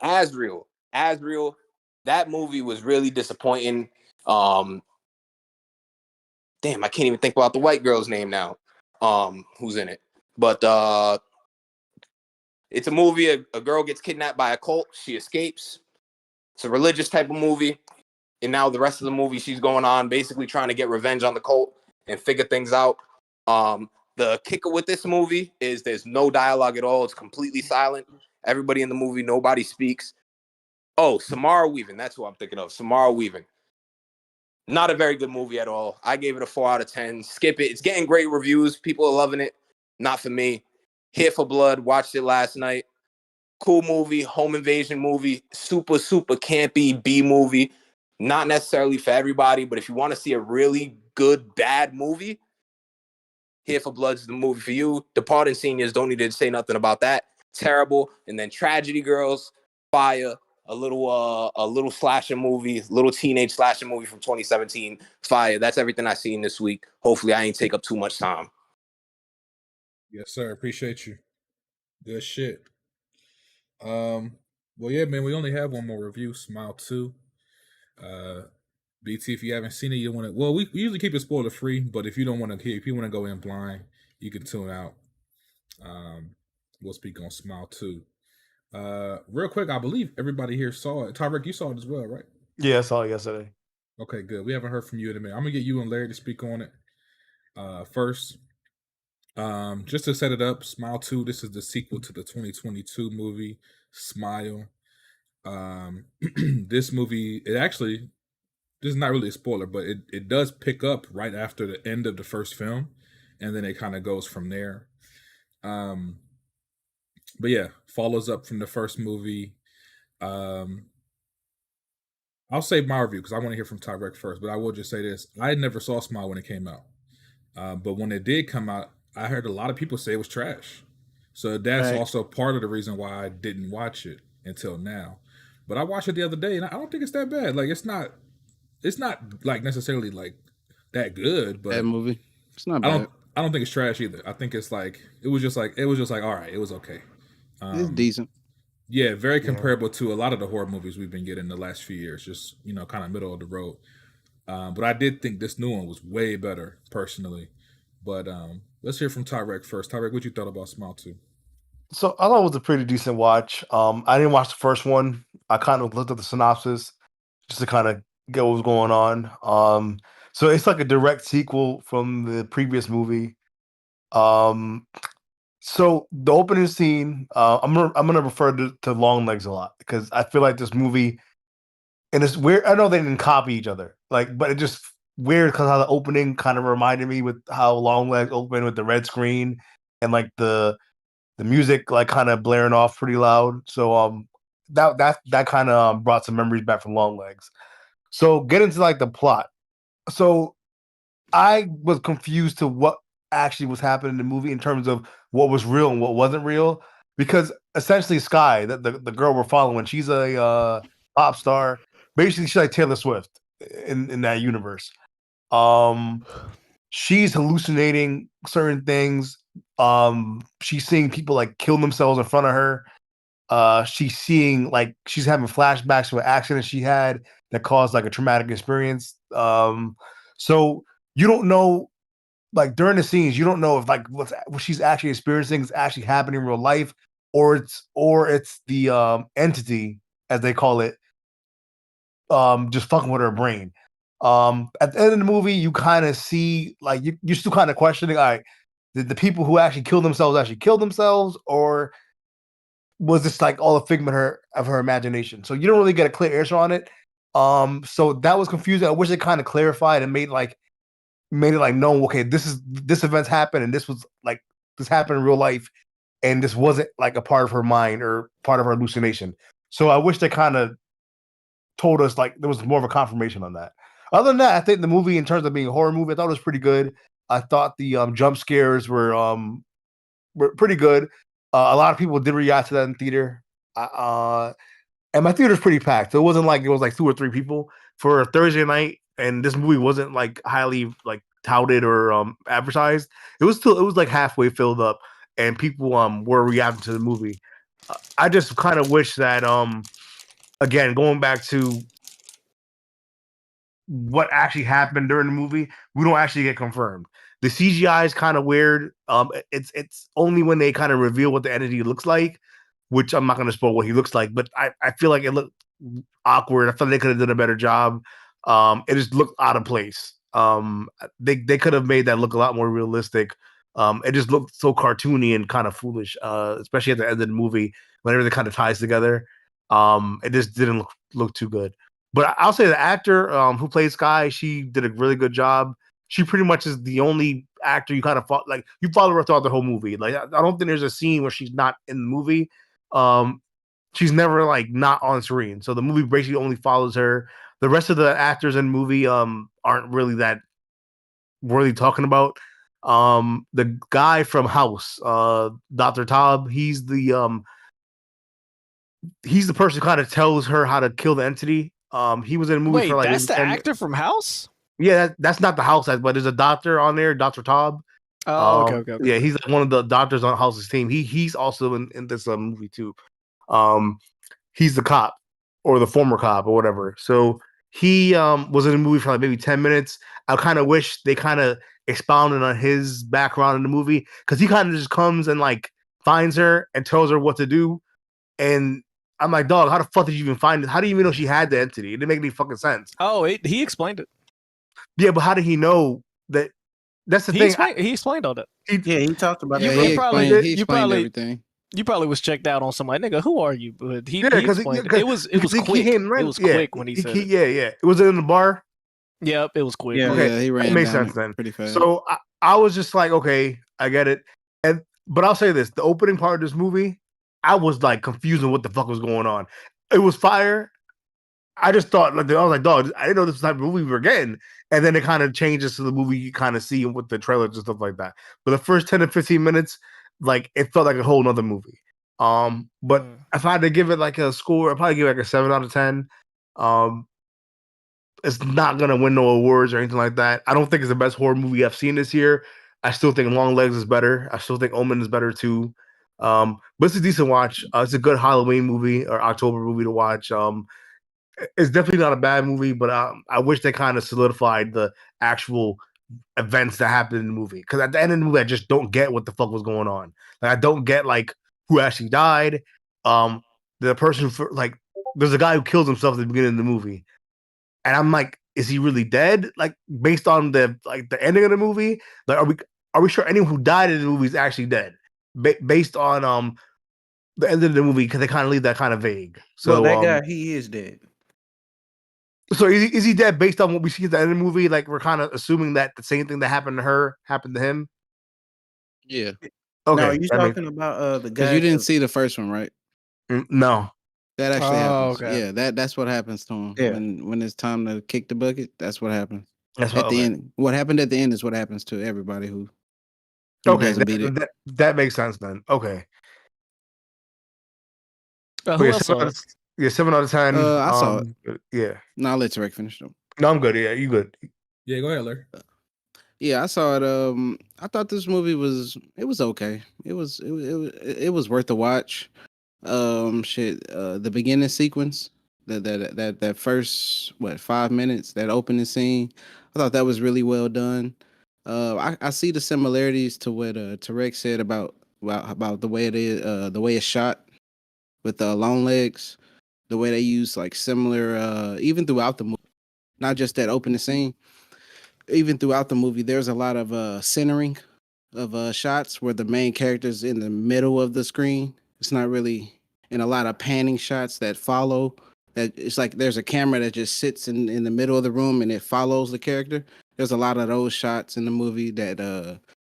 Azrael, that movie was really disappointing. Damn, I can't even think about the white girl's name now. Who's in it? But it's a movie. A girl gets kidnapped by a cult. She escapes. It's a religious type of movie. And now the rest of the movie, she's going on basically trying to get revenge on the cult and figure things out. The kicker with this movie is there's no dialogue at all. It's completely silent. Everybody in the movie, nobody speaks. Oh, Samara Weaving. That's who I'm thinking of. Samara Weaving. Not a very good movie at all. I gave it a 4 out of 10. Skip it. It's getting great reviews. People are loving it. Not for me. Here for Blood. Watched it last night. Cool movie. Home invasion movie. Super, super campy B movie. Not necessarily for everybody, but if you want to see a really good, bad movie, Here for Blood's the movie for you. Departed Seniors, don't need to say nothing about that. Terrible. And then Tragedy Girls, fire. A little slasher movie, little teenage slasher movie from 2017. Fire. That's everything I seen this week. Hopefully I ain't take up too much time. Yes, sir. Appreciate you. Good shit. Well, yeah, man, we only have one more review, Smile 2. BT, if you haven't seen it, you want to. Well, we usually keep it spoiler free, but if you don't want to, if you want to go in blind, you can tune out. We'll speak on Smile 2. Real quick, I believe everybody here saw it. Tyrek, you saw it as well, right? Yeah, I saw it yesterday. Okay, good. We haven't heard from you in a minute. I'm gonna get you and Larry to speak on it. First, just to set it up, Smile 2. This is the sequel to the 2022 movie Smile. This movie, this is not really a spoiler, but it does pick up right after the end of the first film, and then it kind of goes from there. But yeah, follows up from the first movie. I'll save my review because I want to hear from Tyrek first, but I will just say this. I never saw Smile when it came out. But when it did come out, I heard a lot of people say it was trash. So that's also part of the reason why I didn't watch it until now. But I watched it the other day, and I don't think it's that bad. Like it's not like necessarily like that good, but that movie, it's not bad. I don't think it's trash either. I think it's like it was just like all right, it was okay. It's decent. Yeah, very comparable to a lot of the horror movies we've been getting the last few years. Just kind of middle of the road. But I did think this new one was way better, personally. But let's hear from Tyrek first. Tyrek, what you thought about Smile 2? So I thought it was a pretty decent watch. I didn't watch the first one. I kind of looked at the synopsis just to kind of get what was going on. So it's like a direct sequel from the previous movie. So the opening scene, I'm gonna refer to Long Legs a lot because I feel like this movie, and it's weird. I know they didn't copy each other, like, but it just weird because how the opening kind of reminded me with how Long Legs opened with the red screen and like the music like kind of blaring off pretty loud. So that kind of brought some memories back from Long Legs. So get into like the plot. So I was confused to what actually was happening in the movie in terms of what was real and what wasn't real. Because essentially Sky, the girl we're following, she's a pop star. Basically, she's like Taylor Swift in that universe. She's hallucinating certain things. She's seeing people like kill themselves in front of her. She's seeing like she's having flashbacks to an accident she had that caused like a traumatic experience. So you don't know, like during the scenes, you don't know if like what she's actually experiencing is actually happening in real life, or it's the entity, as they call it, just fucking with her brain. At the end of the movie, you kind of see like you're still kind of questioning, all right, did the people who actually killed themselves actually kill themselves, or was this like all a figment of her imagination? So you don't really get a clear answer on it. So that was confusing. I wish it kind of clarified and made it like known, okay, this event's happened and this was like this happened in real life, and this wasn't like a part of her mind or part of her hallucination. So I wish they kind of told us like there was more of a confirmation on that. Other than that, I think the movie, in terms of being a horror movie, I thought it was pretty good. I thought the jump scares were pretty good. A lot of people did react to that in theater. And my theater's pretty packed. So it wasn't like it was like 2 or 3 people for a Thursday night, and this movie wasn't like highly like touted or advertised. It was like halfway filled up, and people were reacting to the movie. I just kind of wish that again, going back to what actually happened during the movie, we don't actually get confirmed. The CGI is kind of weird. It's only when they kind of reveal what the entity looks like, which I'm not going to spoil what he looks like, but I feel like it looked awkward. I felt like they could have done a better job. It just looked out of place. They could have made that look a lot more realistic. It just looked so cartoony and kind of foolish, especially at the end of the movie when everything kind of ties together. It just didn't look too good. But I'll say the actor who played Sky, she did a really good job. She pretty much is the only actor you kind of like you follow her throughout the whole movie. Like I don't think there's a scene where she's not in the movie. She's never like not on screen. So the movie basically only follows her. The rest of the actors in the movie aren't really that worthy talking about. The guy from House, Dr. Taub, he's the person who kind of tells her how to kill the entity. He was in a movie Wait, for like that's the actor from House? Yeah, that's not the House, but there's a doctor on there, Dr. Taub. Oh, okay. Yeah, he's like one of the doctors on House's team. He's also in this movie too. He's the cop or the former cop or whatever. So he was in the movie for like maybe 10 minutes. I kind of wish they kind of expounded on his background in the movie, because he kind of just comes and like finds her and tells her what to do. And I'm like, dog, how the fuck did you even find it? How do you even know she had the entity? It didn't make any fucking sense. Oh, he explained it. Yeah, but how did he know that? That's the thing. He explained all that. He talked about Yeah, it. he explained everything. You probably was checked out on somebody, nigga. Who are you? But he explained it. It was quick. It was quick when he said it. Yeah. It was in the bar. Yep, it was quick. Yeah, okay. He ran. It makes down sense then. Pretty fast. So I was just like, okay, I get it. But I'll say this: the opening part of this movie, I was like confused on what the fuck was going on. It was fire. I just thought, like, I was like, dog, I didn't know this was the type of movie we were getting. And then it kind of changes to the movie you kind of see with the trailers and stuff like that. But the first 10 to 15 minutes, like, it felt like a whole nother movie. But if I had to give it like a score, I'd probably give it like a 7 out of 10. It's not gonna win no awards or anything like that. I don't think it's the best horror movie I've seen this year. I still think Long Legs is better. I still think Omen is better too. But it's a decent watch. It's a good Halloween movie or October movie to watch. it's definitely not a bad movie, but I wish they kind of solidified the actual events that happened in the movie. Because at the end of the movie, I just don't get what the fuck was going on. Like I don't get like who actually died. The person there's a guy who kills himself at the beginning of the movie, and I'm like, is he really dead? Like based on the ending of the movie, like are we sure anyone who died in the movie is actually dead? Based on the end of the movie, because they kind of leave that kind of vague. So well, that guy, he is dead. So is he dead based on what we see at the end of the movie? Like we're kind of assuming that the same thing that happened to her happened to him. Yeah. Okay. No, you talking about the guy? Because you didn't see the first one, right? No. That actually happens. Okay. Yeah, that's what happens to him. Yeah. When it's time to kick the bucket, that's what happens. That's At the end, what happened at the end is what happens to everybody who doesn't beat it. That makes sense then. Okay. Who else saw it? Yeah, 7 out of 10. I saw it. Yeah. No, I'll let Tarek finish though. No, I'm good. Yeah, you good. Yeah, go ahead, Larry. Yeah, I saw it. I thought this movie was okay. It was worth the watch. The beginning sequence, that first 5 minutes, that opening scene, I thought that was really well done. I see the similarities to what Tarek said about the way it is, the way it's shot with the long legs, the way they use like similar even throughout the movie, not just that opening scene. Even throughout the movie, there's a lot of centering of shots where the main character's in the middle of the screen. It's not really in a lot of panning shots that follow. That it's like there's a camera that just sits in the middle of the room and it follows the character. There's a lot of those shots in the movie that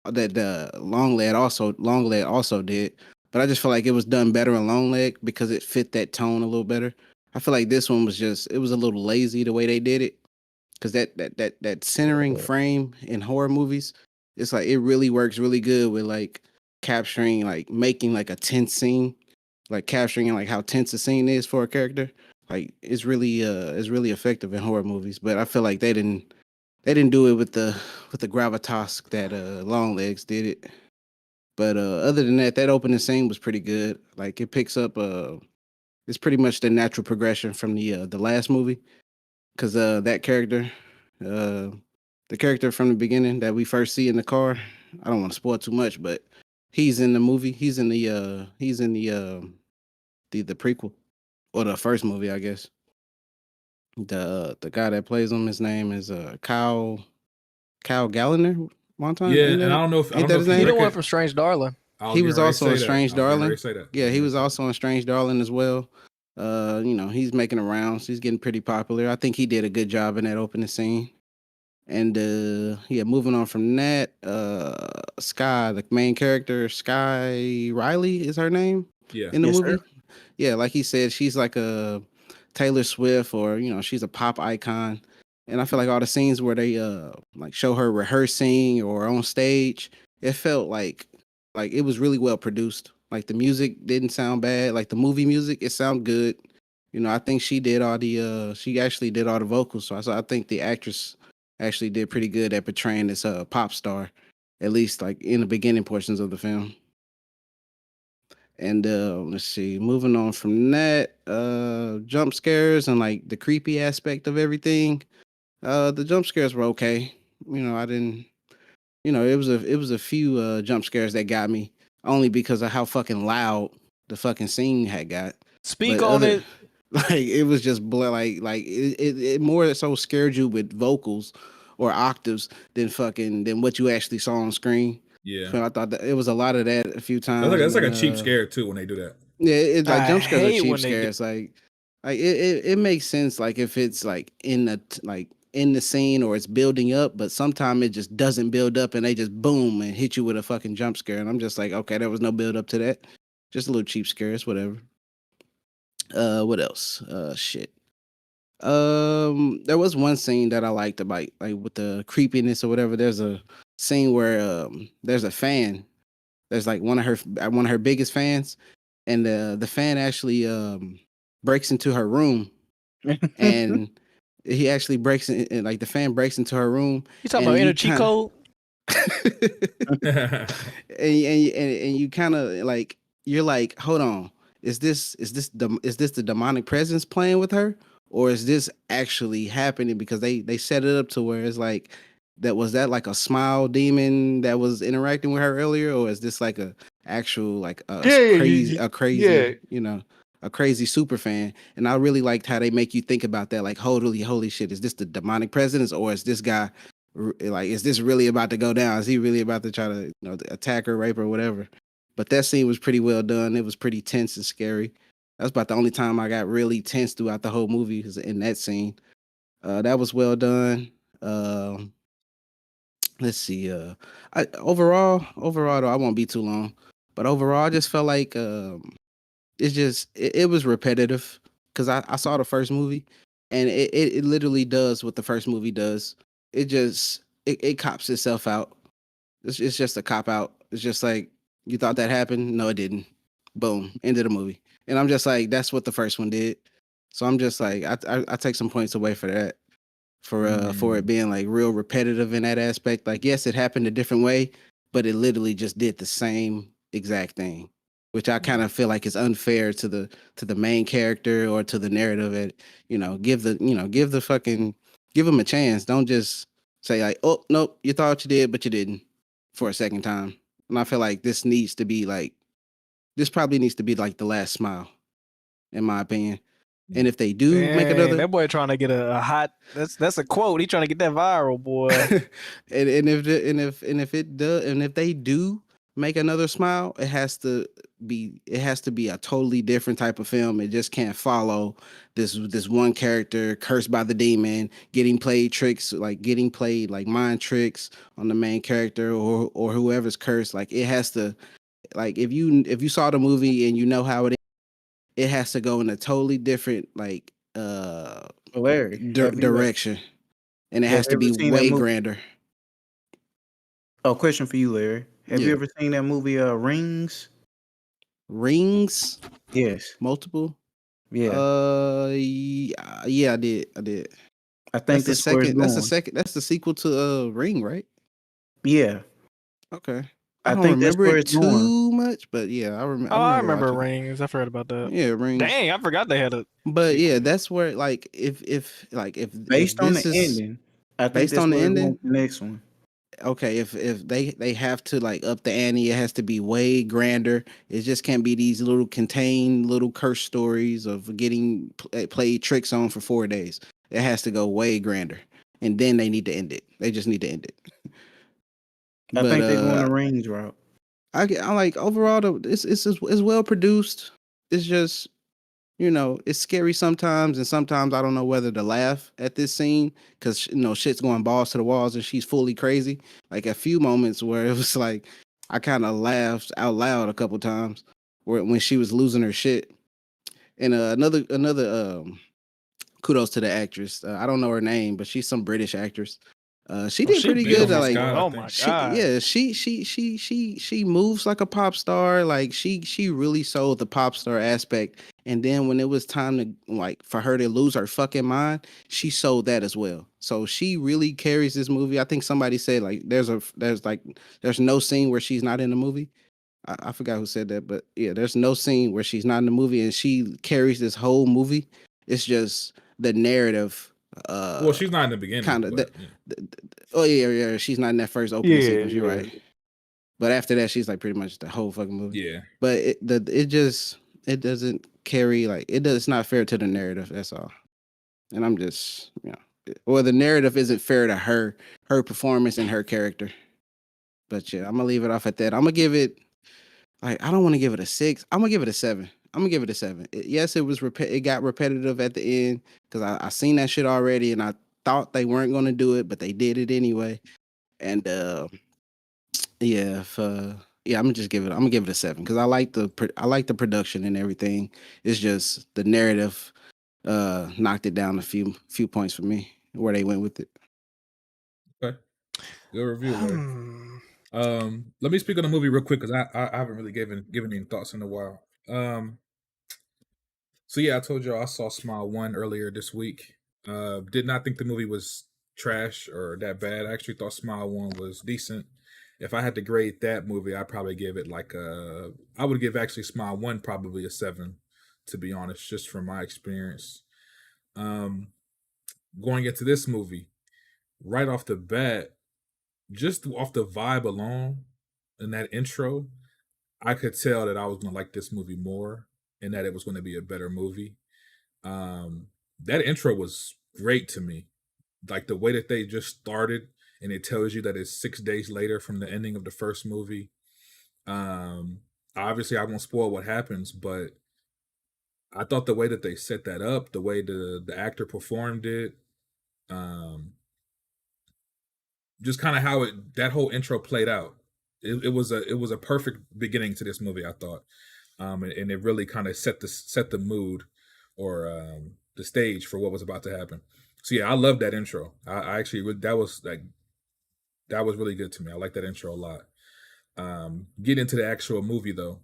Longleg also did. But I just feel like it was done better in Longleg because it fit that tone a little better. I feel like this one was it was a little lazy the way they did it. Because that centering frame in horror movies, it's like it really works really good with like capturing, like making like a tense scene, like capturing like how tense a scene is for a character. Like it's really effective in horror movies. But I feel like they didn't do it with the gravitas that Longlegs did it. But other than that opening scene was pretty good. Like it picks up it's pretty much the natural progression from the last movie. Because that character, the character from the beginning that we first see in the car, I don't want to spoil too much, but he's in the movie. He's in the prequel or the first movie, I guess. The guy that plays him, his name is Kyle Gallagher. One time, yeah, and I don't know if his name. He the one from Strange Darling. He was also in Strange Darling. Yeah, he was also in Strange Darling as well. He's making the rounds. He's getting pretty popular. I think he did a good job in that opening scene. And moving on from that, Sky, the main character, Sky Riley is her name. Yeah. In the movie. Sir. Yeah, like he said, she's like a Taylor Swift, or she's a pop icon. And I feel like all the scenes where they like show her rehearsing or on stage, it felt like it was really well produced. Like the music didn't sound bad. Like the movie music, it sounded good. I think she did all the she actually did all the vocals. So I think the actress actually did pretty good at portraying this pop star, at least like in the beginning portions of the film. And let's see, moving on from that, jump scares and like the creepy aspect of everything. The jump scares were okay. I didn't. It was a few jump scares that got me, only because of how fucking loud the fucking scene had got. Speak on it. Like it was just like it more so scared you with vocals or octaves than what you actually saw on screen. Yeah, so I thought that it was a lot of that a few times. That's like a cheap scare too when they do that. Yeah, it's like jump scares are cheap scares. Like it makes sense like if it's like in the scene or it's building up, but sometimes it just doesn't build up and they just boom and hit you with a fucking jump scare. And I'm just like, okay, there was no build up to that. Just a little cheap scares, whatever. What else? Shit. There was one scene that I liked about like with the creepiness or whatever. There's a scene where there's a fan. There's like one of her biggest fans, and the fan actually breaks into her room, and he actually breaks in, like the fan breaks into her room. You talking about inner cheat code? and you kind of like, you're like, hold on, is this the demonic presence playing with her, or is this actually happening? Because they set it up to where it's like that like a smile demon that was interacting with her earlier, or is this like a actual like crazy a crazy super fan? And I really liked how they make you think about that, like holy shit, is this the demonic presence, or is this guy like, is this really about to go down? Is he really about to try to attack her, rape her, whatever? But that scene was pretty well done. It was pretty tense and scary. That's about the only time I got really tense throughout the whole movie, was in that scene. That was well done. Let's see. Overall though, I won't be too long. But overall, I just felt like it was repetitive, because I saw the first movie, and it literally does what the first movie does. It cops itself out. It's just a cop out. It's just like, you thought that happened? No, it didn't. Boom, end of the movie. And I'm just like, that's what the first one did. So I'm just like, I take some points away for that, for it being like real repetitive in that aspect. Like, yes, it happened a different way, but it literally just did the same exact thing, which I kind of feel like is unfair to the main character or to the narrative. Give them a chance. Don't just say like, oh nope, you thought you did, but you didn't, for a second time. And I feel like this probably needs to be like the last smile, in my opinion. And if they do make another, that boy trying to get a hot, that's a quote. He trying to get that viral, boy. and if they do make another smile, it has to be a totally different type of film. It just can't follow this one character cursed by the demon getting played like mind tricks on the main character, or whoever's cursed. Like, it has to, like, if you saw the movie and you know how it has to go in a totally different like direction, and it has to be way grander. Oh, question for you, Larry. Have you ever seen that movie Rings? Rings? Yes. Multiple? Yeah. Yeah, I did. I think that's where it's going. That's the sequel to Ring, right? Yeah. Okay. I don't think remember that's where it it's too going. much, but yeah, I remember. I remember Rings. I forgot about that. Yeah, Rings. Dang, I forgot they had a. But sequel. yeah, that's where, like, if based on the ending, I think that's where it's going the next one. Okay, if they have to like up the ante, it has to be way grander. It just can't be these little contained little curse stories of getting played tricks on for 4 days. It has to go way grander, and then they need to end it. They just need to end it. I think they're going the Rings route. I like, overall though, it's well produced. It's just, it's scary sometimes, and sometimes I don't know whether to laugh at this scene, because shit's going balls to the walls and she's fully crazy. Like, a few moments where it was like, I kind of laughed out loud a couple times when she was losing her shit. And another kudos to the actress. I don't know her name, but she's some British actress. She did pretty good. Like, oh my god, she moves like a pop star. Like, she really sold the pop star aspect. And then when it was time to, like, for her to lose her fucking mind, she sold that as well. So she really carries this movie. I think somebody said, like, there's no scene where she's not in the movie. I forgot who said that, but yeah, there's no scene where she's not in the movie, and she carries this whole movie. It's just the narrative. Well, she's not in the beginning. Kind of. Oh yeah. She's not in that first opening sequence. You're right. But after that, she's like pretty much the whole fucking movie. Yeah. But it doesn't carry, like, it's not fair to the narrative. That's all. And I'm just, well, the narrative isn't fair to her performance and her character. But yeah, I'm gonna leave it off at that. I'm gonna give it, like, I don't want to give it a 6. I'm gonna give it a 7. Yes, it got repetitive at the end, because I seen that shit already, and I thought they weren't gonna do it, but they did it anyway. And I'm gonna give it a 7, because I like the production and everything. It's just the narrative knocked it down a few points for me, where they went with it. Okay, good review, Larry. Let me speak on the movie real quick, because I haven't really given any thoughts in a while. So yeah, I told you I saw Smile 1 earlier this week. Did not think the movie was trash or that bad. I actually thought Smile 1 was decent. If I had to grade that movie, I'd probably give it I would give actually Smile 1 probably a 7, to be honest, just from my experience. Going into this movie, right off the bat, just off the vibe alone in that intro, I could tell that I was gonna like this movie more and that it was gonna be a better movie. That intro was great to me. Like the way that they just started and it tells you that it's 6 days later from the ending of the first movie. Obviously I won't spoil what happens, but I thought the way that they set that up, the way the actor performed it, just kind of how that whole intro played out. It was a perfect beginning to this movie, I thought, and it really kind of set the mood or the stage for what was about to happen. So yeah, I love that intro. I actually that was really good to me. I like that intro a lot. Get into the actual movie though.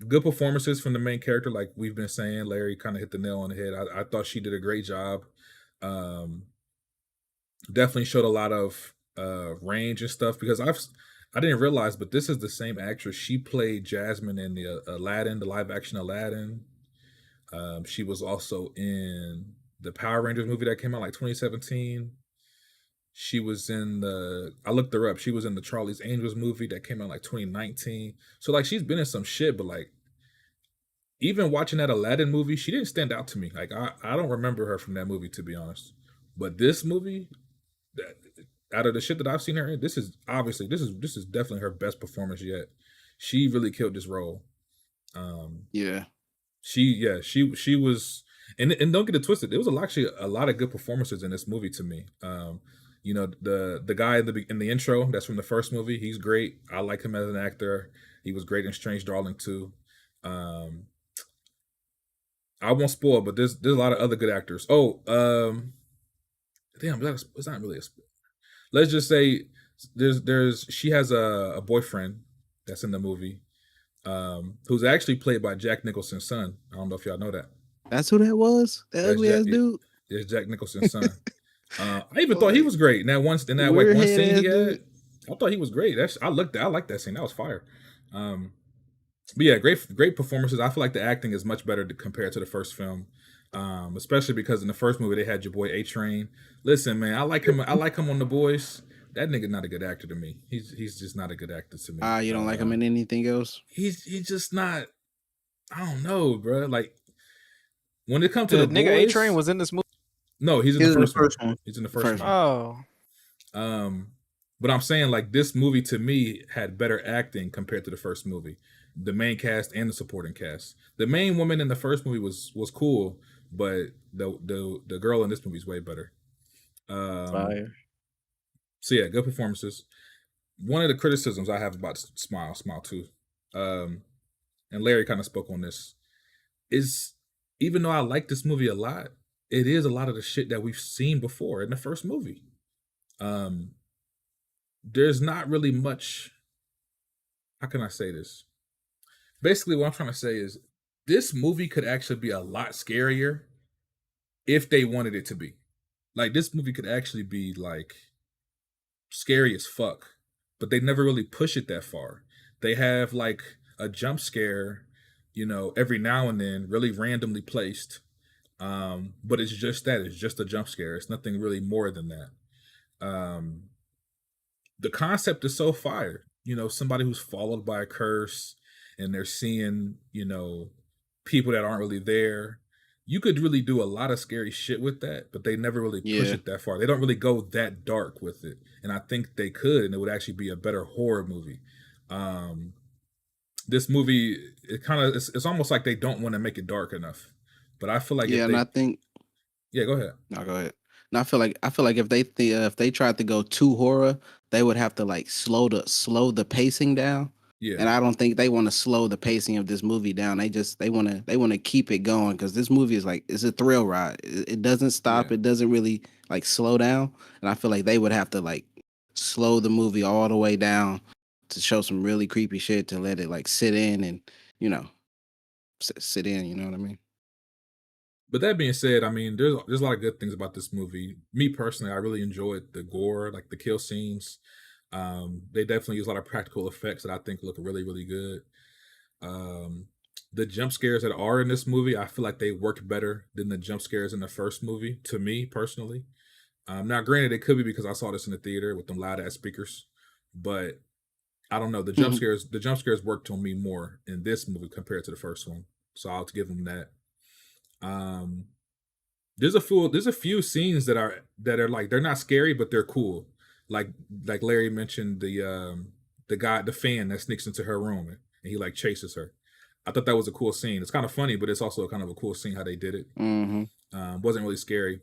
Good performances from the main character, like we've been saying. Larry kind of hit the nail on the head. I thought she did a great job. Definitely showed a lot of range and stuff because I didn't realize, but this is the same actress. She played Jasmine in the Aladdin, the live action Aladdin. She was also in the Power Rangers movie that came out like 2017. She was in I looked her up. She was in the Charlie's Angels movie that came out like 2019. So like she's been in some shit, but like even watching that Aladdin movie, she didn't stand out to me. Like I don't remember her from that movie, to be honest. But this movie, out of the shit that I've seen her in, this is definitely her best performance yet. She really killed this role. She was, and don't get it twisted. There was actually a lot of good performances in this movie to me. You know, the guy in the intro that's from the first movie, he's great. I like him as an actor. He was great in Strange Darling too. I won't spoil, but there's a lot of other good actors. Oh, damn, it's not really a spoiler. Let's just say she has a boyfriend that's in the movie, who's actually played by Jack Nicholson's son. I don't know if y'all know that. That's who that was? That ugly ass dude? It's Jack Nicholson's son. I even thought he was great in that one scene he had. I thought he was great. I like that scene. That was fire. But yeah, great performances. I feel like the acting is much better compared to the first film. Especially because in the first movie they had your boy A-Train. Listen, man, I like him on The Boys. That nigga not a good actor to me. He's just not a good actor to me. You don't like him in anything else? He's just not. I don't know, bro. Like when it comes to the nigga Boys, A-Train was in this movie. No, he's in the first one. He's in the first one. Oh. But I'm saying like this movie to me had better acting compared to the first movie. The main cast and the supporting cast. The main woman in the first movie was cool, but the girl in this movie is way better. Fire. So yeah, good performances. One of the criticisms I have about Smile 2, and Larry kind of spoke on this, is even though I like this movie a lot, it is a lot of the shit that we've seen before in the first movie. There's not really much. How can I say this? Basically, what I'm trying to say is this movie could actually be a lot scarier if they wanted it to be. Like this movie could actually be like scary as fuck, but they never really push it that far. They have like a jump scare, you know, every now and then, really randomly placed. But it's just that. It's just a jump scare. It's nothing really more than that. The concept is so fire. You know, somebody who's followed by a curse and they're seeing, you know, people that aren't really there. You could really do a lot of scary shit with that, but they never really push it that far. They don't really go that dark with it. And I think they could, and it would actually be a better horror movie. This movie, it's almost like they don't want to make it dark enough. But I feel like I think. Yeah, go ahead. No, go ahead. No, I feel like if they tried to go too horror, they would have to like slow the pacing down. Yeah. And I don't think they want to slow the pacing of this movie down. They want to keep it going because this movie is like it's a thrill ride. It doesn't stop. Yeah. It doesn't really like slow down. And I feel like they would have to like slow the movie all the way down to show some really creepy shit to let it like sit in and, you know, sit in. You know what I mean? But that being said, I mean, there's a lot of good things about this movie. Me personally, I really enjoyed the gore, like the kill scenes. They definitely use a lot of practical effects that I think look really, really good. the jump scares that are in this movie, I feel like they work better than the jump scares in the first movie, to me personally. Now, granted, it could be because I saw this in the theater with them loud ass speakers, but I don't know. The jump scares worked on me more in this movie compared to the first one, so I'll give them that. There's a few scenes that are like, they're not scary, but they're cool. Like Larry mentioned, the fan that sneaks into her room and he like chases her. I thought that was a cool scene. It's kind of funny, but it's also kind of a cool scene how they did it. Wasn't really scary.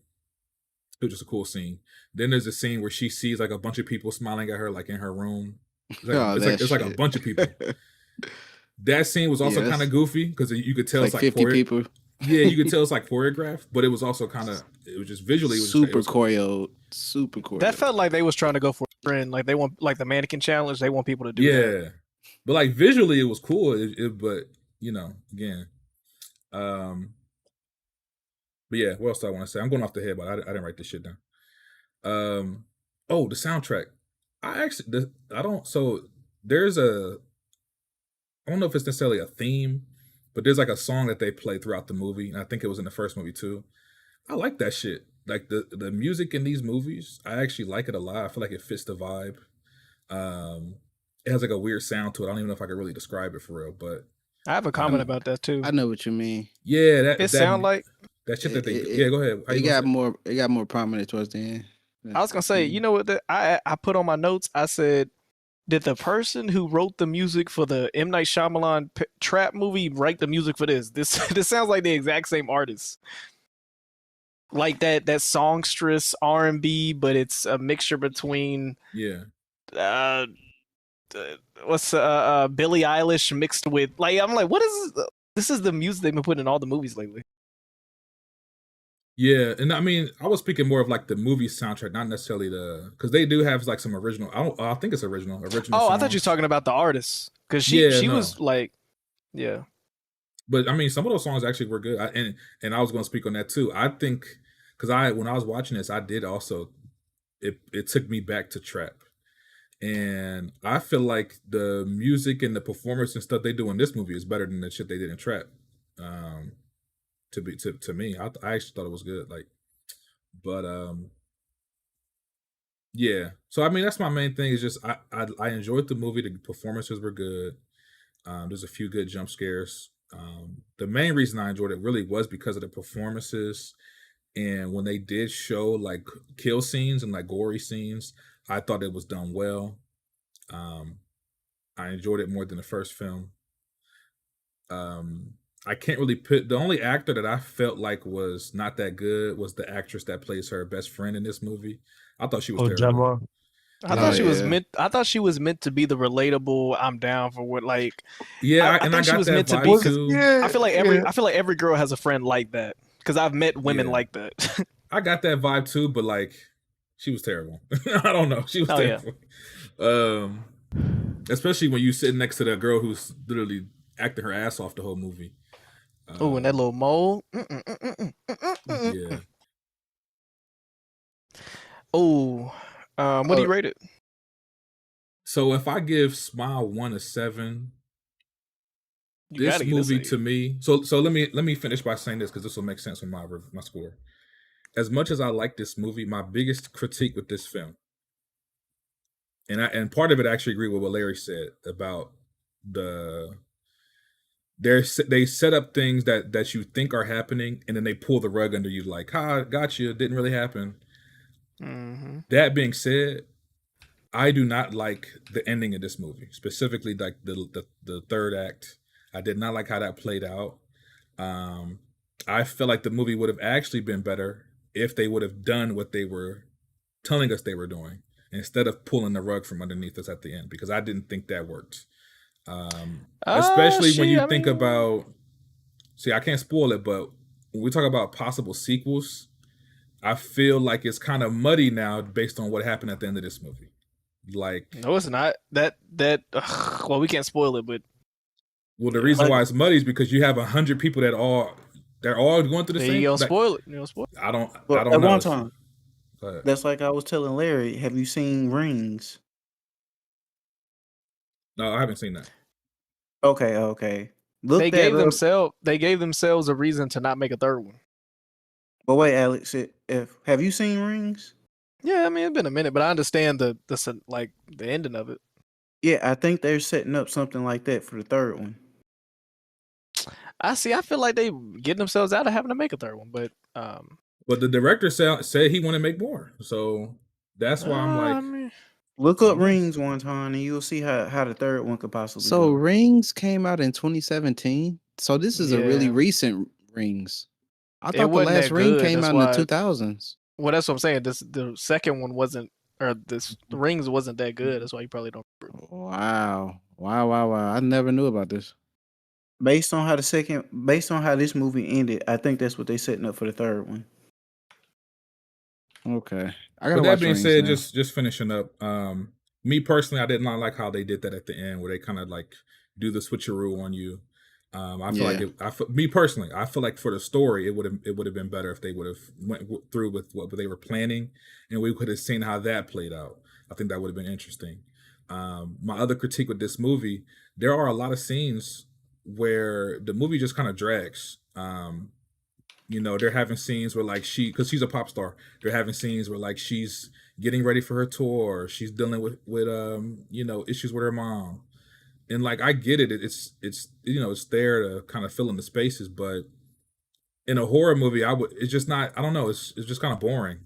It was just a cool scene. Then there's a scene where she sees like a bunch of people smiling at her, like in her room. It's like a bunch of people. That scene was also kind of goofy because you could tell it's like 50 people. Yeah, you could tell it's like choreographed, but it was also kind of, it was just visually super choreo. That felt like they was trying to go for a trend. Like they want, like the mannequin challenge. They want people to do that. Yeah, but like visually, it was cool. But you know, again, but yeah, what else do I want to say? I'm going off the head, but I didn't write this shit down. Oh, the soundtrack. I don't know if it's necessarily a theme, but there's like a song that they play throughout the movie, and I think it was in the first movie too. I like that shit. Like the music in these movies, I actually like it a lot. I feel like it fits the vibe. It has like a weird sound to it. I don't even know if I could really describe it for real, but I have a comment about that too. I know what you mean. Yeah, it sound like that shit that yeah, go ahead. It got more prominent towards the end. I was gonna say, you know what? I put on my notes. I said, did the person who wrote the music for the M. Night Shyamalan trap movie write the music for this? This sounds like the exact same artist. Like that songstress R&B, but it's a mixture between what's Billie Eilish mixed with, like, I'm like, what is this? This is the music they've been putting in all the movies lately. Yeah, and I mean, I was speaking more of like the movie soundtrack, not necessarily because they do have like some original. I think it's original. Oh, songs. I thought you were talking about the artist, because she was like, yeah. But I mean, some of those songs actually were good, and I was going to speak on that too. I think because when I was watching this, I did also it took me back to trap, and I feel like the music and the performance and stuff they do in this movie is better than the shit they did in trap. To me, I actually thought it was good. Like, but yeah. So I mean, that's my main thing. Is just I enjoyed the movie. The performances were good. There's a few good jump scares. The main reason I enjoyed it really was because of the performances, and when they did show like kill scenes and like gory scenes, I thought it was done well. I enjoyed it more than the first film. I can't really put the only actor that I felt like was not that good was the actress that plays her best friend in this movie. I thought she was terrible. I thought she was meant. I thought she was meant to be the relatable. I'm down for what, like. Yeah, I think she was meant to be. I feel like every girl has a friend like that, because I've met women like that. I got that vibe too, but like, she was terrible. I don't know. She was terrible. Yeah. Especially when you sit next to that girl who's literally acting her ass off the whole movie. Oh, and that little mole. Yeah. Oh, what do you rate it? So if I give Smile 1 a 7, this movie to me. So let me finish by saying this, because this will make sense with my score. As much as I like this movie, my biggest critique with this film, and part of it I actually agree with what Larry said about they set up things that you think are happening, and then they pull the rug under you, like, got you, didn't really happen. Mm-hmm. That being said, I do not like the ending of this movie, specifically like the third act. I did not like how that played out. I feel like the movie would have actually been better if they would have done what they were telling us they were doing, instead of pulling the rug from underneath us at the end, because I didn't think that worked. Especially when you think about, I can't spoil it, but when we talk about possible sequels, I feel like it's kind of muddy now based on what happened at the end of this movie. Like, no, it's not. Well, we can't spoil it, but the reason why it's muddy is because you have 100 people they're all going through the same. You don't spoil it. You don't spoil it. I don't at know. One time, that's like I was telling Larry. Have you seen Rings? No, I haven't seen that. Okay. Look they that up. gave themselves a reason to not make a third one. But wait, Alex, have you seen Rings? Yeah, I mean it's been a minute, but I understand the like the ending of it. Yeah, I think they're setting up something like that for the third one. I feel like they getting themselves out of having to make a third one, but the director said he want to make more, so that's why I'm like, look up Rings one time, and you'll see how the third one could possibly. So go. Rings came out in 2017. So this is a really recent Rings. I thought the last Ring came out in the 2000s. Well, that's what I'm saying. The second one wasn't, or the Rings wasn't that good. That's why you probably don't remember. Wow. I never knew about this. Based on how this movie ended, I think that's what they're setting up for the third one. Okay. But that being said, just finishing up. Me personally, I did not like how they did that at the end, where they kind of like do the switcheroo on you. I feel me personally, I feel like for the story, it would have been better if they would have went through with what they were planning, and we could have seen how that played out. I think that would have been interesting. My other critique with this movie, there are a lot of scenes where the movie just kind of drags. They're having scenes where like because she's a pop star, they're having scenes where like she's getting ready for her tour, she's dealing with issues with her mom. And like I get it, it's it's there to kind of fill in the spaces, but in a horror movie, it's just not. I don't know. It's just kind of boring.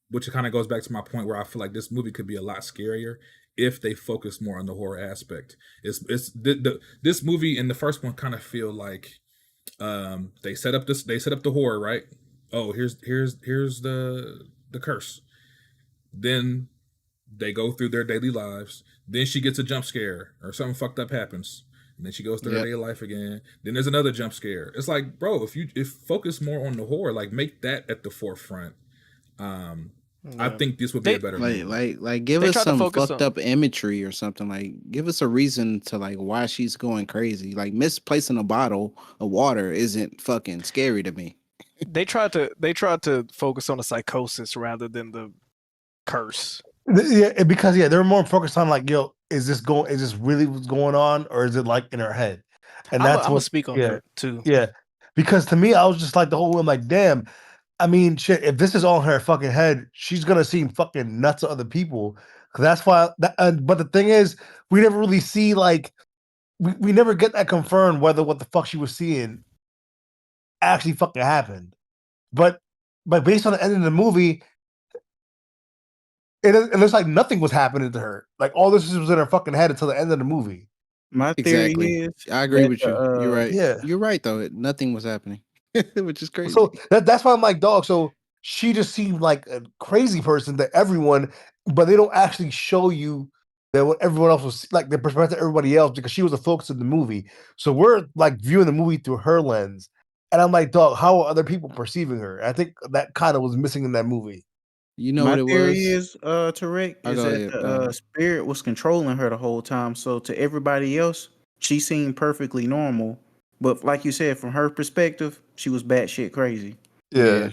Which kind of goes back to my point where I feel like this movie could be a lot scarier if they focus more on the horror aspect. This movie and the first one kind of feel like they set up the horror, right? Oh, here's the curse. Then they go through their daily lives. Then she gets a jump scare or something fucked up happens. And then she goes through her daily life again. Then there's another jump scare. It's like, bro, if focus more on the horror, like make that at the forefront. I think this would be a better movie. Like give us some fucked up imagery or something. Like give us a reason to like why she's going crazy. Like misplacing a bottle of water isn't fucking scary to me. They tried to focus on the psychosis rather than the curse. Yeah, because they're more focused on like, yo, is this really what's going on, or is it like in her head? And that's I'm gonna speak on that too. Yeah, because to me, I was just like the whole. I'm like, damn. I mean, shit. If this is all in her fucking head, she's gonna seem fucking nuts to other people. That's why. But the thing is, we never really see like, we never get that confirmed whether what the fuck she was seeing actually fucking happened. But based on the end of the movie. It looks like nothing was happening to her. Like all this was in her fucking head until the end of the movie. My theory is, I agree with you. You're right. Yeah, you're right though. Nothing was happening, which is crazy. So that's why I'm like, dog. So she just seemed like a crazy person to everyone, but they don't actually show you that what everyone else was like, the perspective of everybody else, because she was the focus of the movie. So we're like viewing the movie through her lens, and I'm like, dog, how are other people perceiving her? I think that kind of was missing in that movie. You know what it was? My theory is, Tarek, is that the spirit was controlling her the whole time. So to everybody else, she seemed perfectly normal. But like you said, from her perspective, she was batshit crazy. Yeah.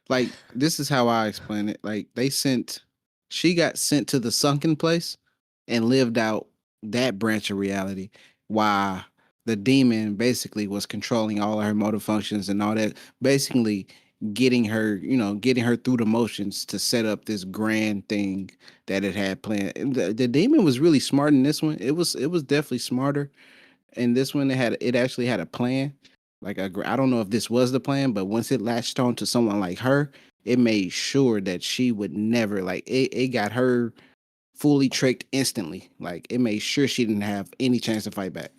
Like, this is how I explain it. Like, she got sent to the sunken place and lived out that branch of reality while the demon basically was controlling all of her motor functions and all that. Basically getting her through the motions to set up this grand thing that it had planned. And the demon was really smart in this one. It was definitely smarter. In this one, it actually had a plan. Like I don't know if this was the plan, but once it latched on to someone like her, it made sure that she would never it got her fully tricked instantly. Like it made sure she didn't have any chance to fight back.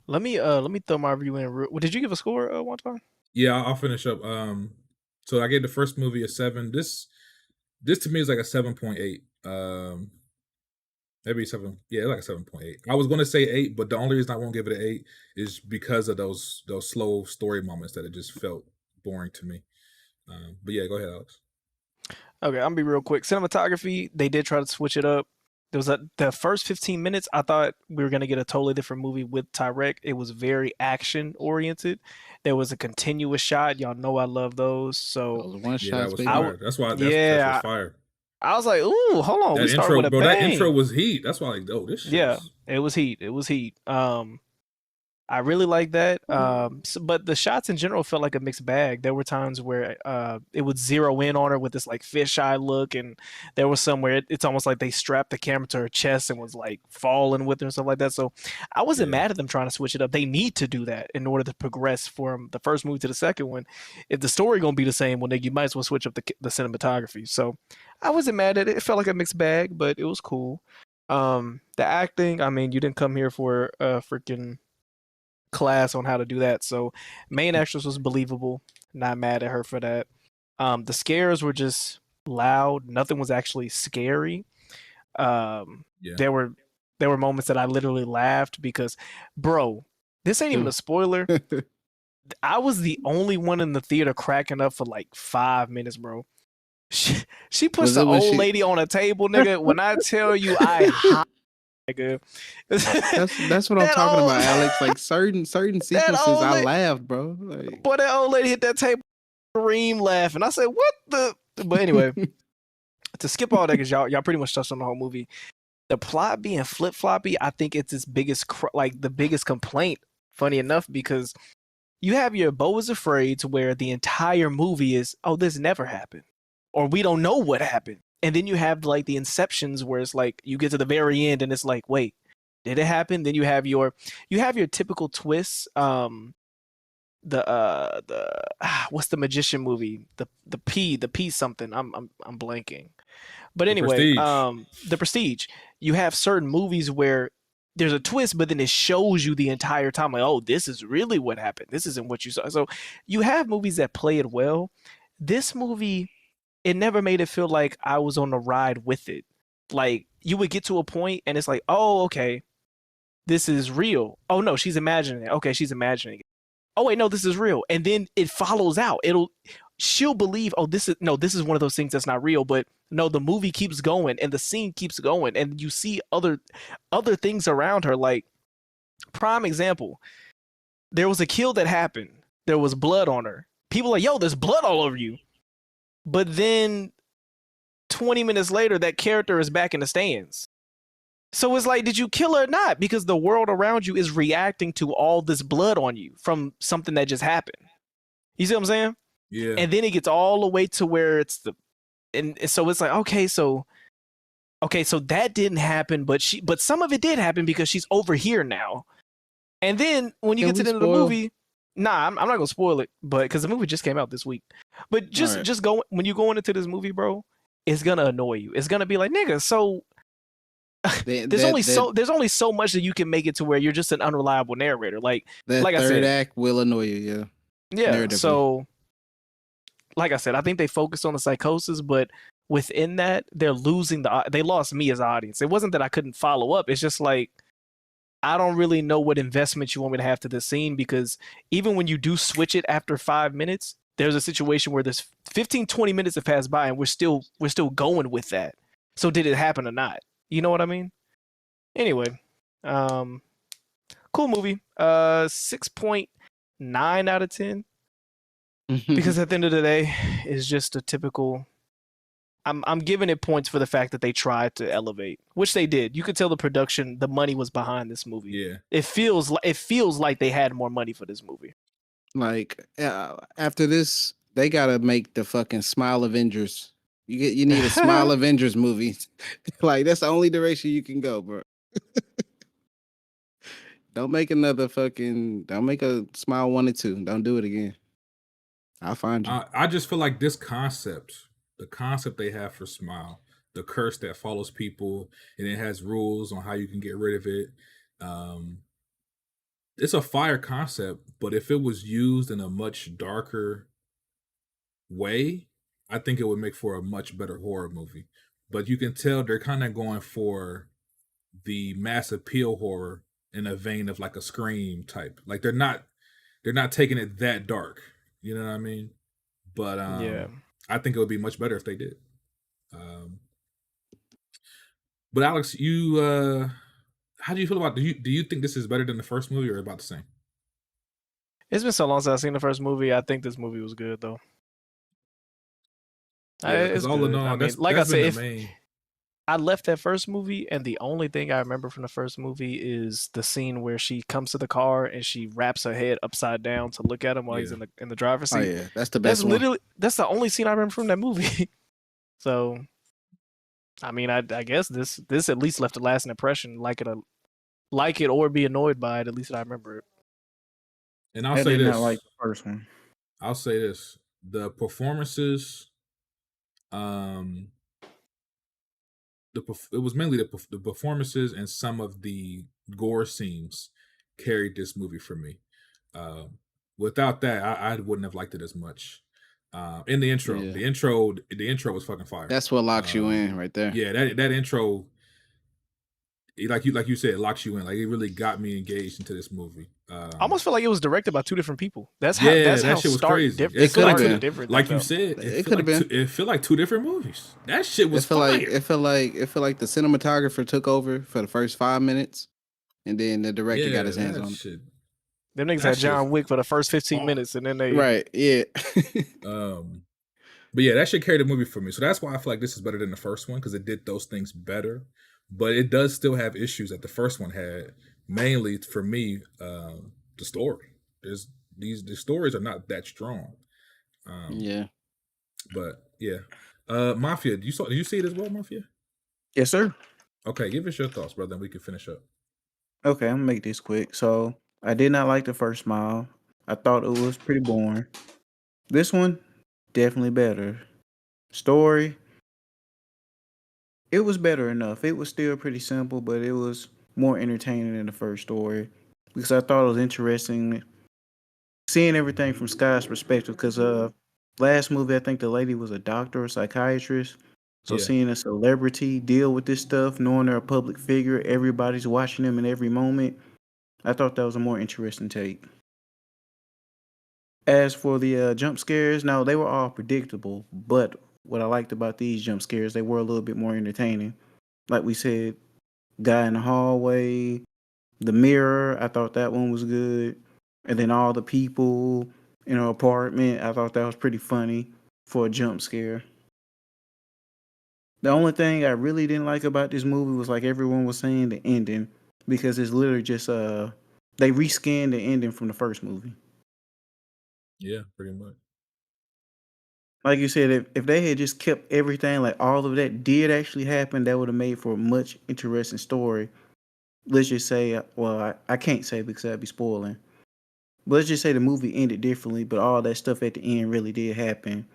Let me throw my review in. Did you give a score one time? Yeah, I'll finish up. So I gave the first movie a 7. This to me is like a 7.8. Maybe 7. Yeah, like a 7.8. I was going to say 8, but the only reason I won't give it an 8 is because of those slow story moments that it just felt boring to me. But yeah, go ahead, Alex. Okay, I'm gonna be real quick. Cinematography, they did try to switch it up. There was the first 15 minutes, I thought we were going to get a totally different movie with Tyrek. It was very action oriented. There was a continuous shot. Y'all know I love those. So one shot. That was fire. That's why that was fire. I was like, ooh, hold on. That intro was heat. That's why this shit it was heat. It was heat. I really like that. But the shots in general felt like a mixed bag. There were times where it would zero in on her with this like fisheye look, and there was some where it's almost like they strapped the camera to her chest and was like falling with her and stuff like that. So I wasn't mad at them trying to switch it up. They need to do that in order to progress from the first movie to the second one. If the story gonna be the same, well, then you might as well switch up the cinematography. So I wasn't mad at it. It felt like a mixed bag, but it was cool. The acting, I mean, you didn't come here for a freaking class on how to do that. So main actress was believable. Not mad at her for that. The scares were just loud. Nothing was actually scary. There were moments that I literally laughed because, bro, this ain't even a spoiler. I was the only one in the theater cracking up for like 5 minutes, bro. She puts the old lady on a table, nigga. When I tell you, nigga. That's what I'm talking about, Alex. Like certain sequences, I laughed, bro. Like, boy, that old lady hit that table, scream laughing. I said, "What the?" But anyway, to skip all that, because y'all pretty much touched on the whole movie. The plot being flip floppy, I think it's its biggest the biggest complaint. Funny enough, because you have your Beau is Afraid to where the entire movie is, oh, this never happened, or we don't know what happened. And then you have like the Inceptions where it's like you get to the very end and it's like, wait, did it happen? Then you have your typical twists. What's the magician movie? The P something. I'm blanking. But anyway, The Prestige. You have certain movies where there's a twist, but then it shows you the entire time, like, oh, this is really what happened. This isn't what you saw. So you have movies that play it well. This movie, it never made it feel like I was on the ride with it. Like you would get to a point and it's like, oh, okay, this is real. Oh no, she's imagining it. Okay, she's imagining it. Oh wait, no, this is real. And then it follows out. She'll believe, oh, this is one of those things that's not real, but no, the movie keeps going and the scene keeps going and you see other things around her. Like, prime example, there was a kill that happened. There was blood on her. People are like, yo, there's blood all over you. But then 20 minutes later, that character is back in the stands. So it's like, did you kill her or not? Because the world around you is reacting to all this blood on you from something that just happened. You see what I'm saying? Yeah. And then it gets all the way to where it's and so it's like, okay, so that didn't happen, but some of it did happen because she's over here now. And then when you get to the end of the movie, nah, I'm not gonna spoil it, but because the movie just came out this week. But just go when you're going into this movie, bro, it's gonna annoy you. It's gonna be like, nigga, so there's only so much that you can make it to where you're just an unreliable narrator. Like I said, third act will annoy you, yeah. So, like I said, I think they focused on the psychosis, but within that, they lost me as an audience. It wasn't that I couldn't follow up. It's just like, I don't really know what investment you want me to have to the scene, because even when you do switch it after 5 minutes, there's a situation where there's 15-20 minutes have passed by and we're still going with that. So did it happen or not? You know what I mean? Anyway, cool movie. 6.9 out of 10. Because at the end of the day, it's just a typical. I'm giving it points for the fact that they tried to elevate, which they did. You could tell the production, the money was behind this movie. Yeah, it feels like they had more money for this movie. Like after this, they gotta make the fucking Smile Avengers. You need a Smile Avengers movie. Like that's the only direction you can go, bro. Don't make a Smile 1 and 2. Don't do it again. I'll find you. I just feel like the concept they have for Smile, the curse that follows people, and it has rules on how you can get rid of it. It's a fire concept, but if it was used in a much darker way, I think it would make for a much better horror movie. But you can tell they're kind of going for the mass appeal horror in a vein of like a Scream type. Like they're not taking it that dark. You know what I mean? But yeah, I think it would be much better if they did. But Alex, you how do you feel about? Do you think this is better than the first movie or about the same? It's been so long since I've seen the first movie. I think this movie was good though. Yeah, it's all good. in all, I mean, like I said, I left that first movie, and the only thing I remember from the first movie is the scene where she comes to the car and she wraps her head upside down to look at him while he's in the driver's Oh seat. yeah, that's the best one. That's the only scene I remember from that movie. So, I mean, I guess this at least left a lasting impression, like it or be annoyed by it. At least I remember it. And I'll I say did this. not like the first one. I'll say this: the performances, it was mainly the performances and some of the gore scenes carried this movie for me. Without that, I wouldn't have liked it as much. In the intro, the intro was fucking fire. That's what locks you in right there. Yeah, that intro, like you said, it locks you in. Like it really got me engaged into this movie. I almost feel like it was directed by two different people. That's that how shit was crazy. It could have been different. Like you said, it could have been. It felt like two different movies. That shit was fire. It felt like the cinematographer took over for the first 5 minutes, and then the director got his hands on it. Them niggas had John Wick for the first 15 minutes, and then they But yeah, that shit carried the movie for me. So that's why I feel like this is better than the first one, because it did those things better. But it does still have issues that the first one had. Mainly for me, the story. The stories are not that strong. But yeah. Mafia, did you see it as well, Mafia? Yes, sir. Okay, give us your thoughts, brother, and we can finish up. Okay, I'm gonna make this quick. So I did not like the first Smile. I thought it was pretty boring. This one, definitely better. Story, it was better enough. It was still pretty simple, but it was more entertaining than the first story because I thought it was interesting seeing everything from Sky's perspective. Because last movie, I think the lady was a doctor or psychiatrist. So seeing a celebrity deal with this stuff, knowing they're a public figure, everybody's watching them in every moment, I thought that was a more interesting take. As for the jump scares, now they were all predictable, but what I liked about these jump scares, they were a little bit more entertaining. Like we said, guy in the hallway, the mirror, I thought that one was good. And then all the people in her apartment, I thought that was pretty funny for a jump scare. The only thing I really didn't like about this movie was, like everyone was saying, the ending, because it's literally just they rescanned the ending from the first movie. Yeah, pretty much. Like you said, if they had just kept everything, like all of that did actually happen, that would have made for a much interesting story. Let's just say, well, I can't say because that'd be spoiling. But let's just say the movie ended differently, but all that stuff at the end really did happen.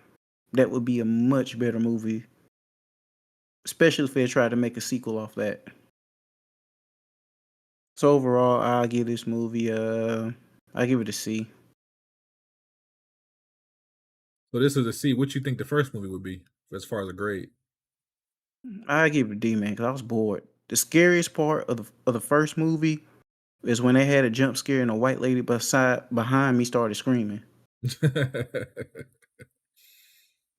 That would be a much better movie, especially if they tried to make a sequel off that. So overall, I'll give this movie I give it a C. So this is a C. What you think the first movie would be as far as a grade? I give it a D, man, because I was bored. The scariest part of the first movie is when they had a jump scare and a white lady behind me started screaming.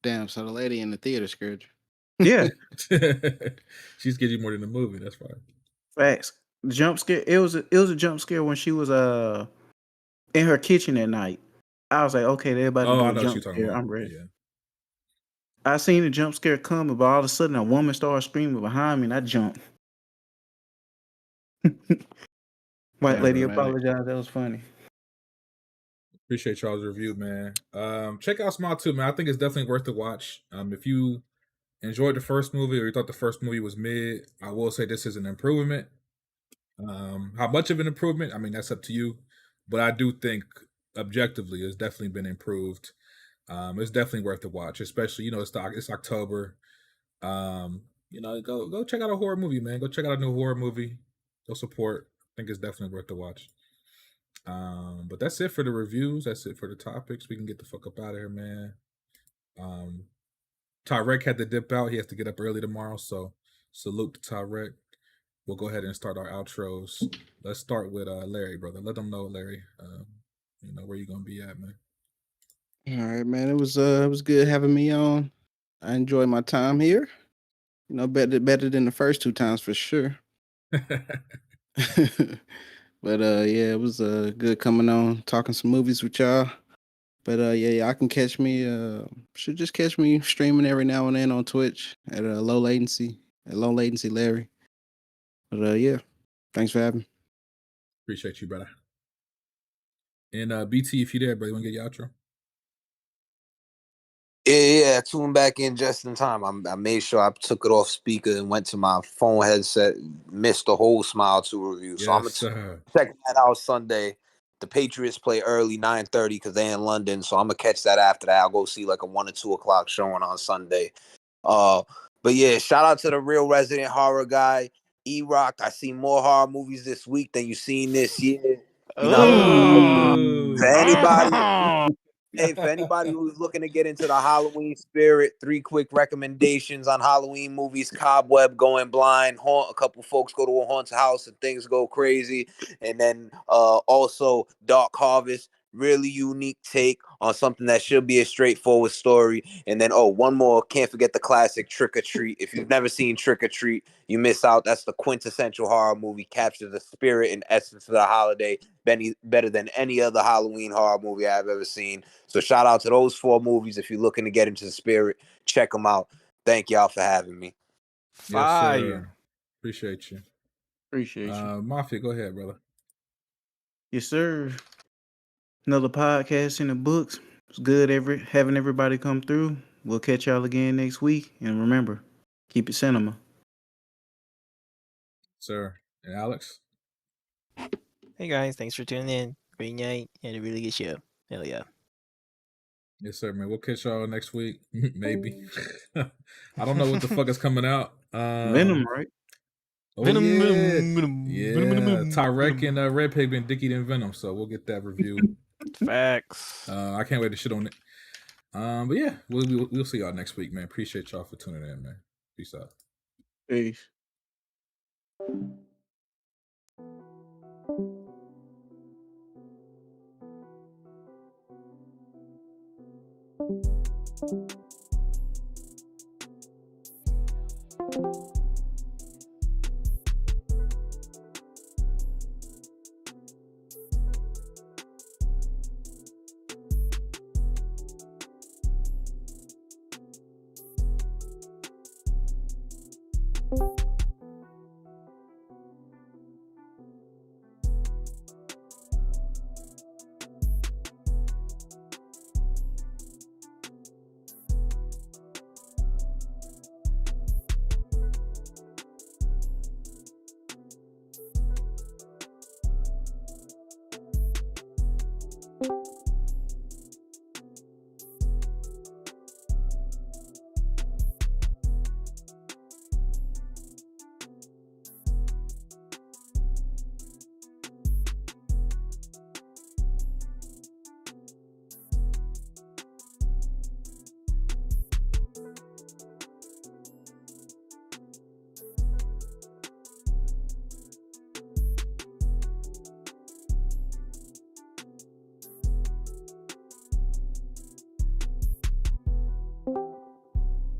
Damn, so the lady in the theater scared you. Yeah. She scared you more than the movie, that's fine. Facts. The jump scare, it was a jump scare when she was in her kitchen at night. I was like, okay, they're about to do a jump scare. I'm ready. Yeah. I seen the jump scare coming, but all of a sudden a woman started screaming behind me and I jumped. White lady apologized. That was funny. Appreciate y'all's review, man. Check out Smile 2, man. I think it's definitely worth the watch. If you enjoyed the first movie or you thought the first movie was mid, I will say this is an improvement. How much of an improvement? I mean, that's up to you. But I do think objectively it's definitely been improved. It's definitely worth the watch, especially, it's October. Go check out a horror movie, man. Go check out a new horror movie. Go support. I think it's definitely worth the watch. But that's it for the reviews. That's it for the topics. We can get the fuck up out of here, man. Tyrek had to dip out. He has to get up early tomorrow, so salute to Tyrek. We'll go ahead and start our outros. Let's start with Larry, brother. Let them know, Larry, where you gonna be at, man. All right, man. It was good having me on. I enjoyed my time here. Better than the first 2 times for sure. But yeah, it was good coming on, talking some movies with y'all. But yeah, y'all can catch me. Should just catch me streaming every now and then on Twitch at a low latency. And low latency, Larry. But yeah, thanks for having me. Appreciate you, brother. And BT, if you there, brother, you want to get your outro? Yeah, tune back in just in time. I made sure I took it off speaker and went to my phone headset. Missed the whole Smile 2 review. So I'm going to check that out Sunday. The Patriots play early, 9:30, because they're in London. So I'm going to catch that after that. I'll go see like a 1 or 2 o'clock showing on Sunday. But yeah, shout out to the real resident horror guy, E-Rock. I see more horror movies this week than you've seen this year. You know, for anybody... Hey, for anybody who's looking to get into the Halloween spirit, 3 quick recommendations on Halloween movies: Cobweb, Going Blind, Haunt. A couple folks go to a haunted house and things go crazy. And then also Dark Harvest, really unique take on something that should be a straightforward story. And then, one more, can't forget the classic Trick or Treat. If you've never seen Trick or Treat, you miss out. That's the quintessential horror movie, captures the spirit and essence of the holiday better than any other Halloween horror movie I've ever seen. So shout out to those 4 movies. If you're looking to get into the spirit, check them out. Thank y'all for having me. Fire. Yes, sir. Appreciate you. Appreciate you. Mafia, go ahead, brother. Yes, sir. Another podcast in the books. It's good having everybody come through. We'll catch y'all again next week. And remember, keep it cinema. Sir. And Alex? Hey guys, thanks for tuning in. Great night. Had a really good show. Hell yeah. Yes, sir, man. We'll catch y'all next week. Maybe. I don't know what the fuck is coming out. Venom, right? Oh, Venom, yeah. Venom, Yeah. Venom, Tyrek Venom. and Red Pig been dickied in Venom, so we'll get that review. Facts. I can't wait to shit on it. But yeah, we'll see y'all next week, man. Appreciate y'all for tuning in, man. Peace out. Peace.